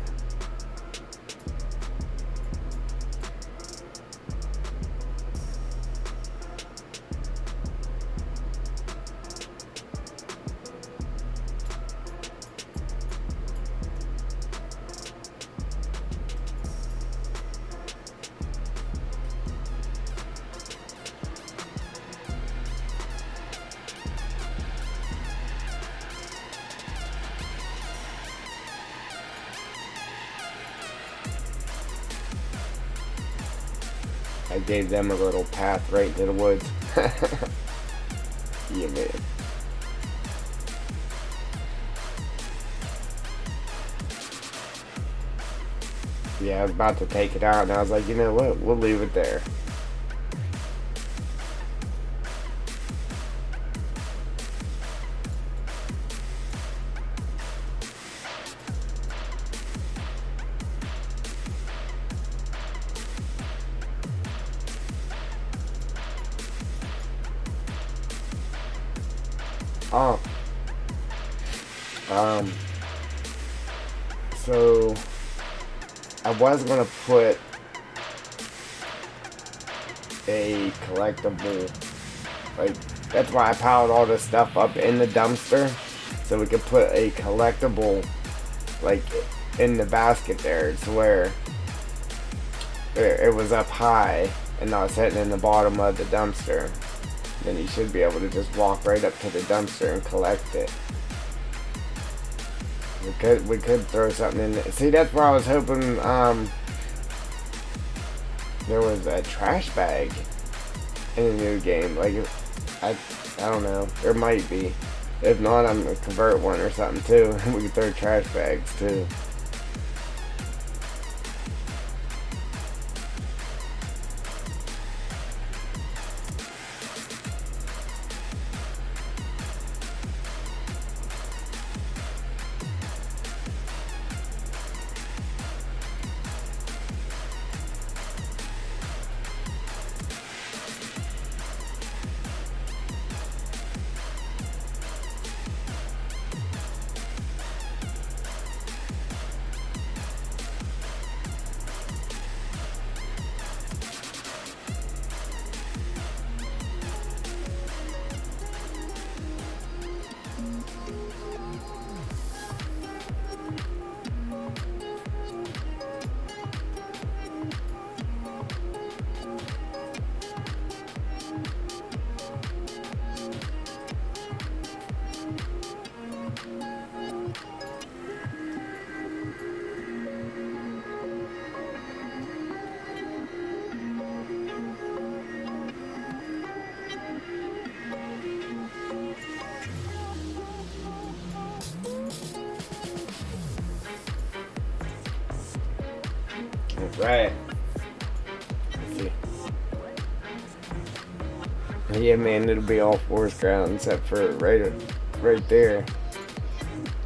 [SPEAKER 1] I gave them a little path right into the woods. Yeah, man. Yeah, I was about to take it out, and I was like, you know what? We'll leave it there. Oh. So I was gonna put a collectible, like, that's why I piled all this stuff up in the dumpster, so we could put a collectible, like, in the basket there. It's where it was up high and not sitting in the bottom of the dumpster. Then you should be able to just walk right up to the dumpster and collect it. We could throw something in there. See, that's where I was hoping there was a trash bag in a new game. Like, I don't know. There might be. If not, I'm gonna convert one or something too. We could throw trash bags too. Right. Let's see. Yeah, man, it'll be all forest ground except for right there.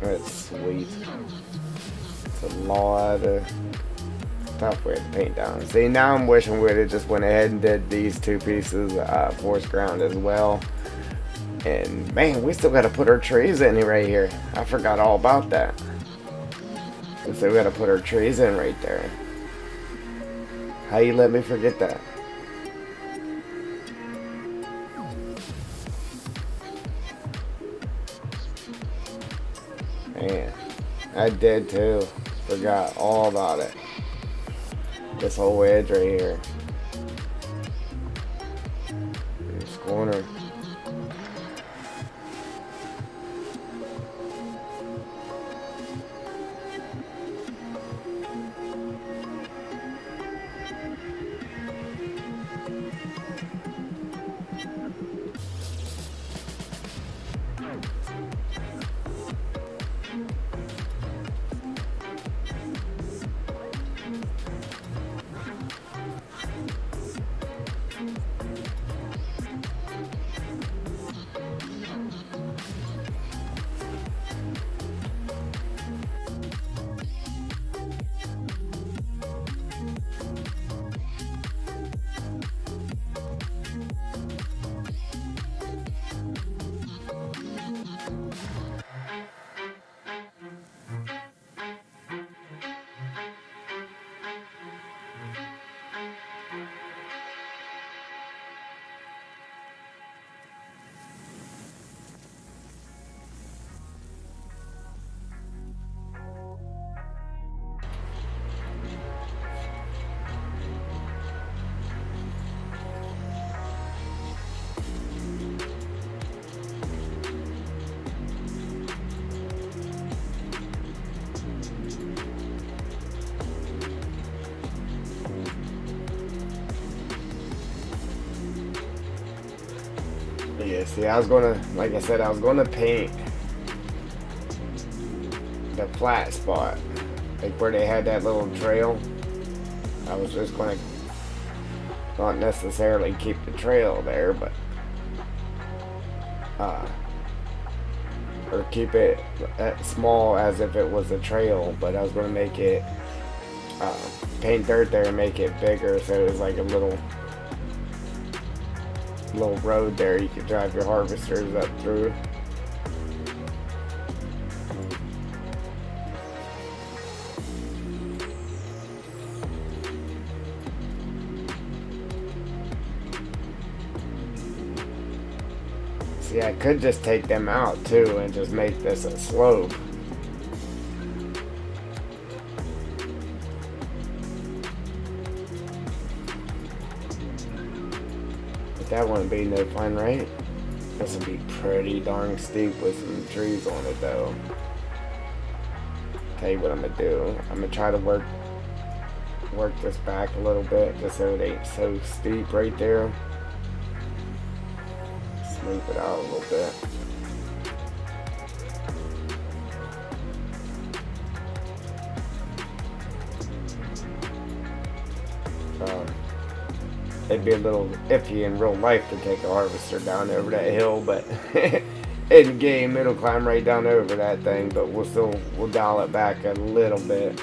[SPEAKER 1] That's sweet. It's a lot of stuff we have to paint down. See, now I'm wishing we'd have just went ahead and did these two pieces forest ground as well. And man, we still got to put our trees in right here. I forgot all about that. We still got to put our trees in right there. How you let me forget that? Man, I did too. Forgot all about it. This whole edge right here. This corner. Yeah, see, I was gonna, like I said, I was gonna paint the flat spot, like where they had that little trail. I was just gonna not necessarily keep the trail there, but or keep it small as if it was a trail, but I was gonna make it paint dirt there and make it bigger, so it was like a little road there you could drive your harvesters up through. See, I could just take them out too and just make this a slope. But that wouldn't be no fun, right? This would be pretty darn steep with some trees on it though. Tell you what I'm gonna do. I'm gonna try to work this back a little bit just so it ain't so steep right there. Smooth it out a little bit. It'd be a little iffy in real life to take a harvester down over that hill, but in game it'll climb right down over that thing, but we'll dial it back a little bit.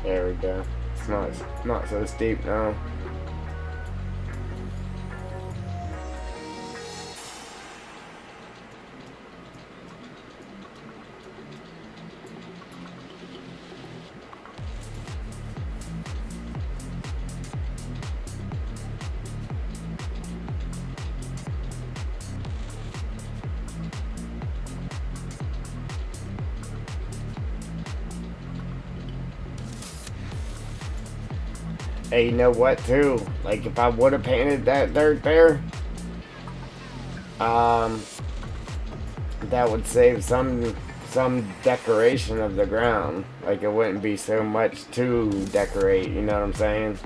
[SPEAKER 1] There we go. It's not so steep now. Hey, you know what too? Like if I would have painted that dirt there, that would save some decoration of the ground. Like it wouldn't be so much to decorate, you know what I'm saying?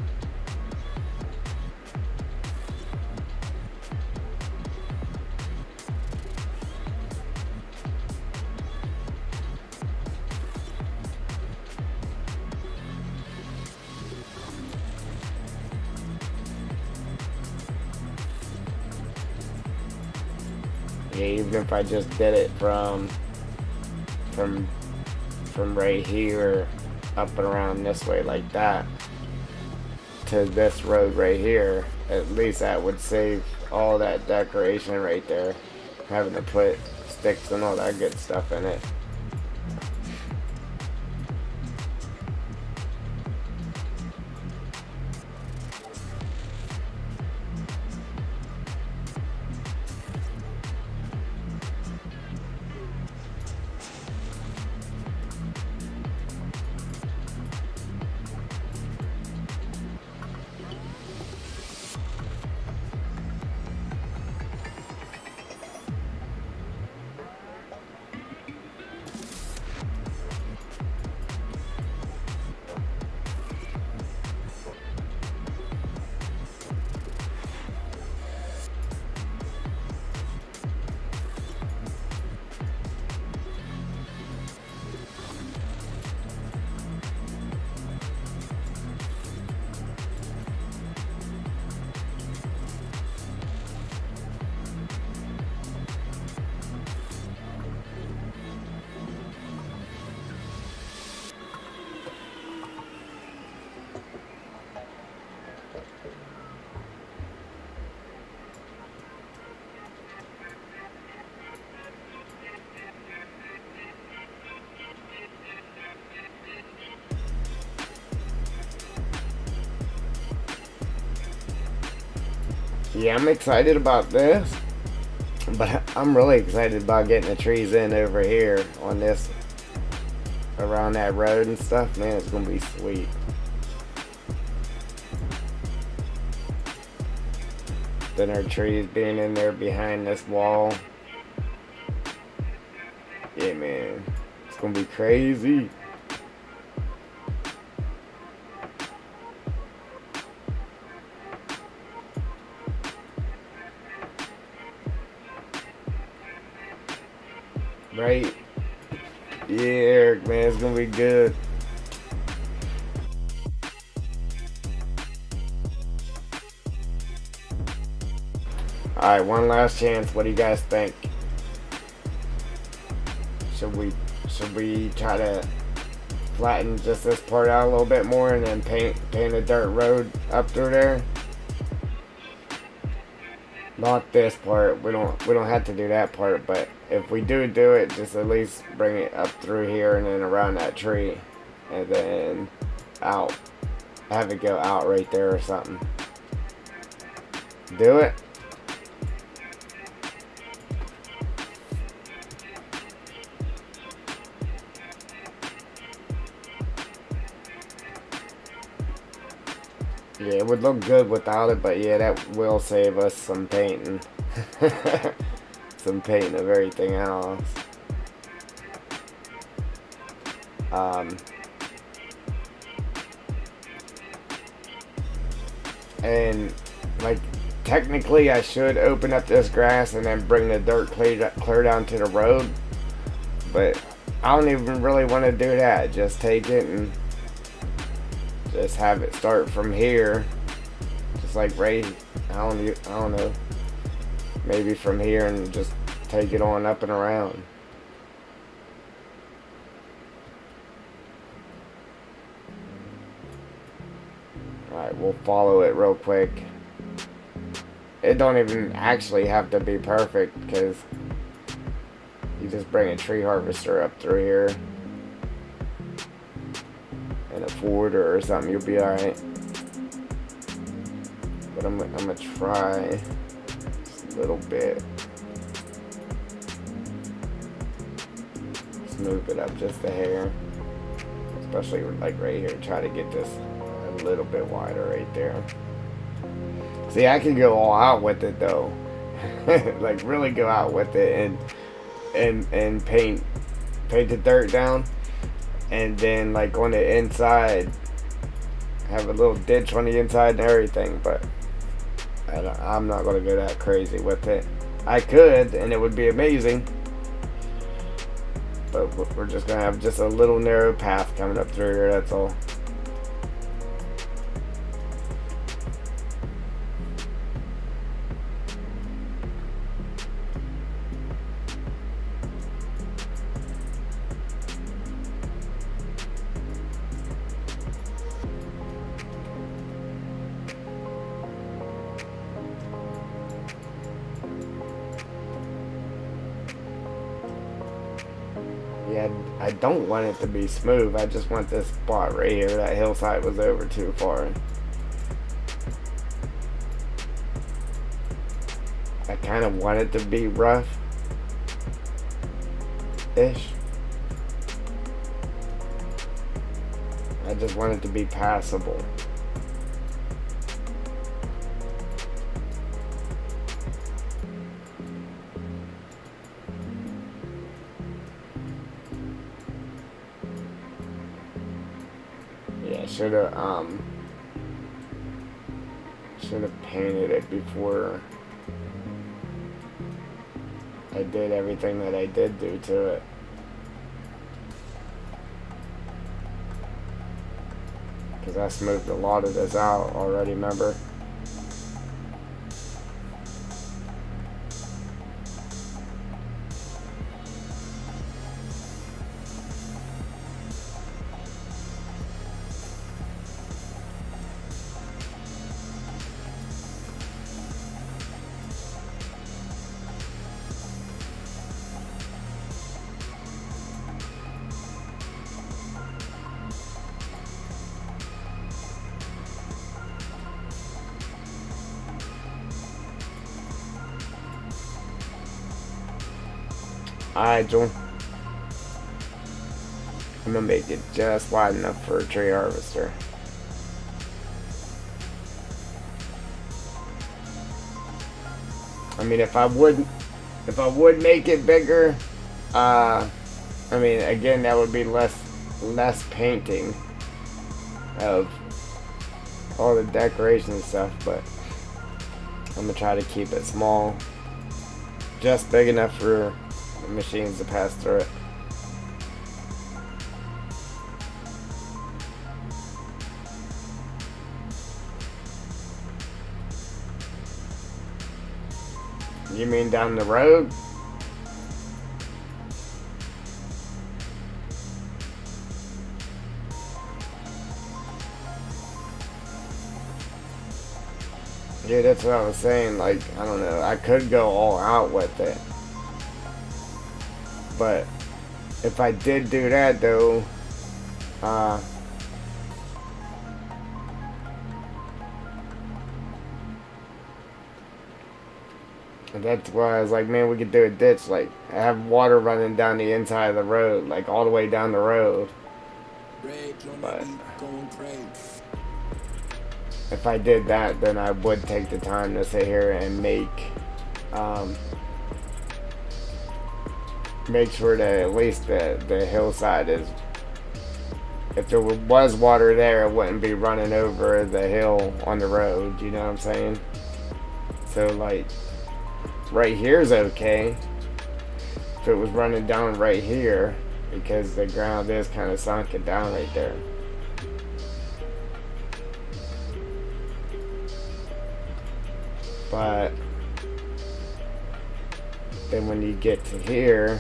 [SPEAKER 1] Yeah, even if I just did it from right here up and around this way like that. to this road right here. At least that would save all that decoration right there, having to put sticks and all that good stuff in it. Yeah, I'm excited about this, but I'm really excited about getting the trees in over here on this, around that road and stuff. Man, it's gonna be sweet. Then our trees being in there behind this wall. Yeah, man, it's gonna be crazy. Right? Yeah, man, it's gonna be good. Alright, one last chance. What do you guys think? Should we try to flatten just this part out a little bit more and then paint a dirt road up through there? Not this part. We don't have to do that part, but if we do it, just at least bring it up through here and then around that tree, and then out. Have it go out right there or something. Do it. Yeah, it would look good without it, but yeah, that will save us some painting. Some painting of everything else. And like technically I should open up this grass and then bring the dirt clear down to the road, but I don't even really want to do that. Just take it and just have it start from here, just like right. I don't know. Maybe from here and just take it on up and around. Alright, we'll follow it real quick. It don't even actually have to be perfect, because you just bring a tree harvester up through here and a forwarder or something, you'll be alright. But I'm gonna try just a little bit. Smooth it up just a hair, especially like right here. Try to get this a little bit wider right there. See, I can go all out with it though. Like really go out with it and paint the dirt down, and then like on the inside have a little ditch on the inside and everything. But I'm not gonna go that crazy with it. I could, and it would be amazing, but we're just gonna have just a little narrow path coming up through here, that's all. I don't want it to be smooth. I just want this spot right here. That hillside was over too far. I kind of want it to be rough-ish. I just want it to be passable. Yeah, should have painted it before I did everything that I did do to it. Because I smoothed a lot of this out already, remember? Alright, Joel. I'm gonna make it just wide enough for a tree harvester. I mean, if I would make it bigger, I mean, again, that would be less painting of all the decoration and stuff, but I'm gonna try to keep it small, just big enough for the machines to pass through it. You mean down the road? Yeah, that's what I was saying. Like, I don't know. I could go all out with it. But if I did do that, though, that's why I was like, man, we could do a ditch. Like, have water running down the inside of the road, like all the way down the road. But if I did that, then I would take the time to sit here and make sure that at least the hillside is, if there was water there, it wouldn't be running over the hill on the road, you know what I'm saying? So like, right here is okay. If it was running down right here, because the ground is kind of sunken down right there. But then when you get to here,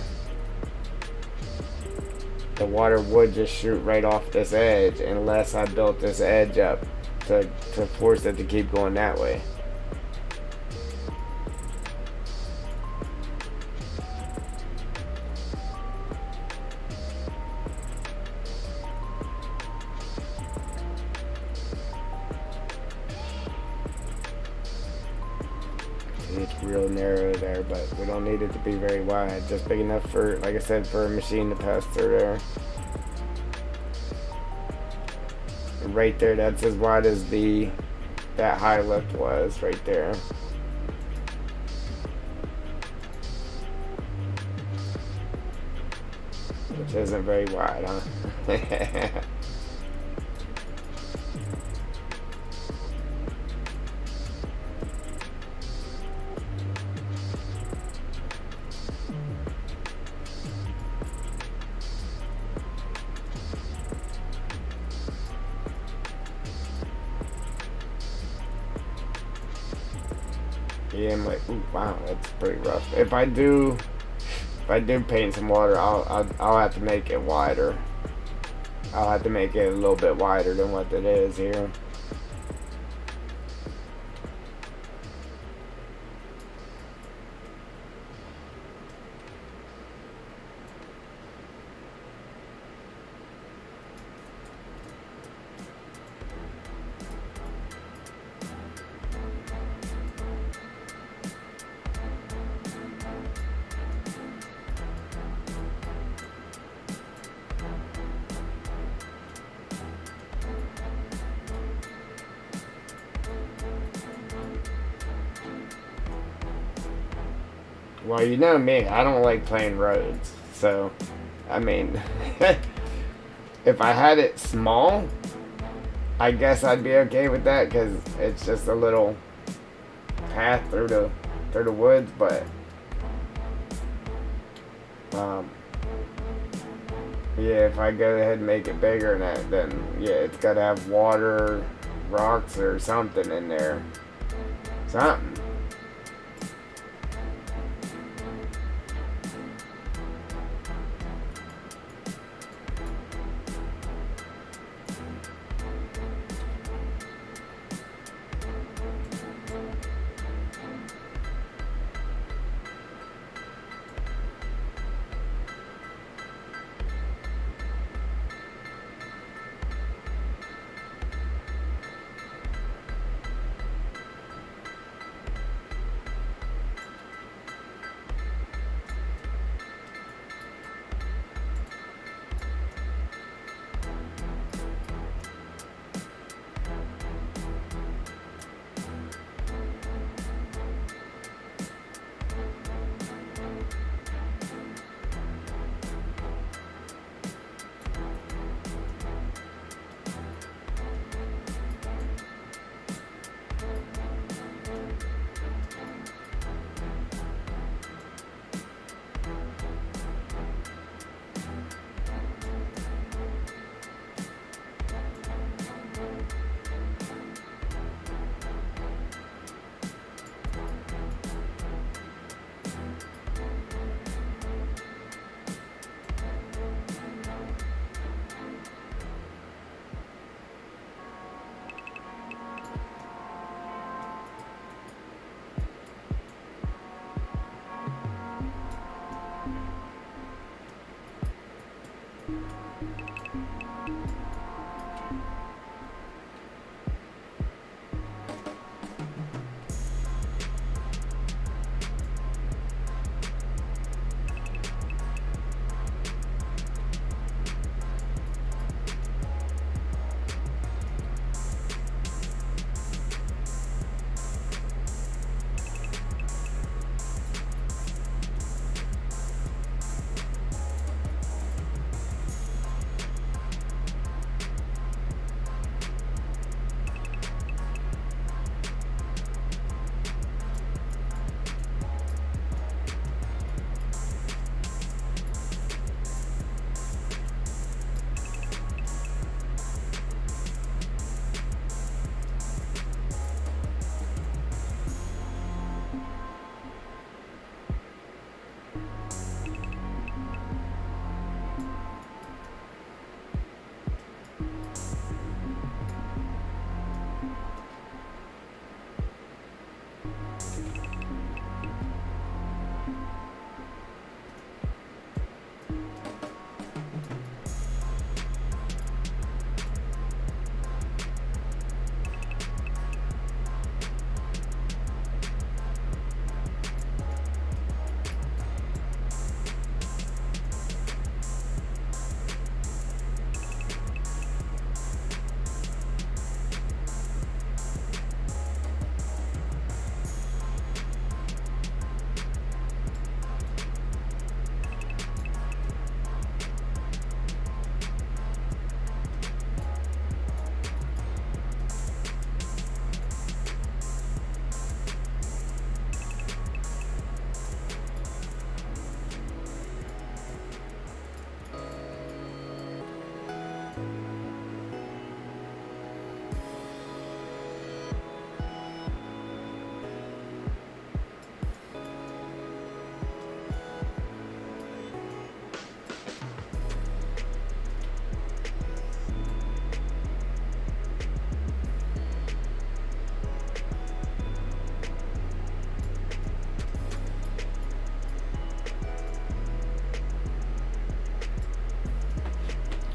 [SPEAKER 1] the water would just shoot right off this edge unless I built this edge up to force it to keep going that way. It's real narrow there, but we don't need it to be very wide. Just big enough for, like I said, for a machine to pass through there. And right there, that's as wide as that high lift was right there. Which isn't very wide, huh? Yeah, I'm like, ooh, wow, that's pretty rough. If I do paint some water, I'll have to make it wider. I'll have to make it a little bit wider than what it is here. Well, you know me, I don't like plain roads. So, I mean, if I had it small, I guess I'd be okay with that because it's just a little path through the woods. But um, yeah, if I go ahead and make it bigger than that, then yeah, it's got to have water, rocks, or something in there. Something.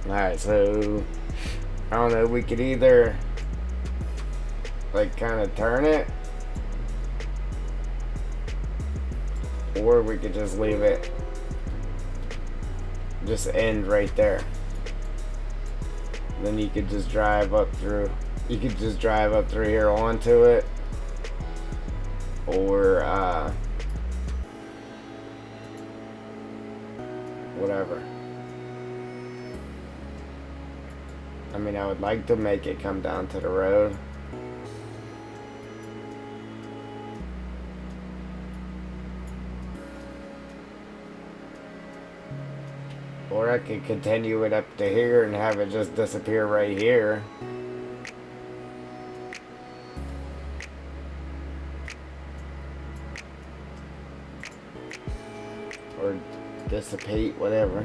[SPEAKER 1] Alright, so I don't know, we could either like kind of turn it, or we could just leave it just end right there. Then you could just drive up through, you could just drive up through here onto it, or whatever. I mean, I would like to make it come down to the road. Or I could continue it up to here and have it just disappear right here. Or dissipate, whatever.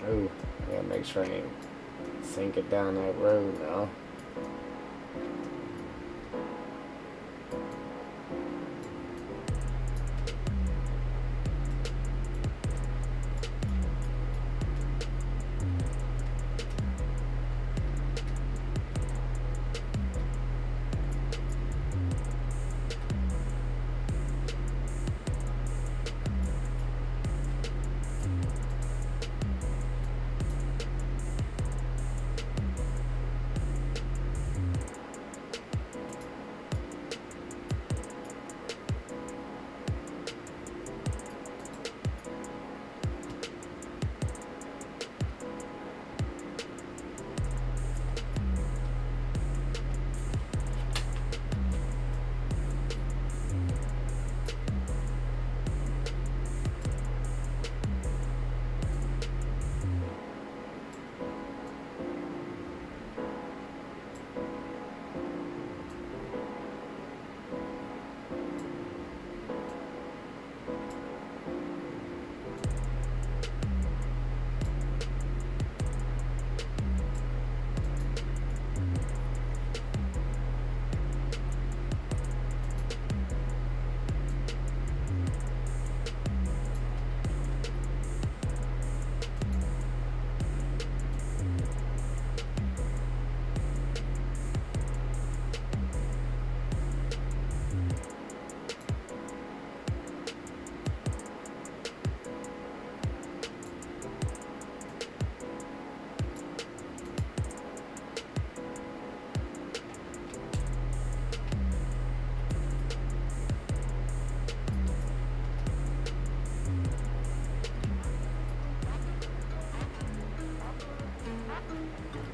[SPEAKER 1] Oh, I gotta make sure I ain't sink it down that road now.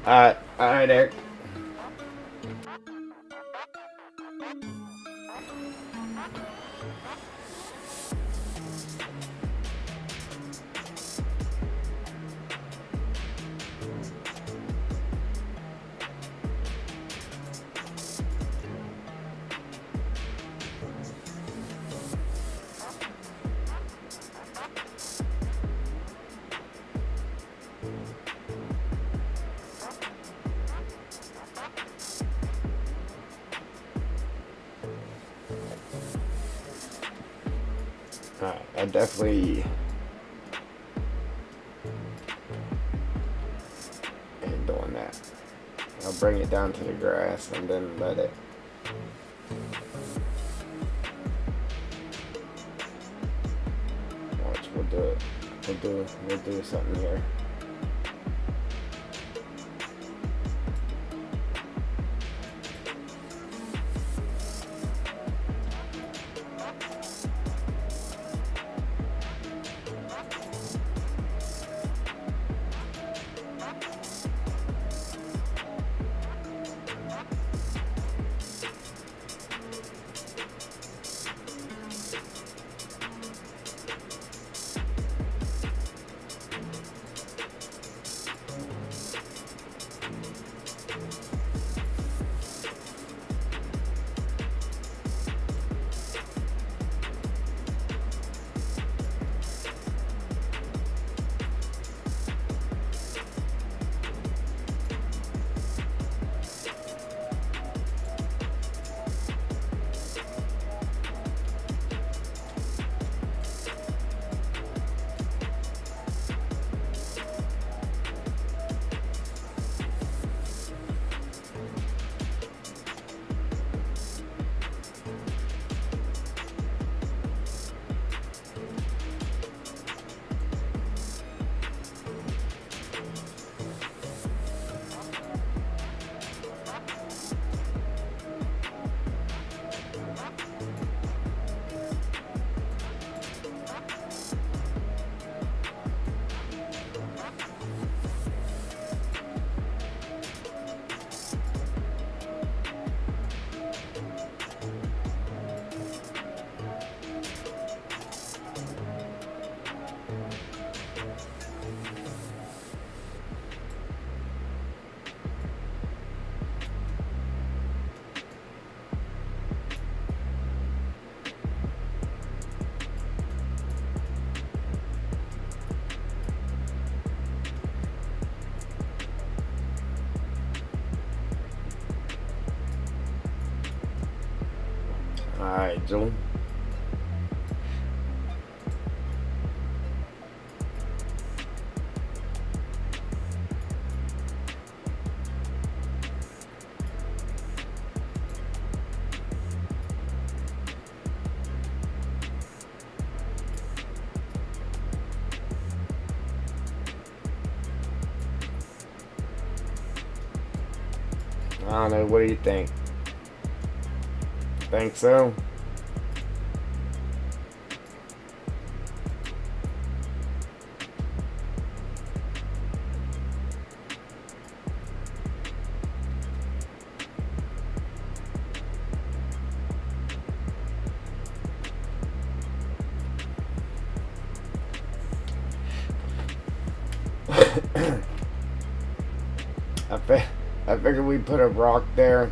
[SPEAKER 1] Alright, Eric. I definitely ain't doing that. I'll bring it down to the grass and then let it. Watch, we'll do it. We'll do something here. schedule. I don't know. What do you think? Think so? I figured we put a rock there.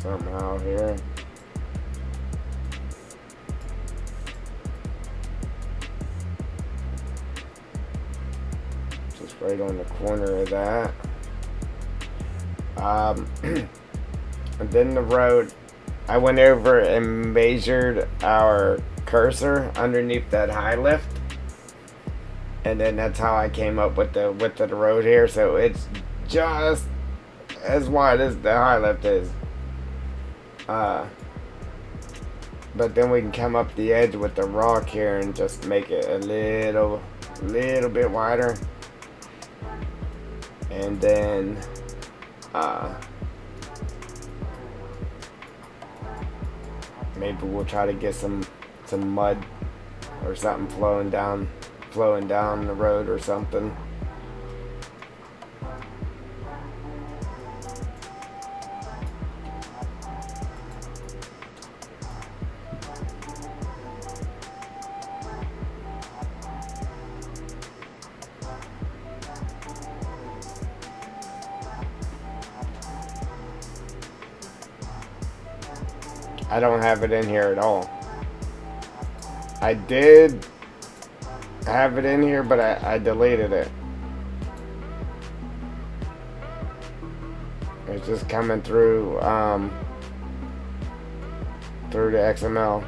[SPEAKER 1] Somehow here. Just right on the corner of that. And then the road, I went over and measured our cursor underneath that high lift, and then that's how I came up with the width of the road here. So it's just as wide as the high lift is. But then we can come up the edge with the rock here and just make it a little bit wider, and then maybe we'll try to get some mud or something flowing down the road or something. I don't have it in here at all. I did have it in here, but I deleted it. It's just coming through through the XML.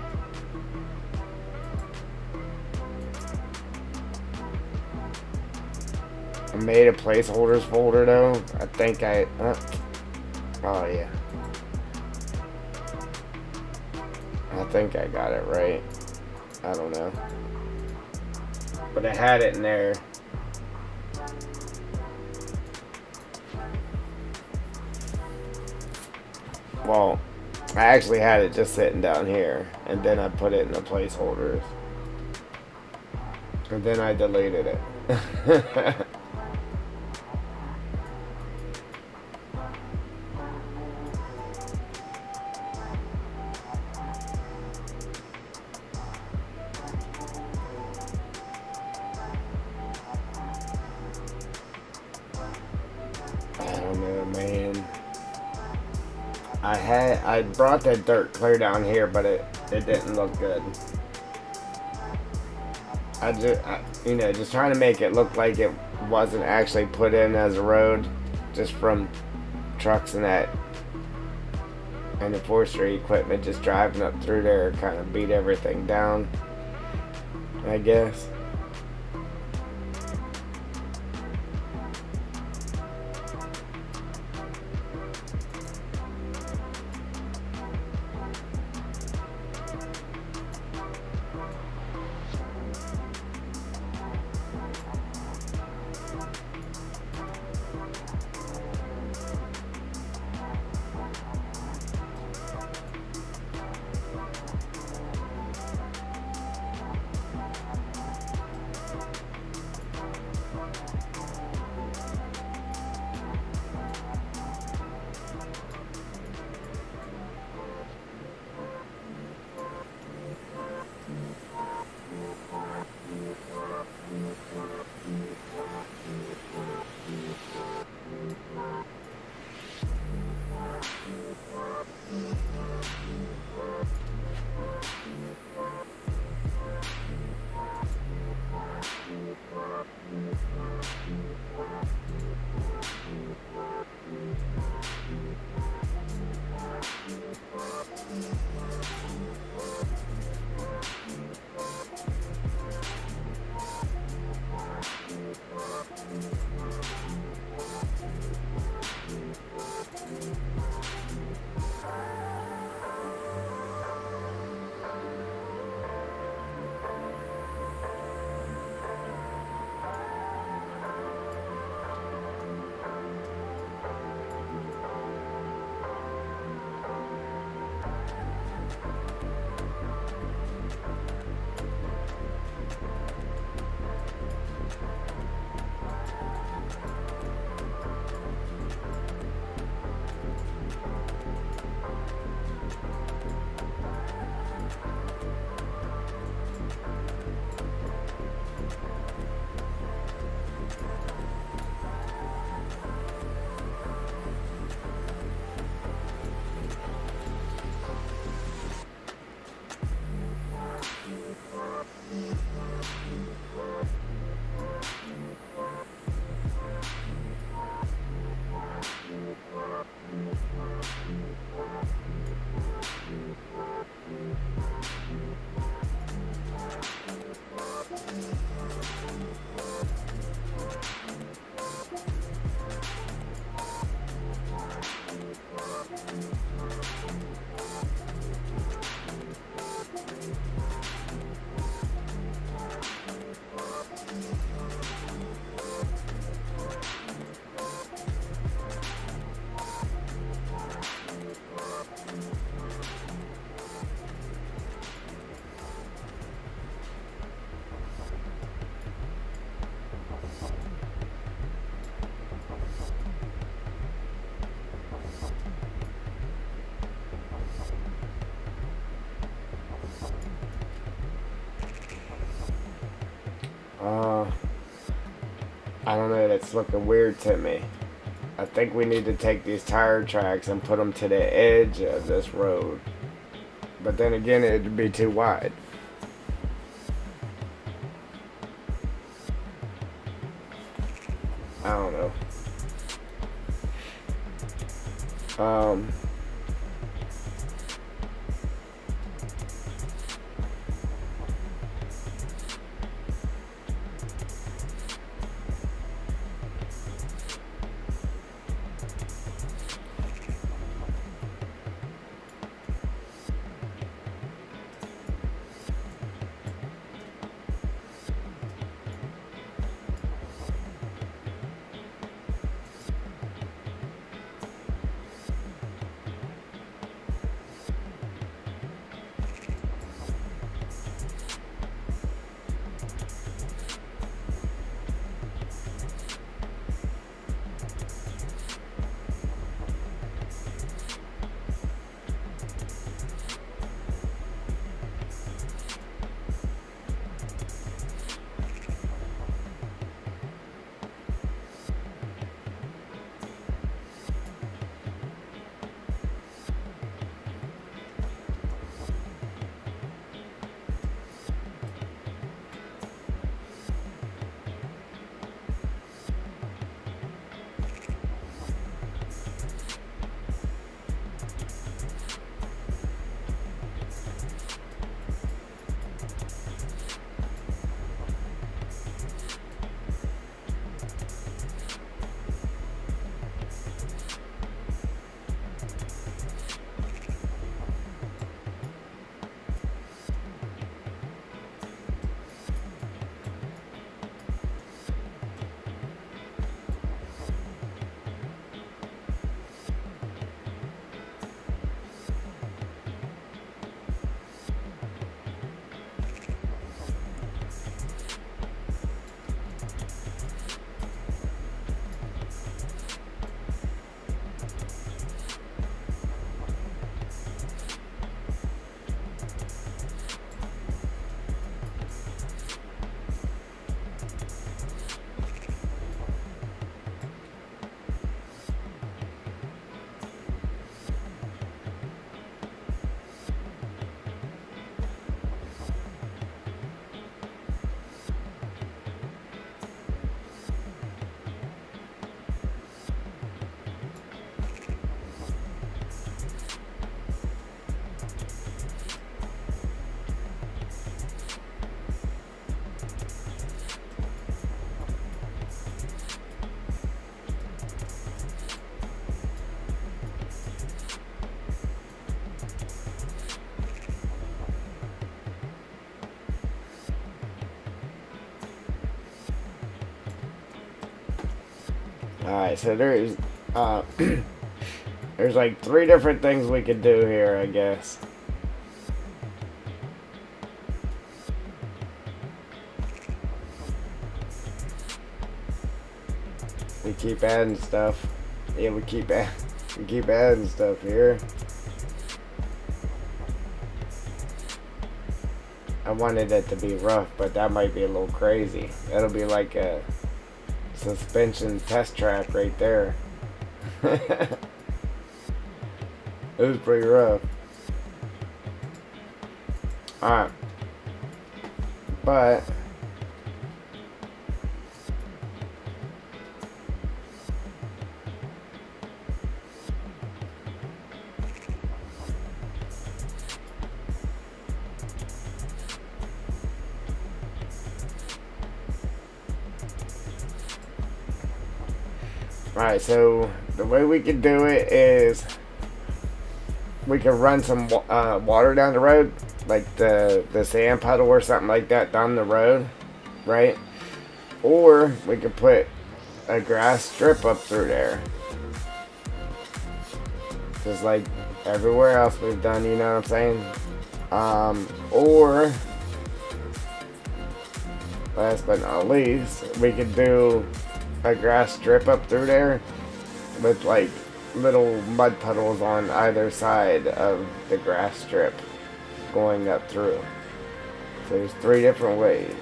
[SPEAKER 1] I made a placeholders folder though. I think oh yeah. I think I got it right. I don't know. But I had it in there. Well, I actually had it just sitting down here, and then I put it in the placeholders. And then I deleted it. I brought that dirt clear down here, but it didn't look good. Just trying to make it look like it wasn't actually put in as a road, just from trucks and that, and the forestry equipment just driving up through there kind of beat everything down, I guess. Uh, I don't know, that's looking weird to me. I think we need to take these tire tracks and put them to the edge of this road. But then again, it'd be too wide. I don't know. Um, Alright, so uh, there's like 3 different things we could do here, I guess. We keep adding stuff. Yeah, we keep adding stuff here. I wanted it to be rough, but that might be a little crazy. That'll be like a suspension test track right there. It was pretty rough. Alright. But alright, so the way we could do it is we could run some water down the road, like the sand puddle or something like that down the road, right? Or we could put a grass strip up through there, just like everywhere else we've done, you know what I'm saying? Or last but not least, we could do a grass strip up through there with like little mud puddles on either side of the grass strip going up through. So there's 3 different ways.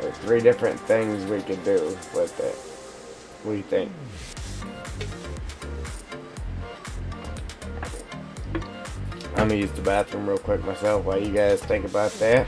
[SPEAKER 1] There's 3 different things we could do with it. What do you think? I'm gonna use the bathroom real quick myself while you guys think about that.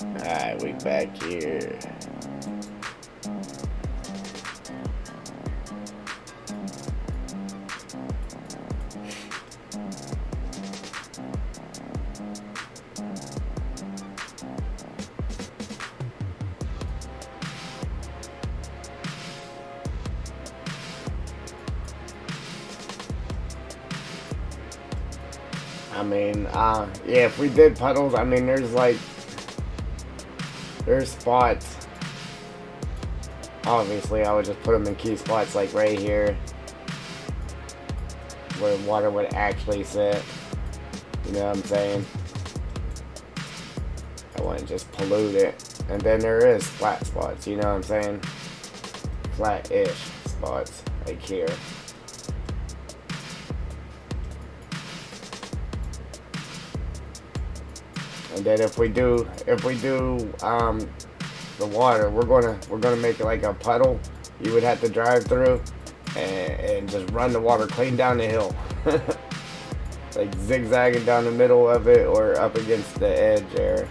[SPEAKER 1] Alright, we back here. I mean, yeah, if we did puddles, I mean, there's spots. Obviously, I would just put them in key spots like right here, where water would actually sit. You know what I'm saying? I wouldn't just pollute it. And then there is flat spots, you know what I'm saying? Flat-ish spots, like here. And then if we do the water, we're gonna make it like a puddle. You would have to drive through and just run the water clean down the hill, like zigzagging down the middle of it or up against the edge there.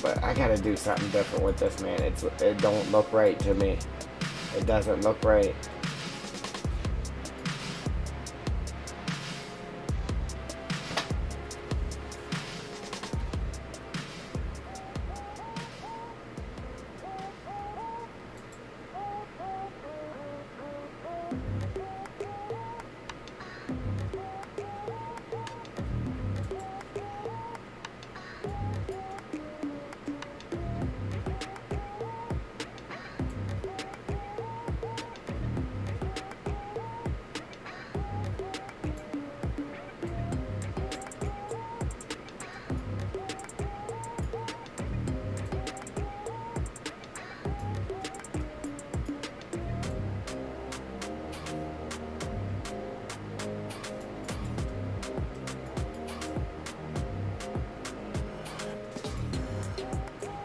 [SPEAKER 1] But I gotta do something different with this, man. It don't look right to me. It doesn't look right.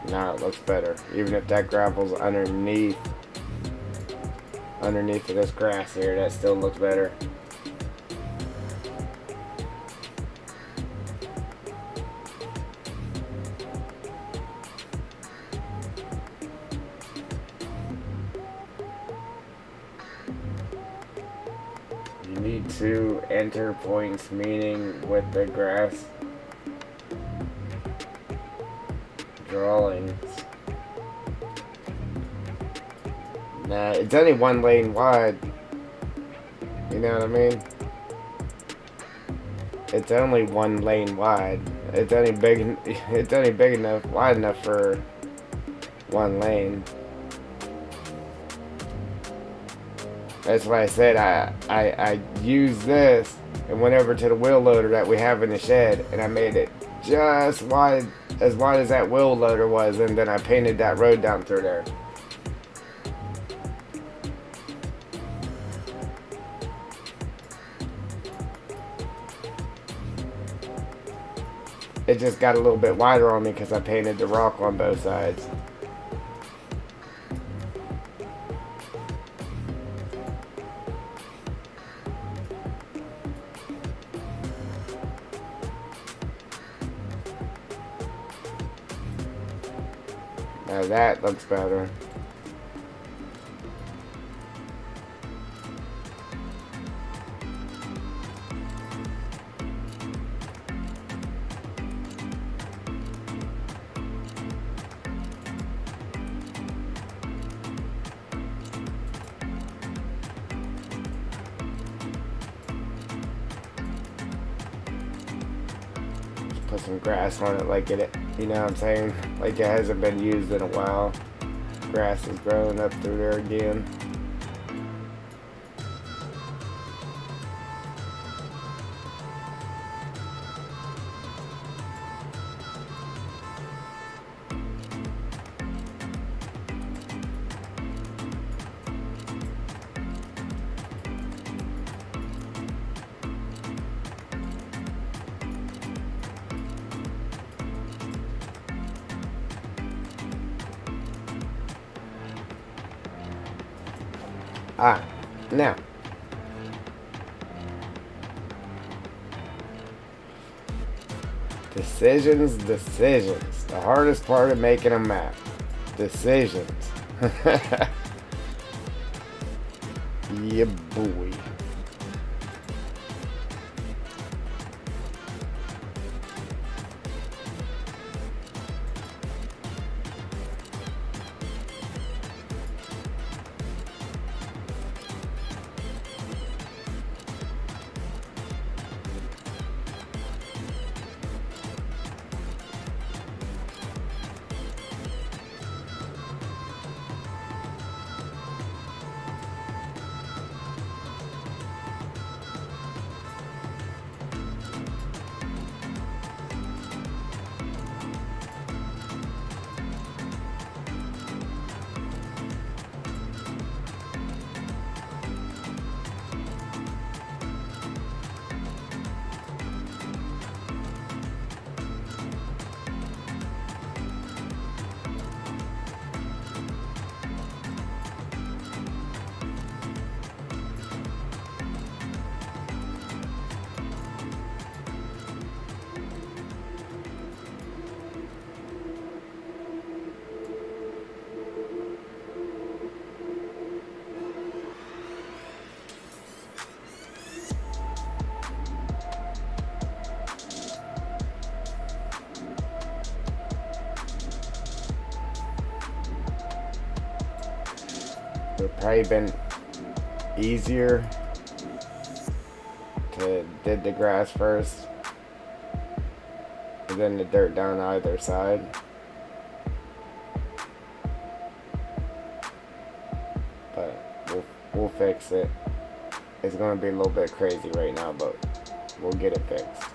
[SPEAKER 1] Now it looks better. Even if that gravel's underneath of this grass here, that still looks better. only 2 enter points, meaning with the grass drawings. Nah, it's only 1 lane wide. You know what I mean? It's only 1 lane wide. It's only big. It's only big enough, wide enough for 1 lane. That's why I said I used this and went over to the wheel loader that we have in the shed, and I made it just wide as that wheel loader was, and then I painted that road down through there. It just got a little bit wider on me because I painted the rock on both sides. Now that looks better. Put some grass on it like it, you know what I'm saying? Like it hasn't been used in a while. Grass is growing up through there again. Now. Decisions. The hardest part of making a map. Decisions. Yeah, boy. It would probably been easier to did the grass first and then the dirt down either side. But we'll fix it. It's gonna be a little bit crazy right now, but we'll get it fixed.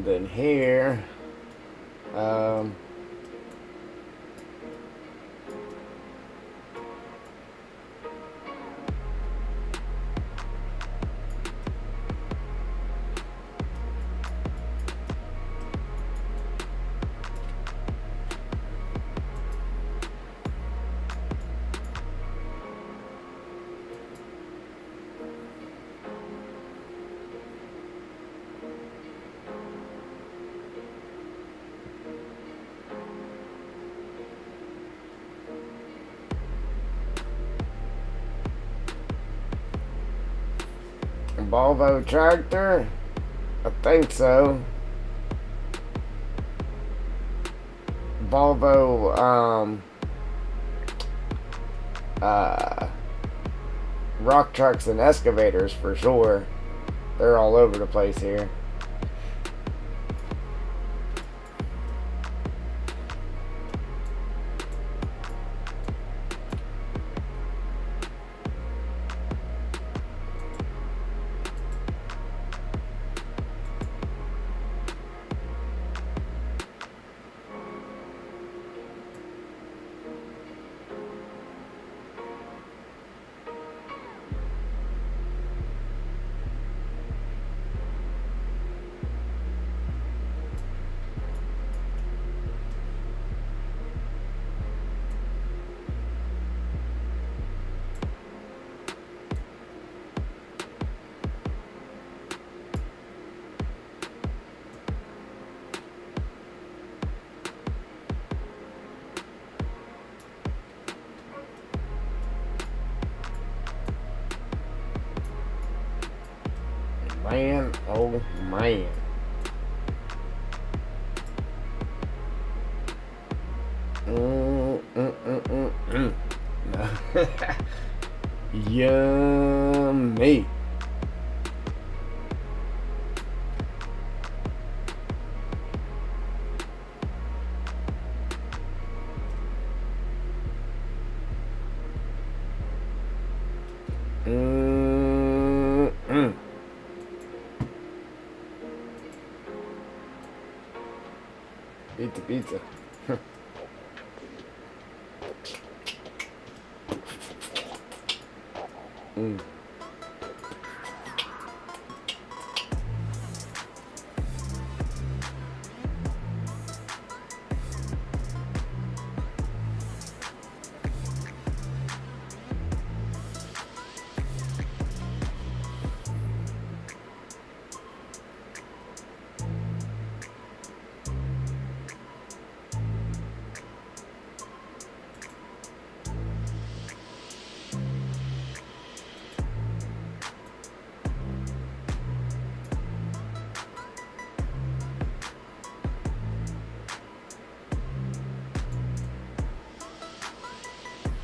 [SPEAKER 1] then here, Volvo tractor. I think so. Volvo, rock trucks and excavators for sure. They're all over the place here. Man, oh man. Yummy. Pizza, pizza.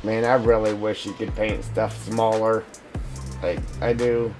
[SPEAKER 1] Man, I really wish you could paint stuff smaller. Like I do.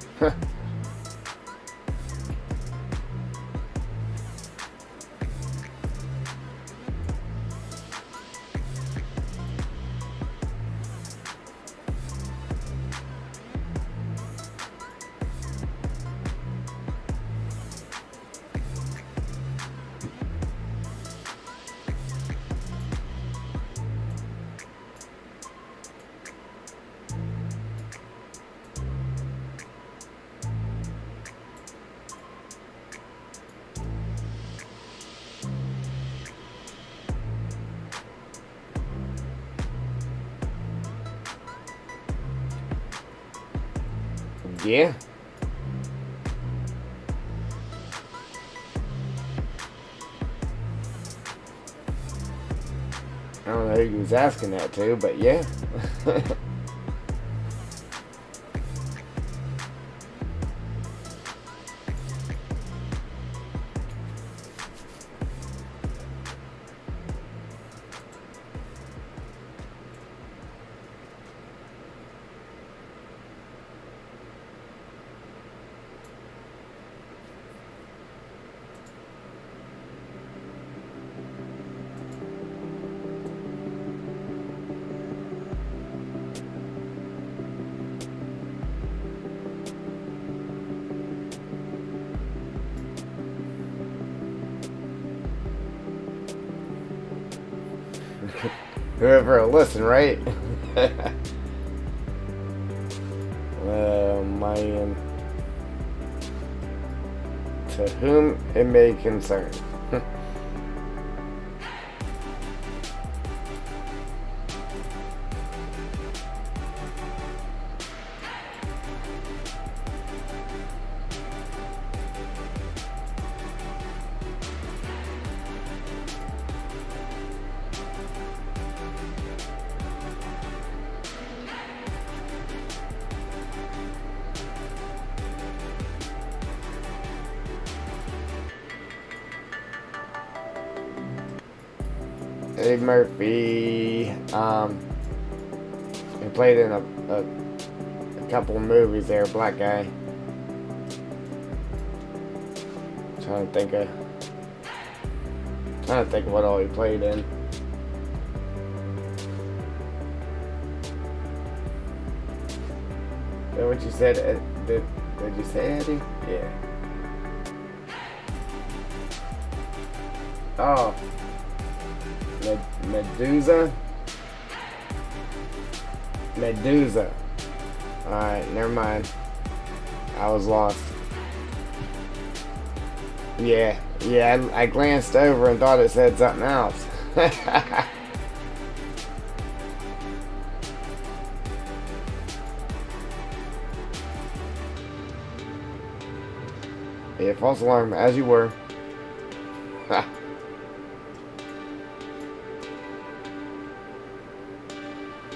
[SPEAKER 1] Yeah. I don't know who he was asking that to, but yeah. Whoever will listen, right? Oh man. To whom it may concern. Eddie Murphy, he played in a couple of movies there, black guy. Trying to think of what all he played in. Is that what you said? Did you say Eddie? Yeah. Oh. Medusa. Alright, never mind. I was lost. Yeah, I glanced over and thought it said something else. Yeah, false alarm, as you were.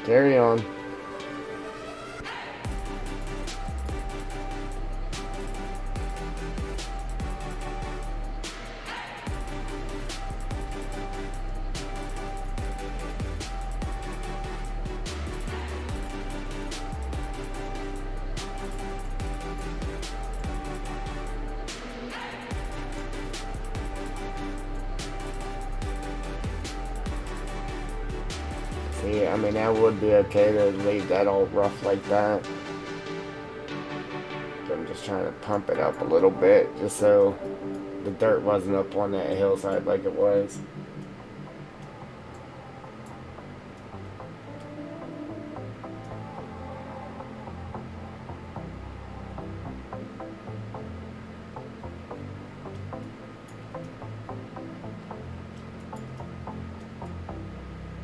[SPEAKER 1] Carry on. See, I mean, that would be okay to leave that all rough like that. I'm just trying to pump it up a little bit, just so the dirt wasn't up on that hillside like it was.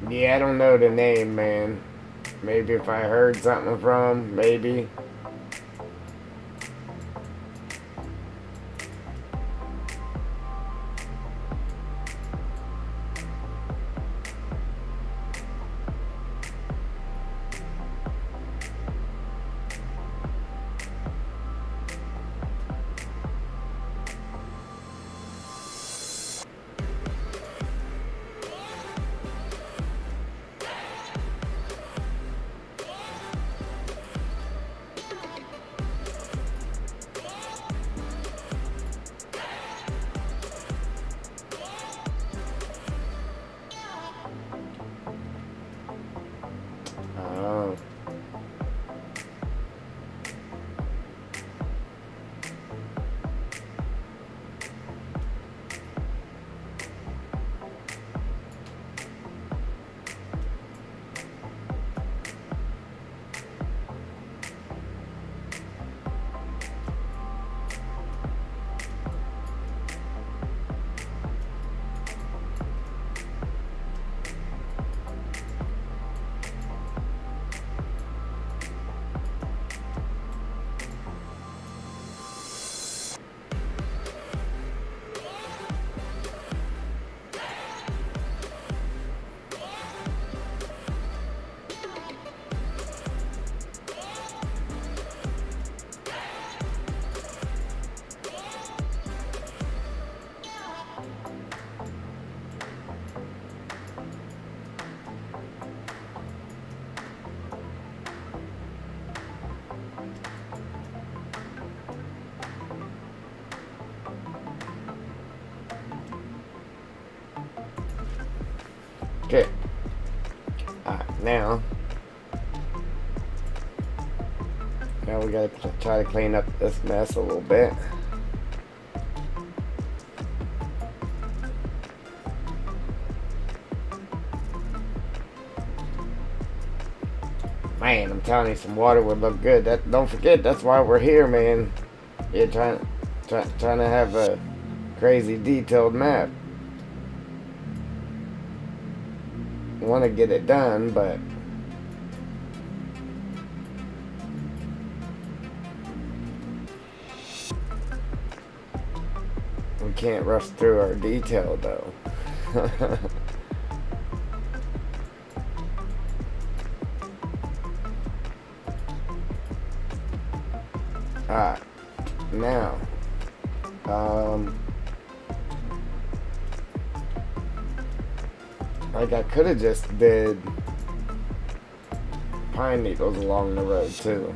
[SPEAKER 1] Yeah, I don't know the name, man. Maybe if I heard something from, maybe. Oh. Okay. Now we gotta try to clean up this mess a little bit. Man, I'm telling you, some water would look good. That, don't forget, that's why we're here, man. You're trying to have a crazy detailed map. Want to get it done, but we can't rush through our detail, though. Alright, now, like I could have just did pine needles along the road too.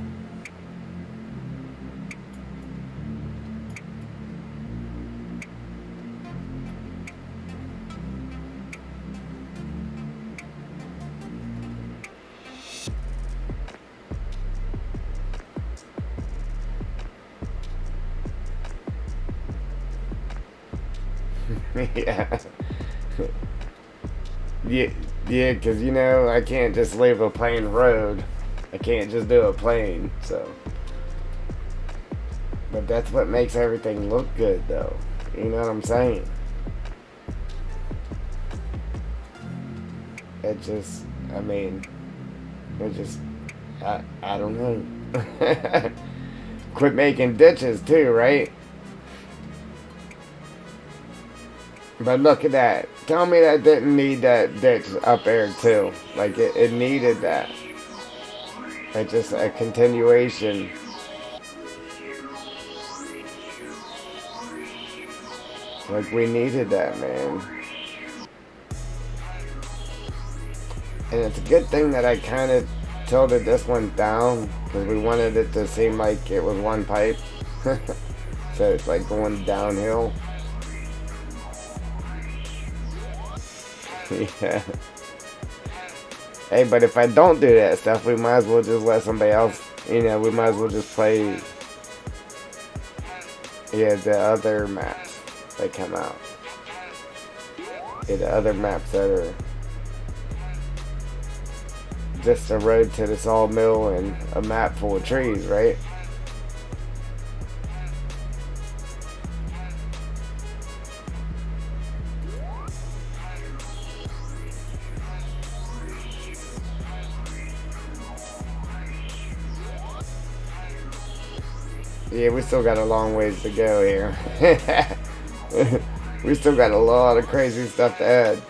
[SPEAKER 1] Yeah. Yeah, because, you know, I can't just leave a plain road. I can't just do a plain, so. But that's what makes everything look good, though. You know what I'm saying? It just, I mean, it just, I don't know. Quit making ditches, too, right? But look at that. Tell me that didn't need that ditch up there too. Like it needed that. It's just a continuation. Like we needed that, man. And it's a good thing that I kind of tilted this one down because we wanted it to seem like it was one pipe. So it's like going downhill. Yeah. Hey, but if I don't do that stuff, we might as well just let somebody else, you know, we might as well just play, yeah, the other maps that come out. Yeah, the other maps that are just a road to the sawmill and a map full of trees, right? Yeah, we still got a long ways to go here. We still got a lot of crazy stuff to add.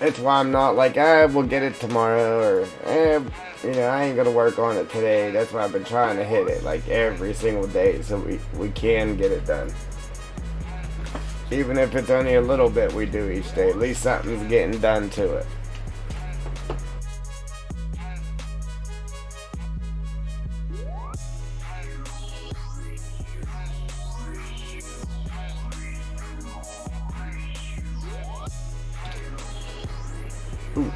[SPEAKER 1] That's why I'm not like, we'll get it tomorrow, or, you know, I ain't gonna work on it today. That's why I've been trying to hit it, like, every single day, so we can get it done. Even if it's only a little bit we do each day, at least something's getting done to it. Ooh.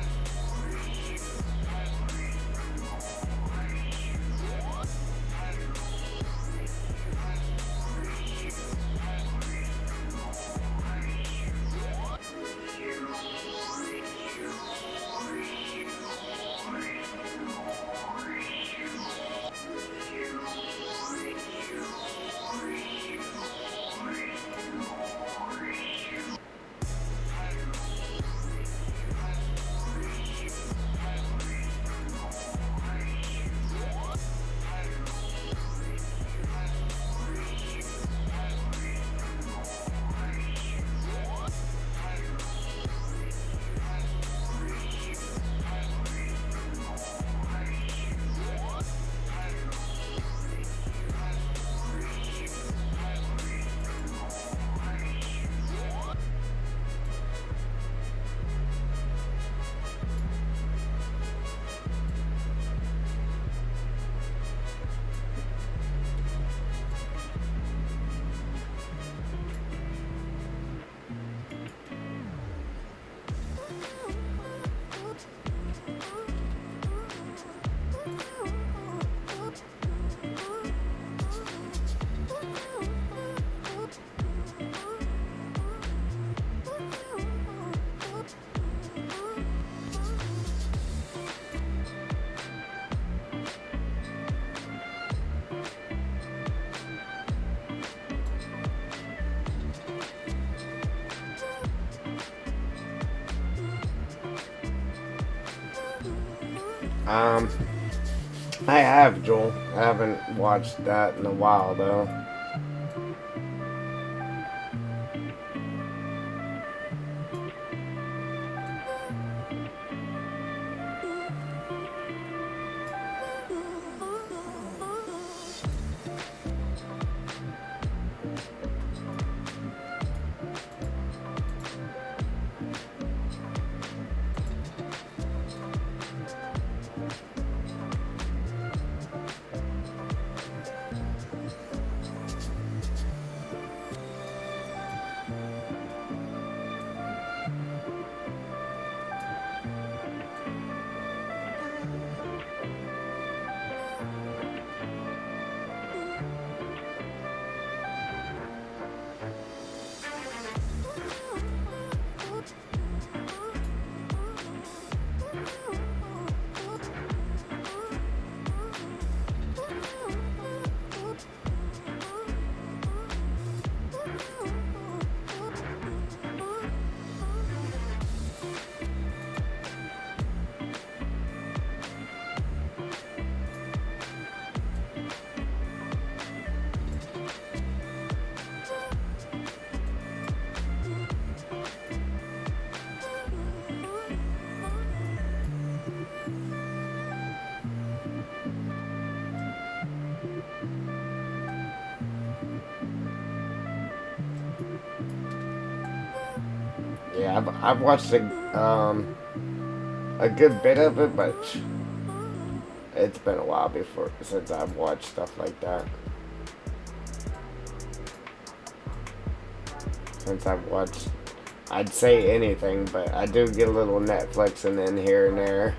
[SPEAKER 1] Um, I have, Joel. I haven't watched that in a while, though. Yeah, I've watched a good bit of it, but it's been a while before since I've watched stuff like that. Since I've watched, I'd say anything, but I do get a little Netflix and then here and there.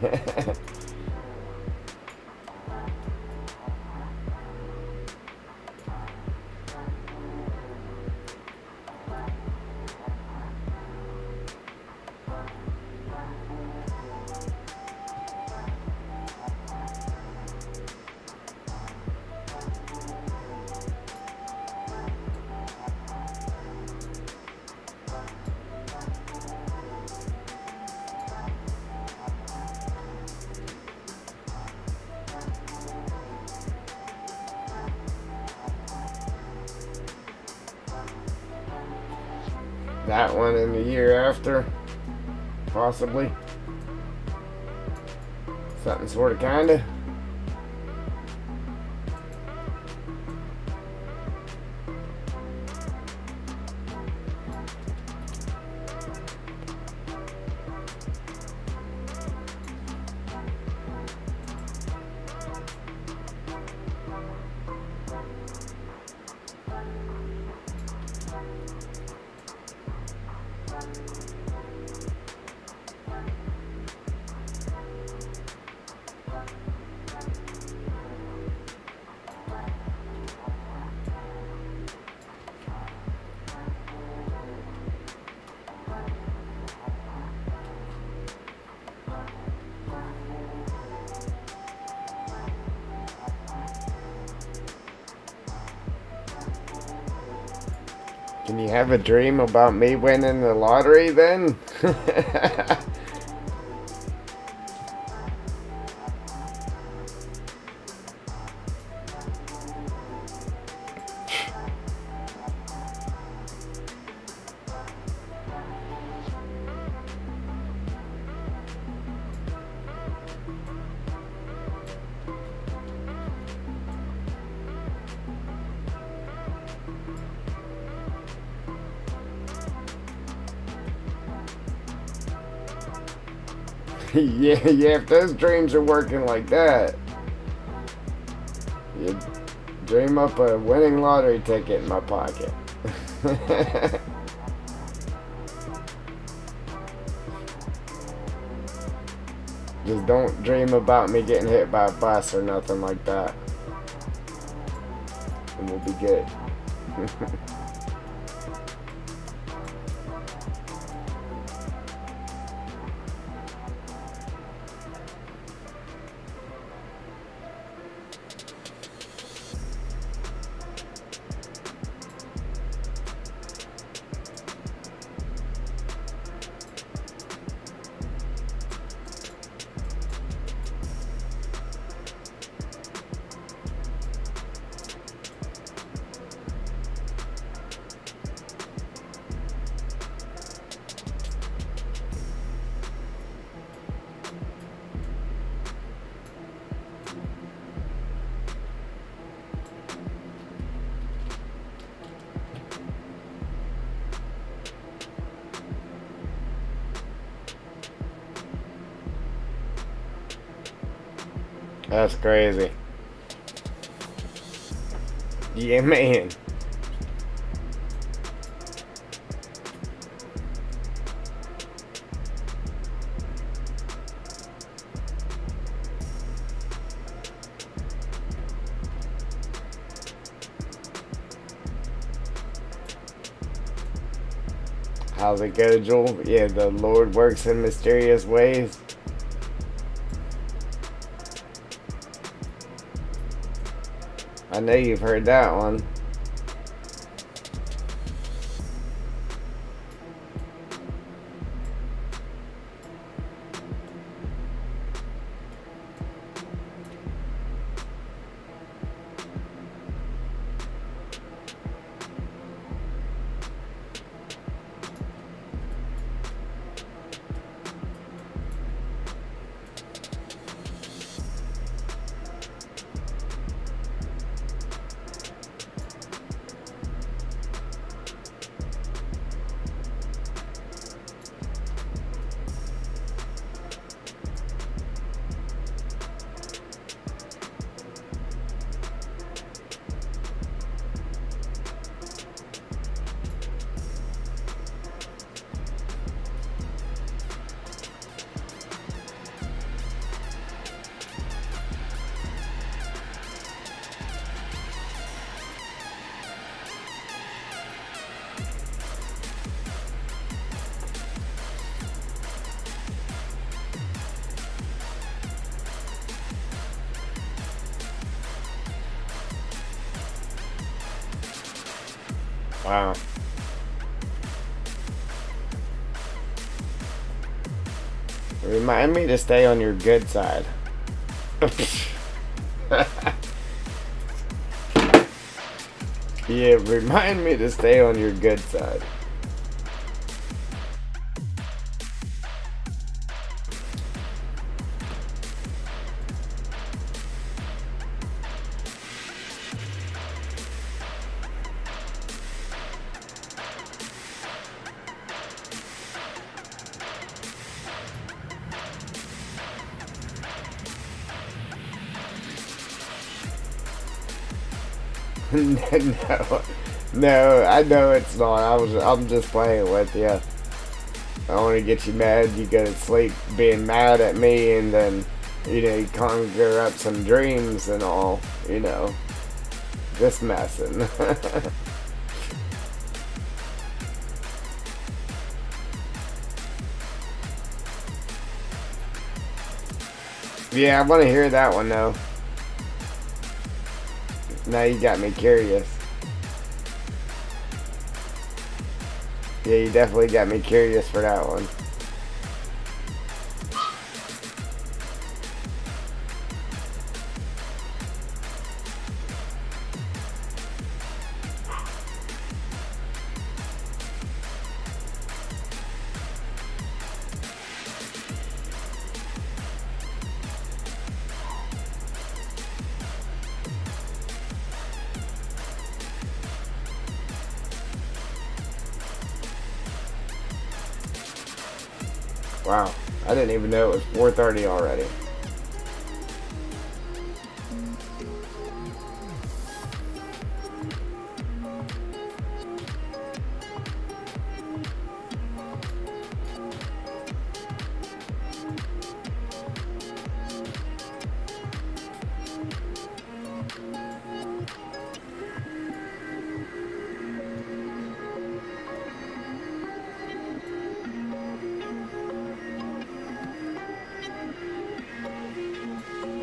[SPEAKER 1] That one in the year after, possibly. Something sort of kinda. Can you have a dream about me winning the lottery then? Yeah, if those dreams are working like that, you dream up a winning lottery ticket in my pocket. Just don't dream about me getting hit by a bus or nothing like that. And we'll be good. That's crazy. Yeah, man. How's it go, Joel? Yeah, the Lord works in mysterious ways. I know you've heard that one. Wow. Remind me to stay on your good side. Yeah, remind me to stay on your good side. No, no, I know it's not. I'm just playing with you. I want to get you mad. You go to sleep being mad at me, and then, you conjure up some dreams and all, just messing. Yeah, I want to hear that one though. Now you got me curious. Yeah, you definitely got me curious for that one. Wow, I didn't even know it was 4:30 already.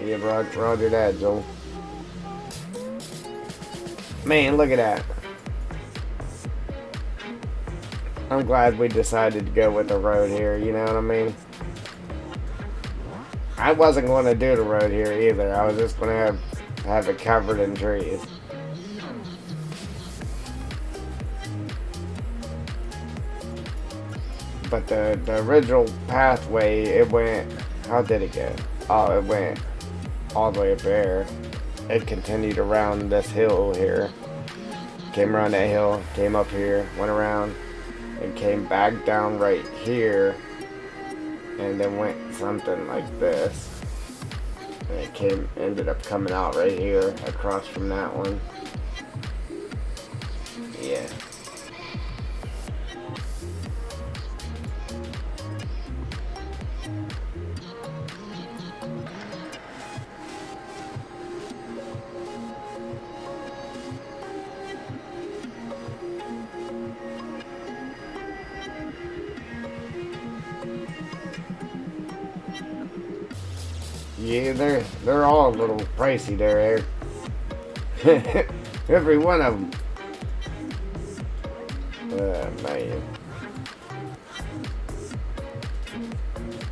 [SPEAKER 1] Yeah, roger that, Joel. Man, look at that. I'm glad we decided to go with the road here, you know what I mean? I wasn't going to do the road here either. I was just going to have it covered in trees. But the original pathway, it went, how did it go? Oh, it went all the way up there. It continued around this hill here. Came around that hill, came up here, went around, and came back down right here. And then went something like this. And it ended up coming out right here across from that one. Yeah. Yeah, they're all a little pricey there, Eric. Every one of them. Man.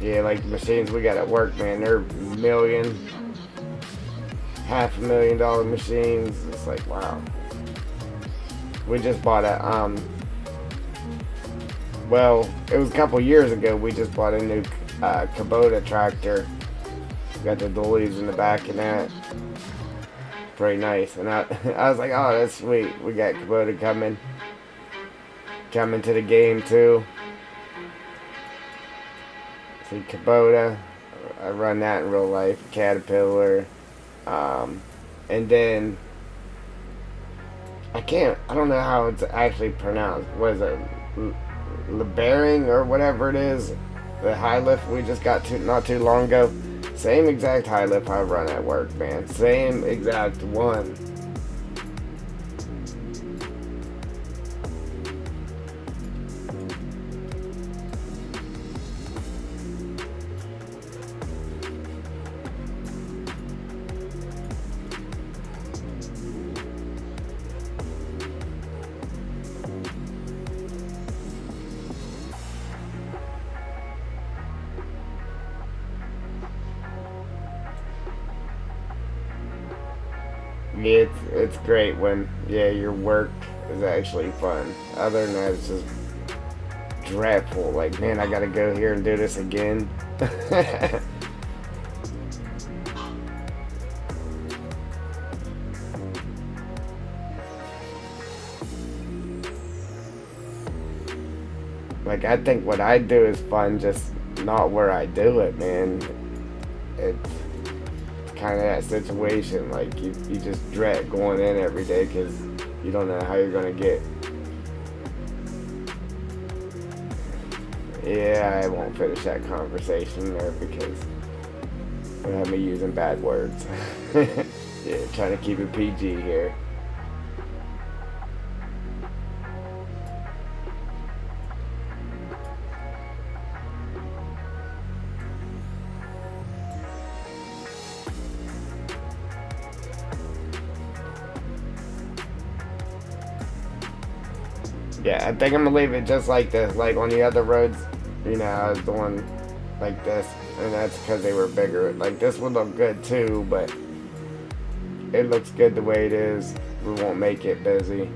[SPEAKER 1] Yeah, like the machines we got at work, man, they're million, $500,000 machines. It's like, wow. We just bought well, it was a couple years ago, we just bought a new Kubota tractor. Got the dollies in the back and that. Pretty nice. And I was like, oh, that's sweet. We got Kubota coming to the game too. See, Kubota, I run that in real life. Caterpillar. And then, I don't know how it's actually pronounced. What is it? LeBaring or whatever it is. The high lift we just got not too long ago. Same exact high lift I run at work, man. Same exact one. Yeah, it's great when your work is actually fun. Other than that, it's just dreadful. Like, man, I gotta go here and do this again. Like, I think what I do is fun, just not where I do it, man. It's kind of that situation. Like, you just dread going in every day because you don't know how you're gonna get. Yeah, I won't finish that conversation there because you have me using bad words. Yeah, trying to keep it PG here. Yeah, I think I'm gonna leave it just like this. Like on the other roads, I was doing like this, and that's because they were bigger. Like this would look good too, but it looks good the way it is. We won't make it busy.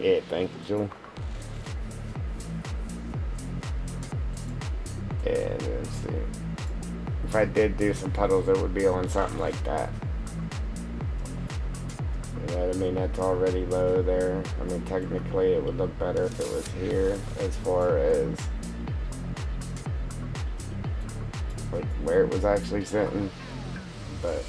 [SPEAKER 1] Yeah, thank you, June. And let's see. If I did do some puddles, it would be on something like that. I mean, that's already low there. I mean, technically, it would look better if it was here, as far as like where it was actually sitting, but.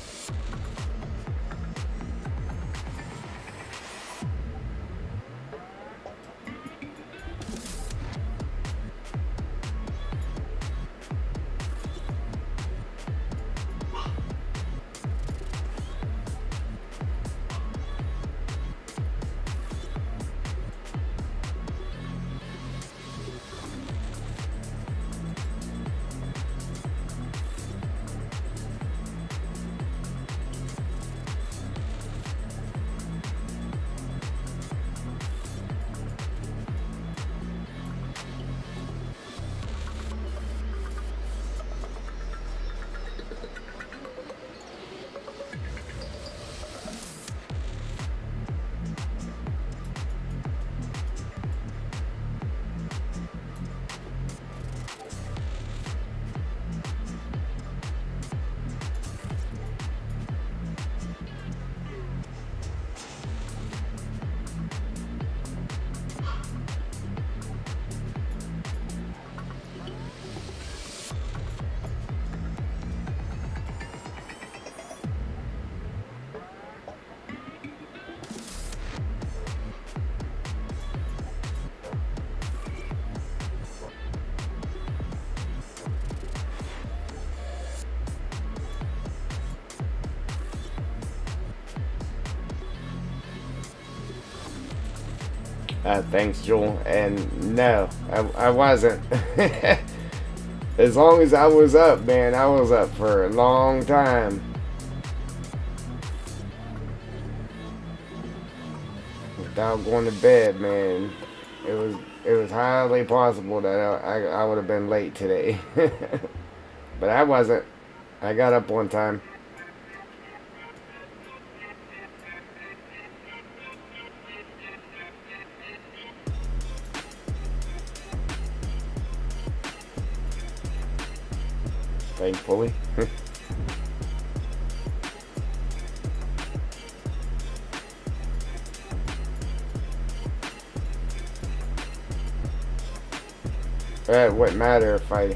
[SPEAKER 1] Thanks, Joel. And no, I wasn't. As long as I was up, man, I was up for a long time. Without going to bed, man. It was highly possible that I would have been late today. But I wasn't. I got up one time. Thankfully. It wouldn't matter if I,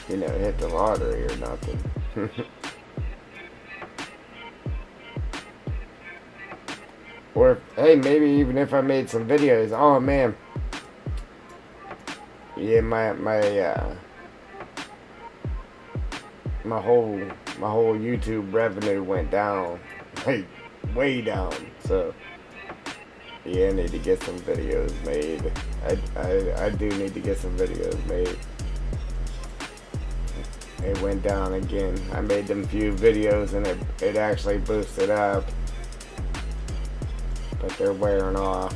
[SPEAKER 1] hit the lottery or nothing. Or, hey, maybe even if I made some videos. Oh, man. Yeah, my whole YouTube revenue went down. Like, way down. So, yeah, I need to get some videos made. I do need to get some videos made. It went down again. I made them few videos and it actually boosted up. But they're wearing off.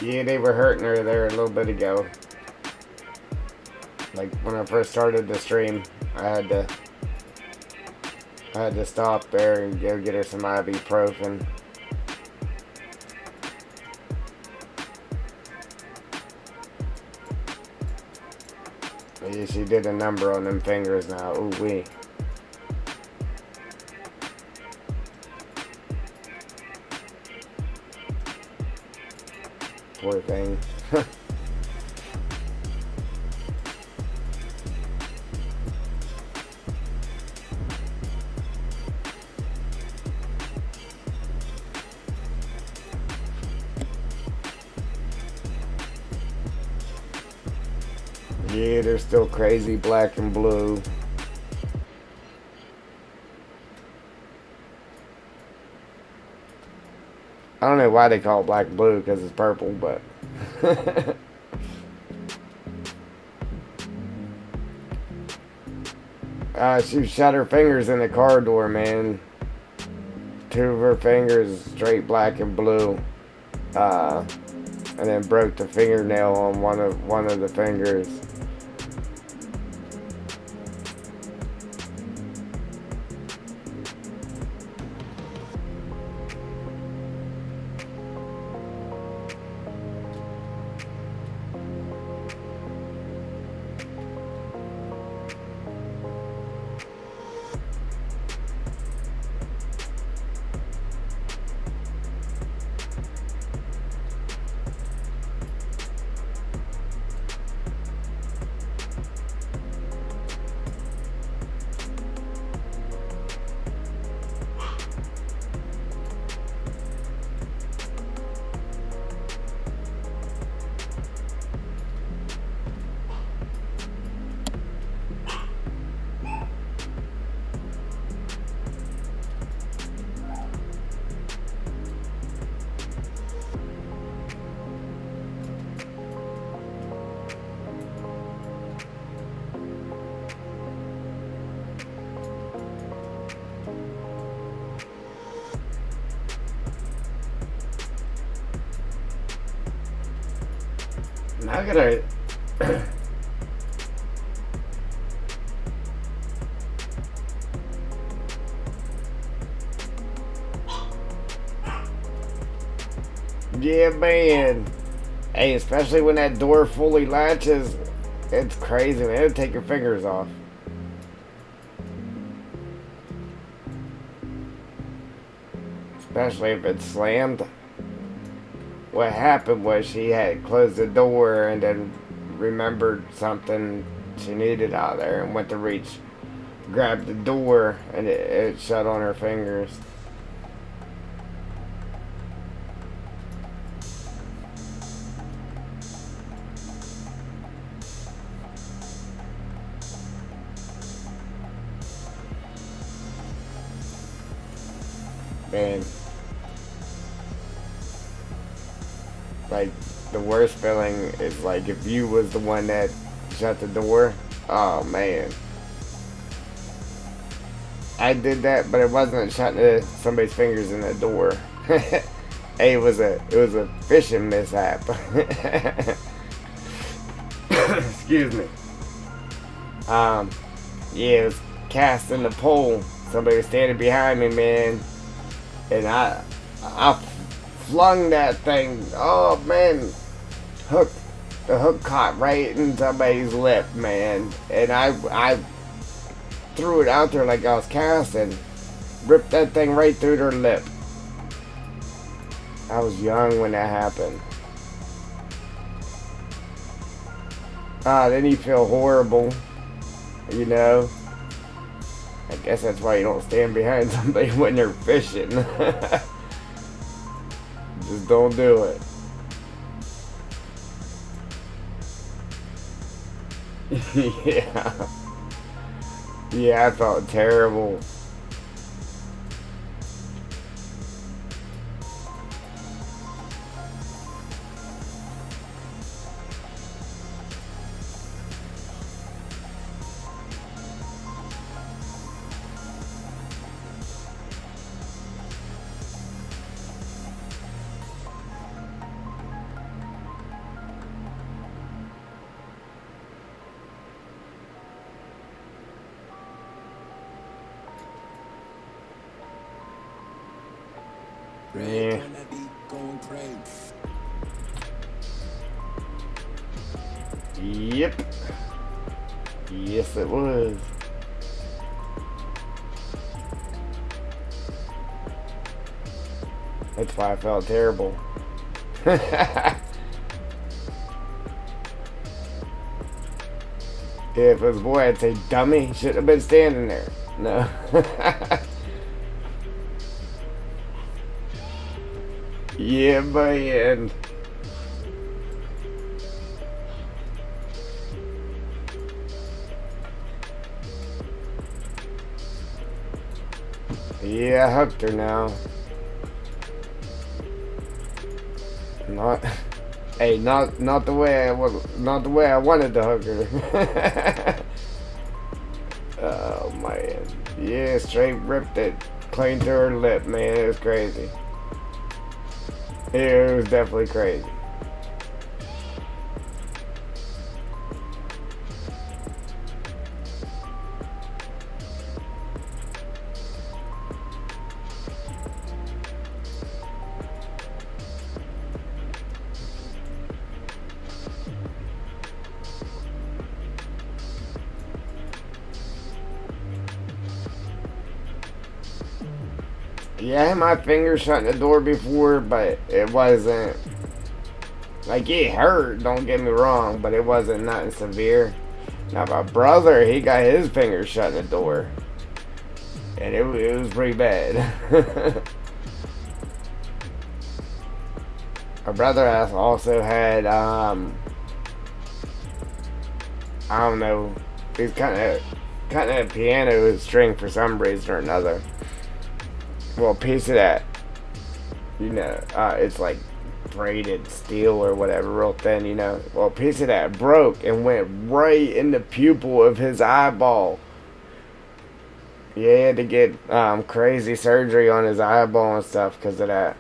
[SPEAKER 1] Yeah, they were hurting her there a little bit ago. Like when I first started the stream, I had to stop there and go get her some ibuprofen. Yeah, she did a number on them fingers now. Ooh wee. Poor thing. Yeah, they're still crazy black and blue. I don't know why they call it black and blue because it's purple, but she shot her fingers in the car door, man. Two of her fingers straight black and blue, and then broke the fingernail on one of the fingers. I gotta. Yeah, man. Hey, especially when that door fully latches, it's crazy, man. It'll take your fingers off. Especially if it's slammed. What happened was she had closed the door and then remembered something she needed out there and went to reach, grab the door, and it shut on her fingers. Man, like, the worst feeling is like if you was the one that shut the door. Oh man, I did that, but it wasn't shutting somebody's fingers in the door. Hey, it was a fishing mishap. Excuse me. Yeah, it was casting the pole. Somebody was standing behind me, man, and I flung that thing. Oh man, the hook caught right in somebody's lip, man, and I threw it out there like I was casting, ripped that thing right through their lip. I was young when that happened. Then you feel horrible, you know. I guess that's why you don't stand behind somebody when they're fishing. Just don't do it. Yeah. Yeah, I felt terrible.
[SPEAKER 2] Red
[SPEAKER 1] Yeah.
[SPEAKER 2] on that beat, going crazy.
[SPEAKER 1] Yep. Yes, it was. That's why I felt terrible. If it was a boy, I'd say, dummy, shouldn't have been standing there. No. Yeah, man. Yeah, I hooked her now. Not, hey, not the way not the way I wanted to hook her. Oh man, yeah, straight ripped it clean through her lip, man. It was crazy. It was definitely crazy. Yeah, I had my finger shutting the door before, but it wasn't like it hurt. Don't get me wrong, but it wasn't nothing severe. Now my brother, he got his finger shut in the door, and it was pretty bad. My brother has also had I don't know, he's kind of piano string for some reason or another. Well, a piece of that, you know, it's like braided steel or whatever, real thin, you know. Well, a piece of that broke and went right in the pupil of his eyeball. Yeah, he had to get crazy surgery on his eyeball and stuff because of that.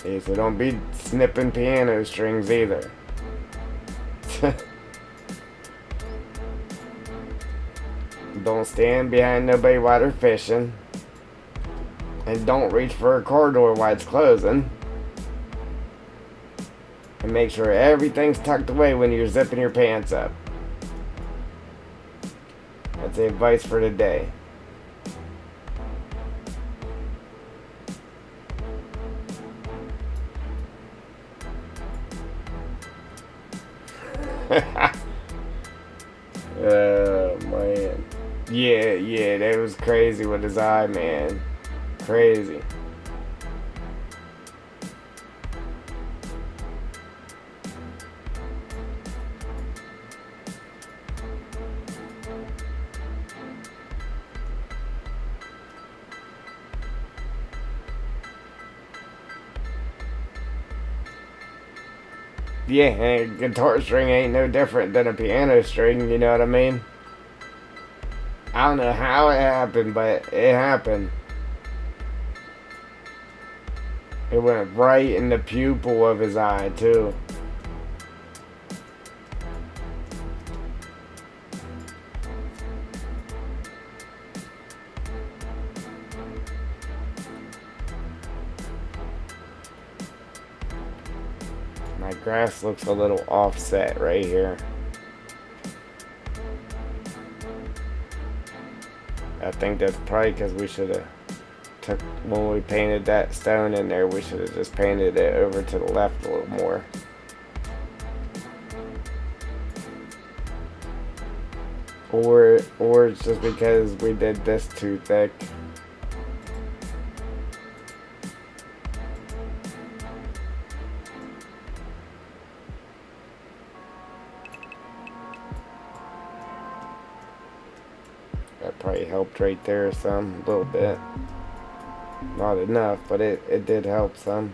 [SPEAKER 1] Yeah, so don't be snipping piano strings either. Don't stand behind nobody while they're fishing. And don't reach for a car door while it's closing. And make sure everything's tucked away when you're zipping your pants up. That's the advice for today. Oh man. Yeah, that was crazy with his eye, man. Crazy. Yeah, and a guitar string ain't no different than a piano string, you know what I mean? I don't know how it happened, but it happened. It went right in the pupil of his eye, too. My grass looks a little offset right here. I think that's probably because we should have took, when we painted that stone in there, we should have just painted it over to the left a little more. Or it's just because we did this too thick. That probably helped right there some, a little bit. Not enough, but it did help some.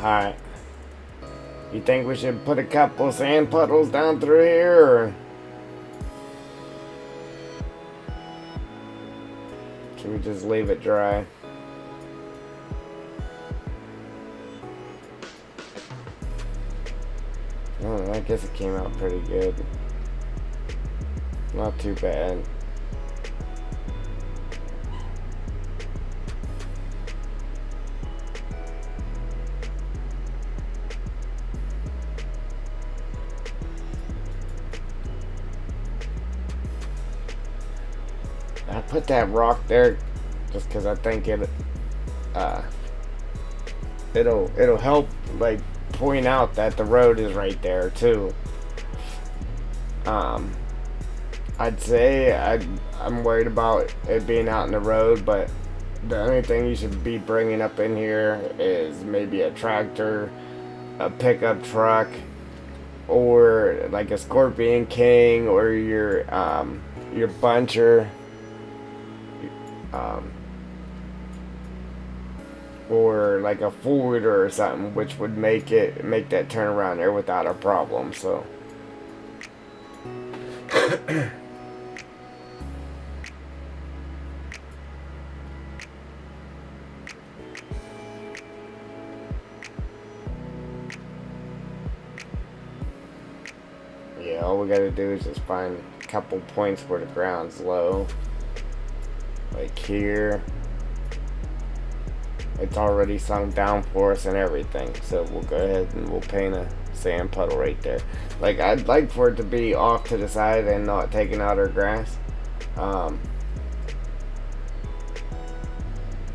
[SPEAKER 1] Alright. You think we should put a couple sand puddles down through here, or should we just leave it dry? I don't know, I guess it came out pretty good. Not too bad. I put that rock there just because I think it'll help, like, point out that the road is right there too. I'd say I'm worried about it being out in the road, but the only thing you should be bringing up in here is maybe a tractor, a pickup truck, or like a Scorpion King, or your buncher. Or like a forwarder or something, which would make that turnaround there without a problem. So yeah, all we gotta do is just find a couple points where the ground's low, like here. It's already sunk down for us and everything, so we'll go ahead and we'll paint a sand puddle right there. Like, I'd like for it to be off to the side and not taking out our grass.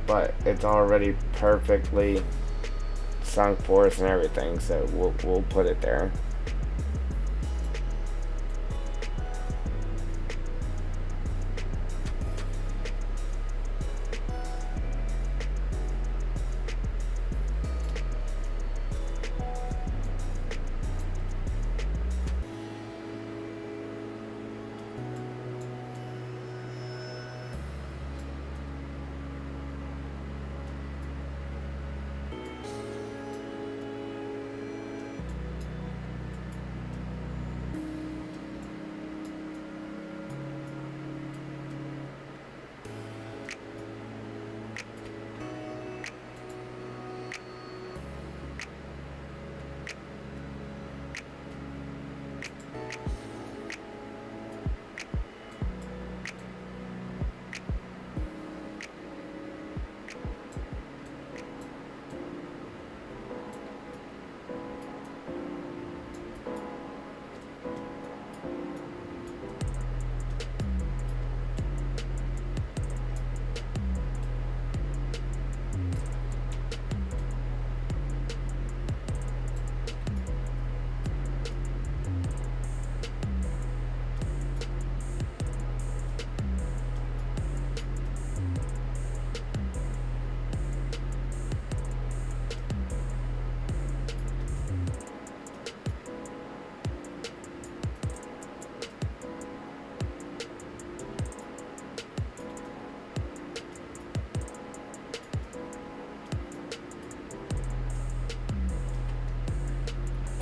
[SPEAKER 1] But it's already perfectly sunk for us and everything, so we'll put it there.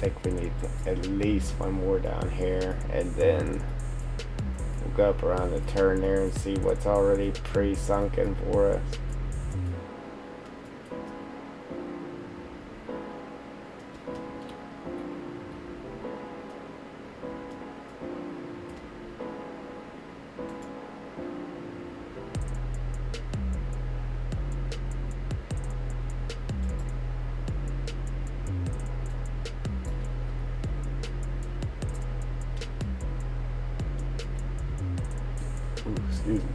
[SPEAKER 1] I think we need at least one more down here, and then we'll go up around the turn there and see what's already pre-sunken for us. Ooh, excuse me.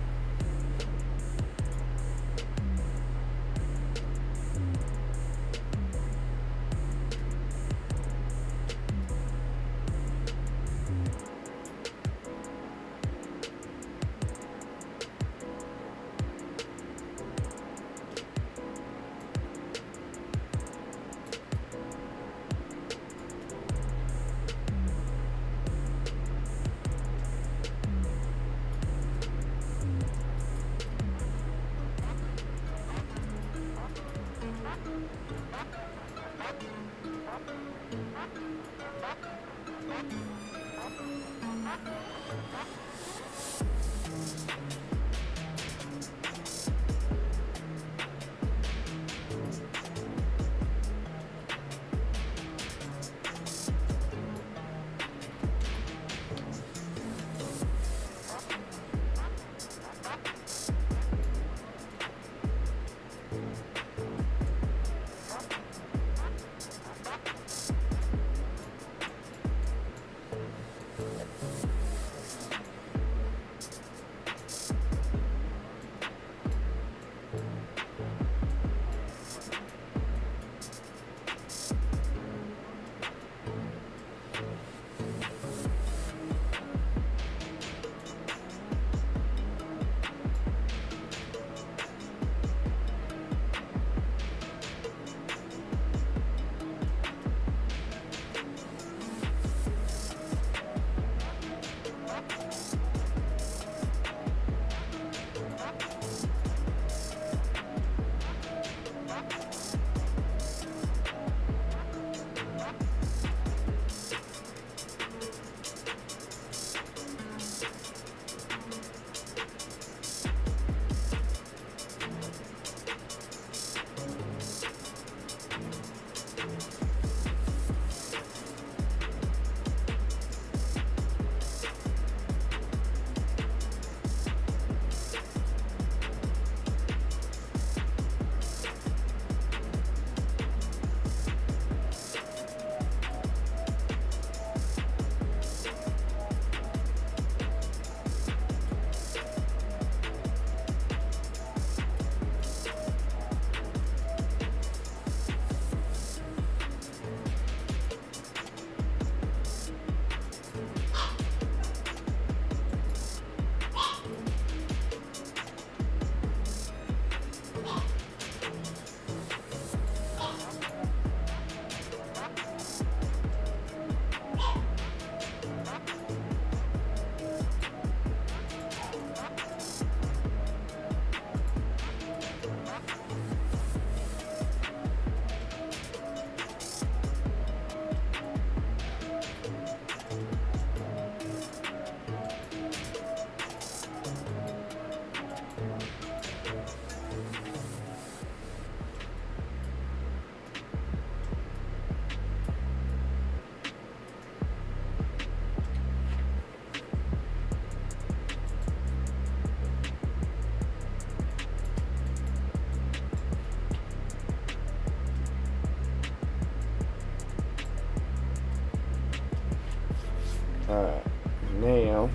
[SPEAKER 1] Now,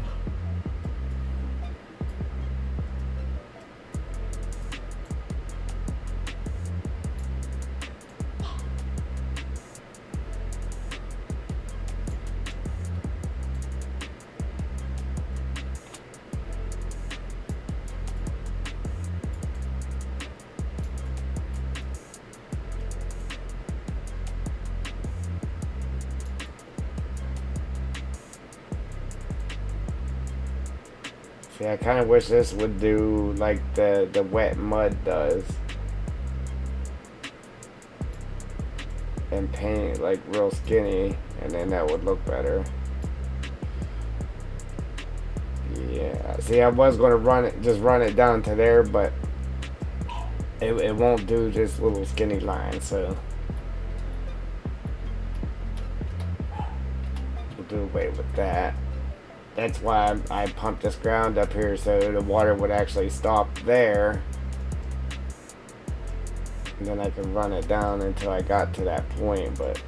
[SPEAKER 1] see, I kind of wish this would do like the wet mud does, and paint it like real skinny, and then that would look better. Yeah, see, I was gonna run it down to there, but it won't do just little skinny lines, so we'll do away with that. That's why I pumped this ground up here so the water would actually stop there, and then I could run it down until I got to that point. But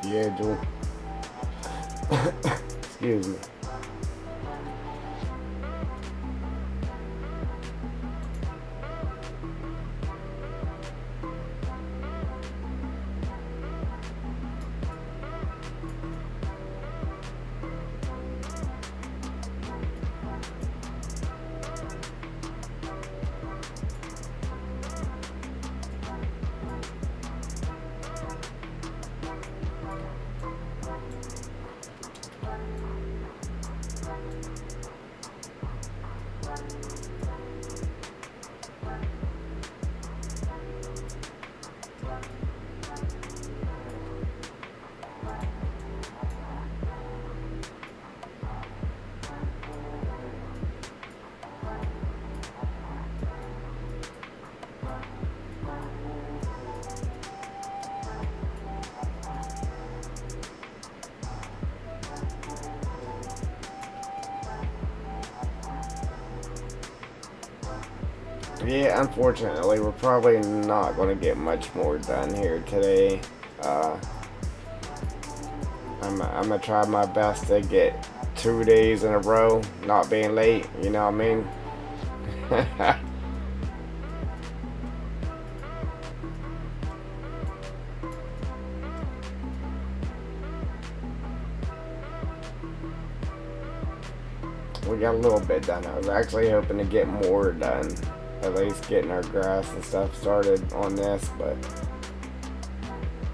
[SPEAKER 1] yeah, Joe. Excuse me. Yeah, unfortunately, we're probably not going to get much more done here today. I'm going to try my best to get 2 days in a row not being late, you know what I mean? We got a little bit done. I was actually hoping to get more done. At least getting our grass and stuff started on this, but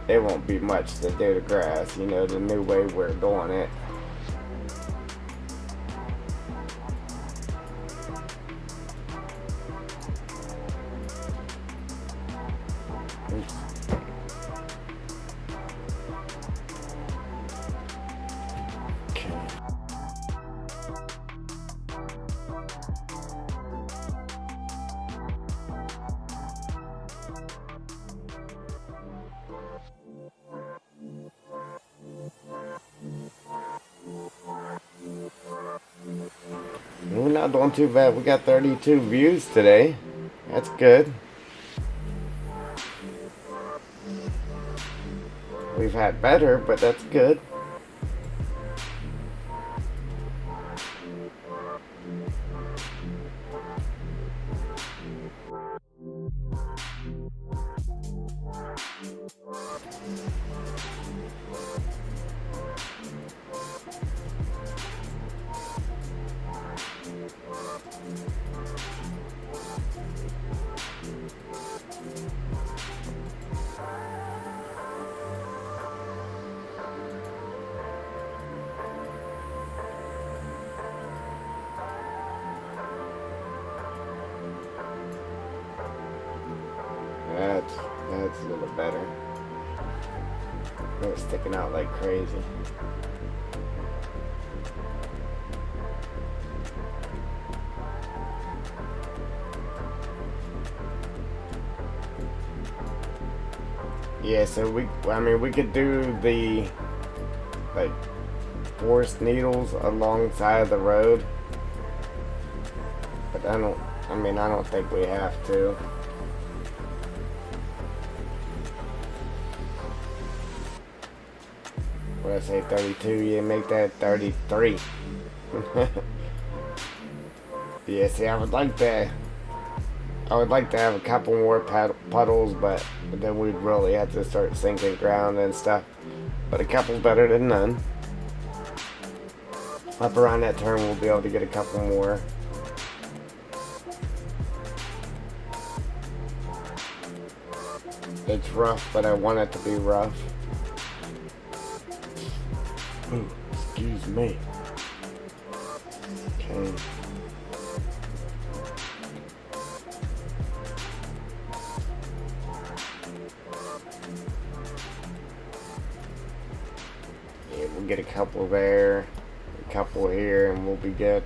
[SPEAKER 1] it won't be much to do to grass, you know, the new way we're doing it. We're not doing too bad. We got 32 views today. That's good. We've had better, but that's good. bit better. It was sticking out like crazy. Yeah, so we could do the, like, forest needles alongside the road. But I don't think we have to. What I say, 32? Yeah, make that 33. Yeah, see, I would like to have a couple more puddles, but then we'd really have to start sinking ground and stuff. But a couple's better than none. Up around that turn, we'll be able to get a couple more. It's rough, but I want it to be rough. Ooh, excuse me. Okay. Yeah, we'll get a couple there, a couple here, and we'll be good.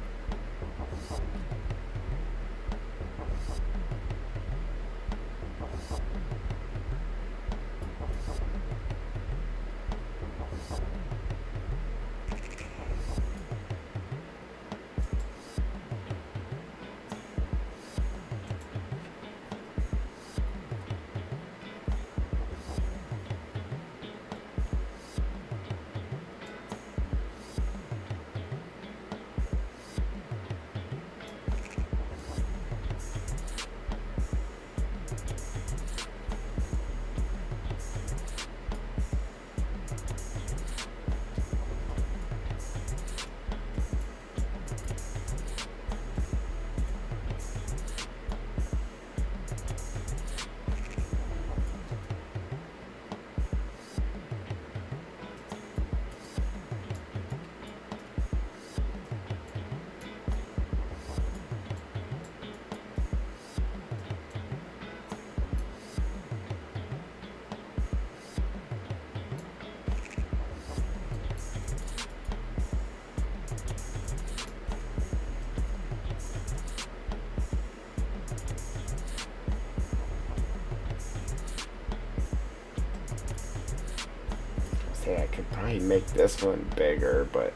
[SPEAKER 1] See, I could probably make this one bigger, but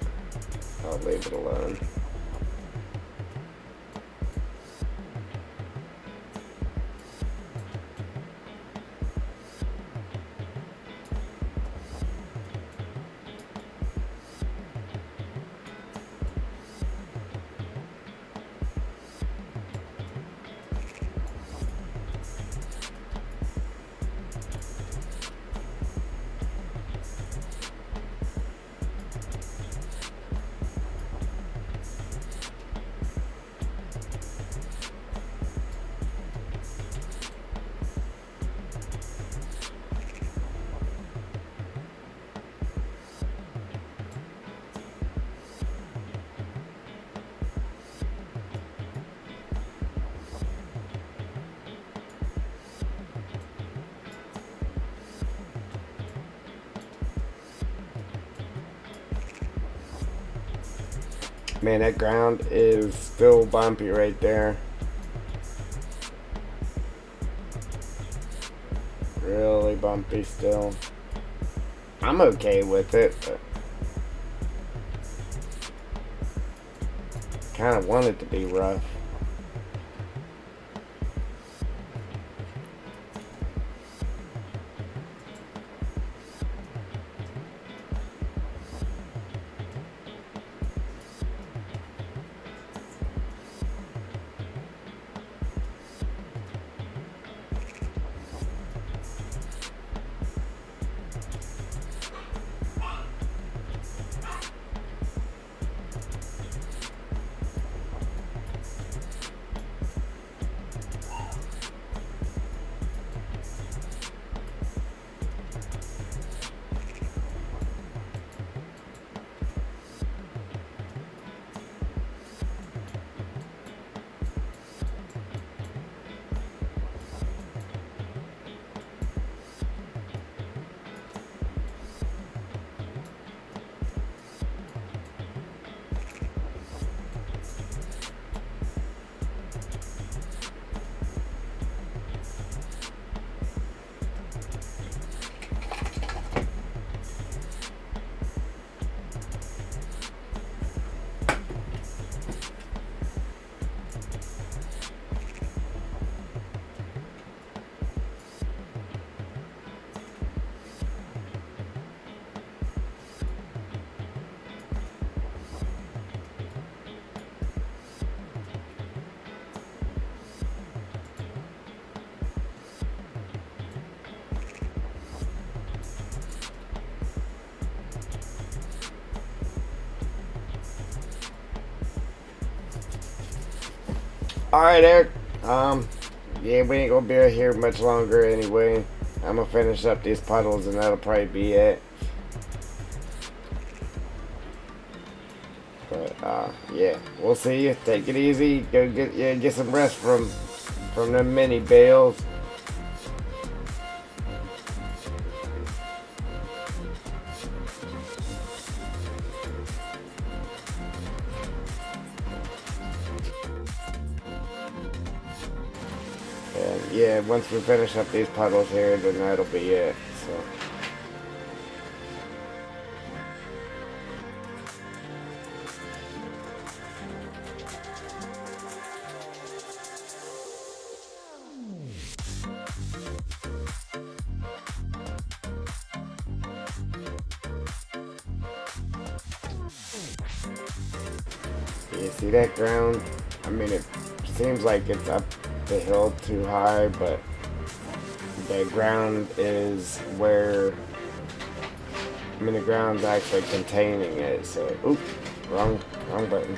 [SPEAKER 1] I'll leave it alone. Man, that ground is still bumpy right there. Really bumpy still. I'm okay with it, but kind of want it to be rough. Alright, Eric. Yeah, we ain't gonna be here much longer anyway. I'm gonna finish up these puddles and that'll probably be it. But yeah, we'll see you. Take it easy. Go get some rest from the mini bales. And yeah, once we finish up these puddles here, then that'll be it. So. You see that ground? I mean, it seems like it's up the hill too high, but the ground is where, I mean, the ground's actually containing it. So, oops, wrong button.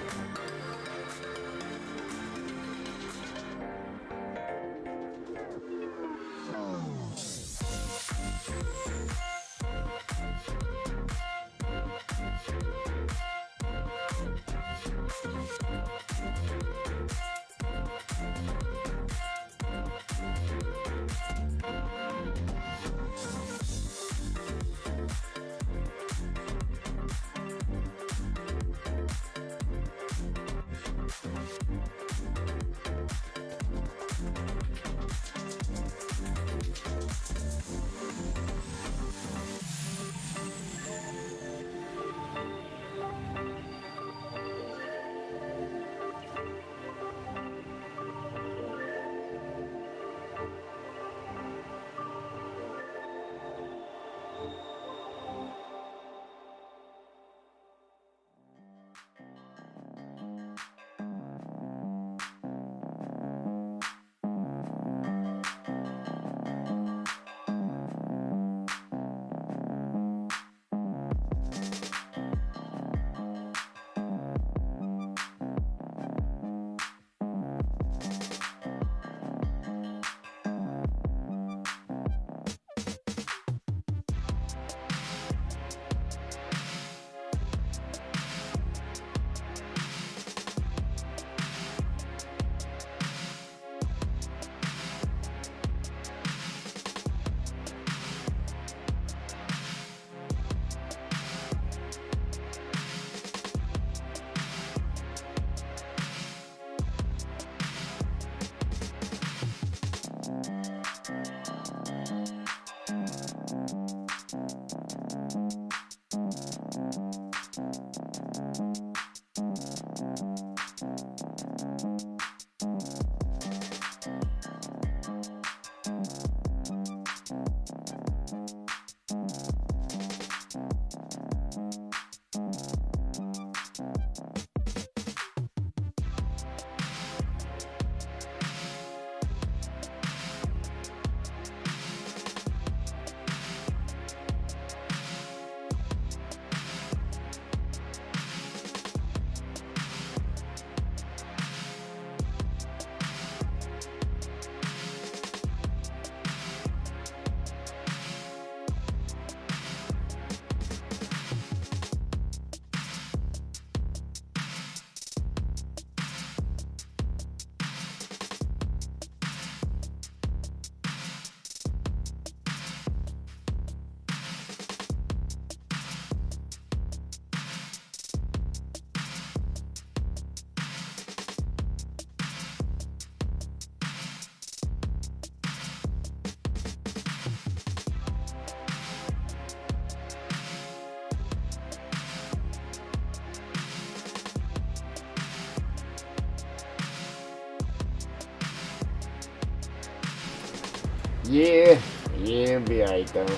[SPEAKER 1] Yeah, it'll be alright though.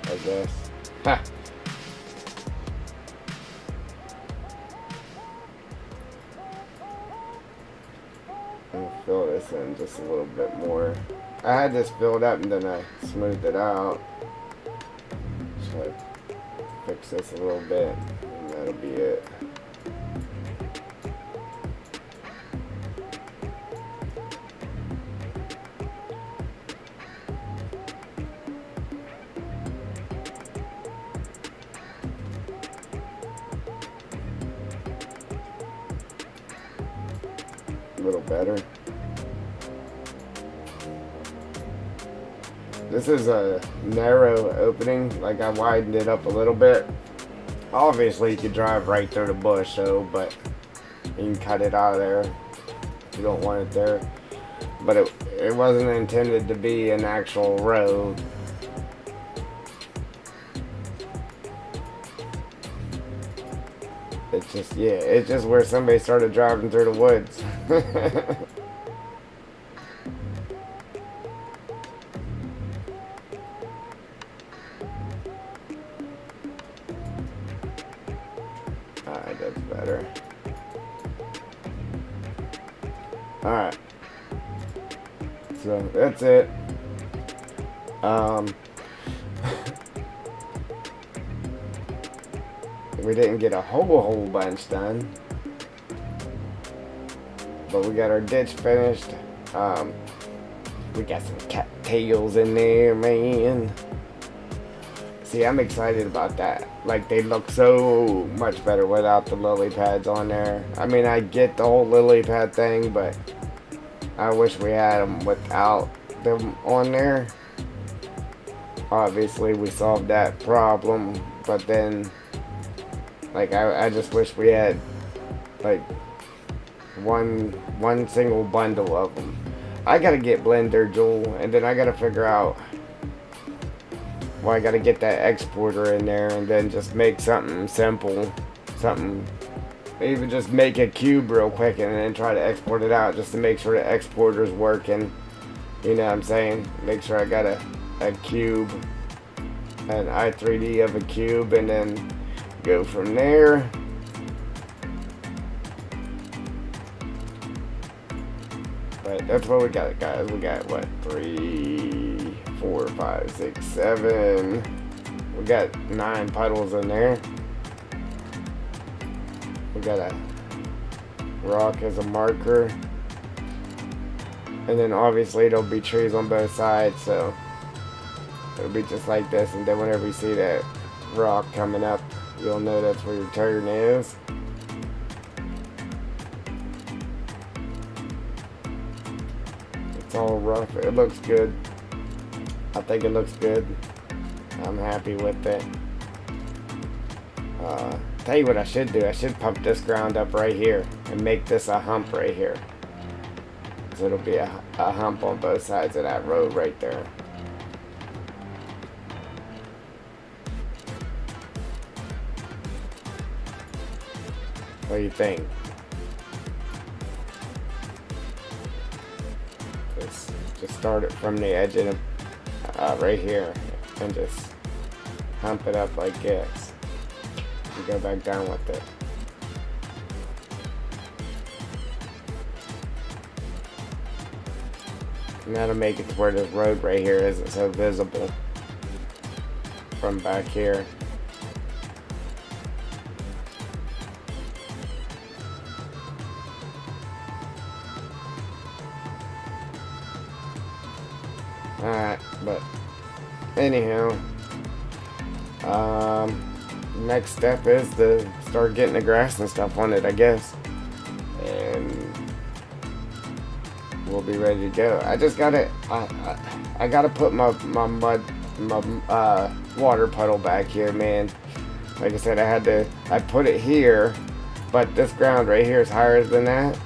[SPEAKER 1] I guess. Ha! I'm gonna fill this in just a little bit more. I had this filled up and then I smoothed it out. So I fix this a little bit and that'll be it. little better. This is a narrow opening, like I widened it up a little bit. Obviously you could drive right through the bush though, but you can cut it out of there if you don't want it there. But it wasn't intended to be an actual road. It's just, yeah, it's just where somebody started driving through the woods. Alright, that's better. Alright. So, that's it. We didn't get a whole bunch done. But we got our ditch finished. We got some cattails in there, man. See, I'm excited about that. Like, they look so much better without the lily pads on there. I mean, I get the whole lily pad thing, but I wish we had them without them on there. Obviously, we solved that problem, but then, like, I just wish we had, like, one single bundle of them. I gotta get Blender Jewel, and then I gotta figure out, well, I gotta get that exporter in there, and then just make something simple, even just make a cube real quick, and then try to export it out, just to make sure the exporter's working. You know what I'm saying? Make sure I got a cube, an i3D of a cube, and then go from there. But that's what we got, guys. We got what, 3, 4, 5, 6, 7. We got 9 puddles in there. We got a rock as a marker, and then obviously there'll be trees on both sides, so it'll be just like this. And then whenever you see that rock coming up, you'll know that's where your turn is. It's all rough. It looks good. I think it looks good. I'm happy with it. Tell you what I should do. I should pump this ground up right here and make this a hump right here. So it'll be a hump on both sides of that road right there. What do you think? Just start it from the edge of right here and just hump it up like this. And go back down with it. And that'll make it to where this road right here isn't so visible from back here. Alright, but anyhow, next step is to start getting the grass and stuff on it, I guess, and we'll be ready to go. I just gotta, I gotta put my water puddle back here, man. Like I said, I put it here, but this ground right here is higher than that.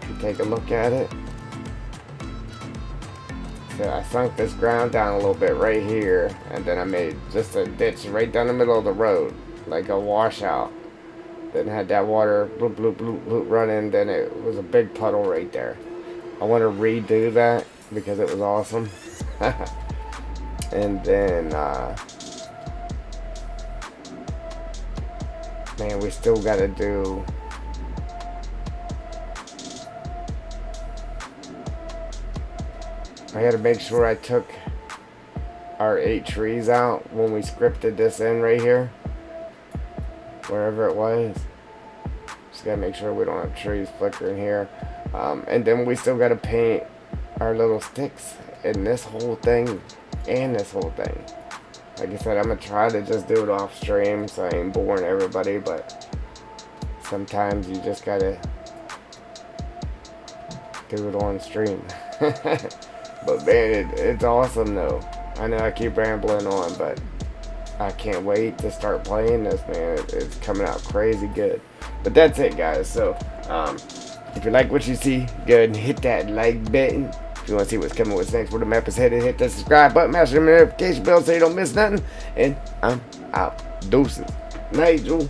[SPEAKER 1] You take a look at it. So I sunk this ground down a little bit right here, and then I made just a ditch right down the middle of the road, like a washout. Then had that water bloop, bloop, bloop, bloop running, then it was a big puddle right there. I want to redo that because it was awesome. And then, man, we still got to do... I had to make sure I took our 8 trees out when we scripted this in right here. Wherever it was. Just gotta make sure we don't have trees flickering here. And then we still gotta paint our little sticks in this whole thing and this whole thing. Like I said, I'm gonna try to just do it off stream so I ain't boring everybody, but sometimes you just gotta do it on stream. But man, it's awesome though. I know I keep rambling on, but I can't wait to start playing this, man. It's coming out crazy good. But that's it, guys. So, if you like what you see, go ahead and hit that like button. If you want to see what's coming, what's next, where the map is headed, hit that subscribe button, mash the notification bell so you don't miss nothing. And I'm out. Deuces. Nigel.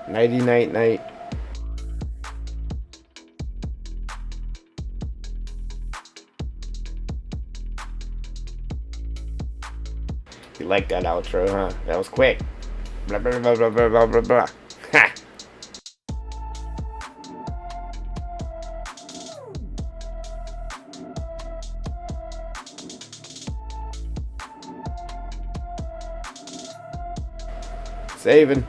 [SPEAKER 1] Nighty night night. You like that outro, huh? That was quick. Blah blah blah blah blah blah blah blah. Ha! Saving.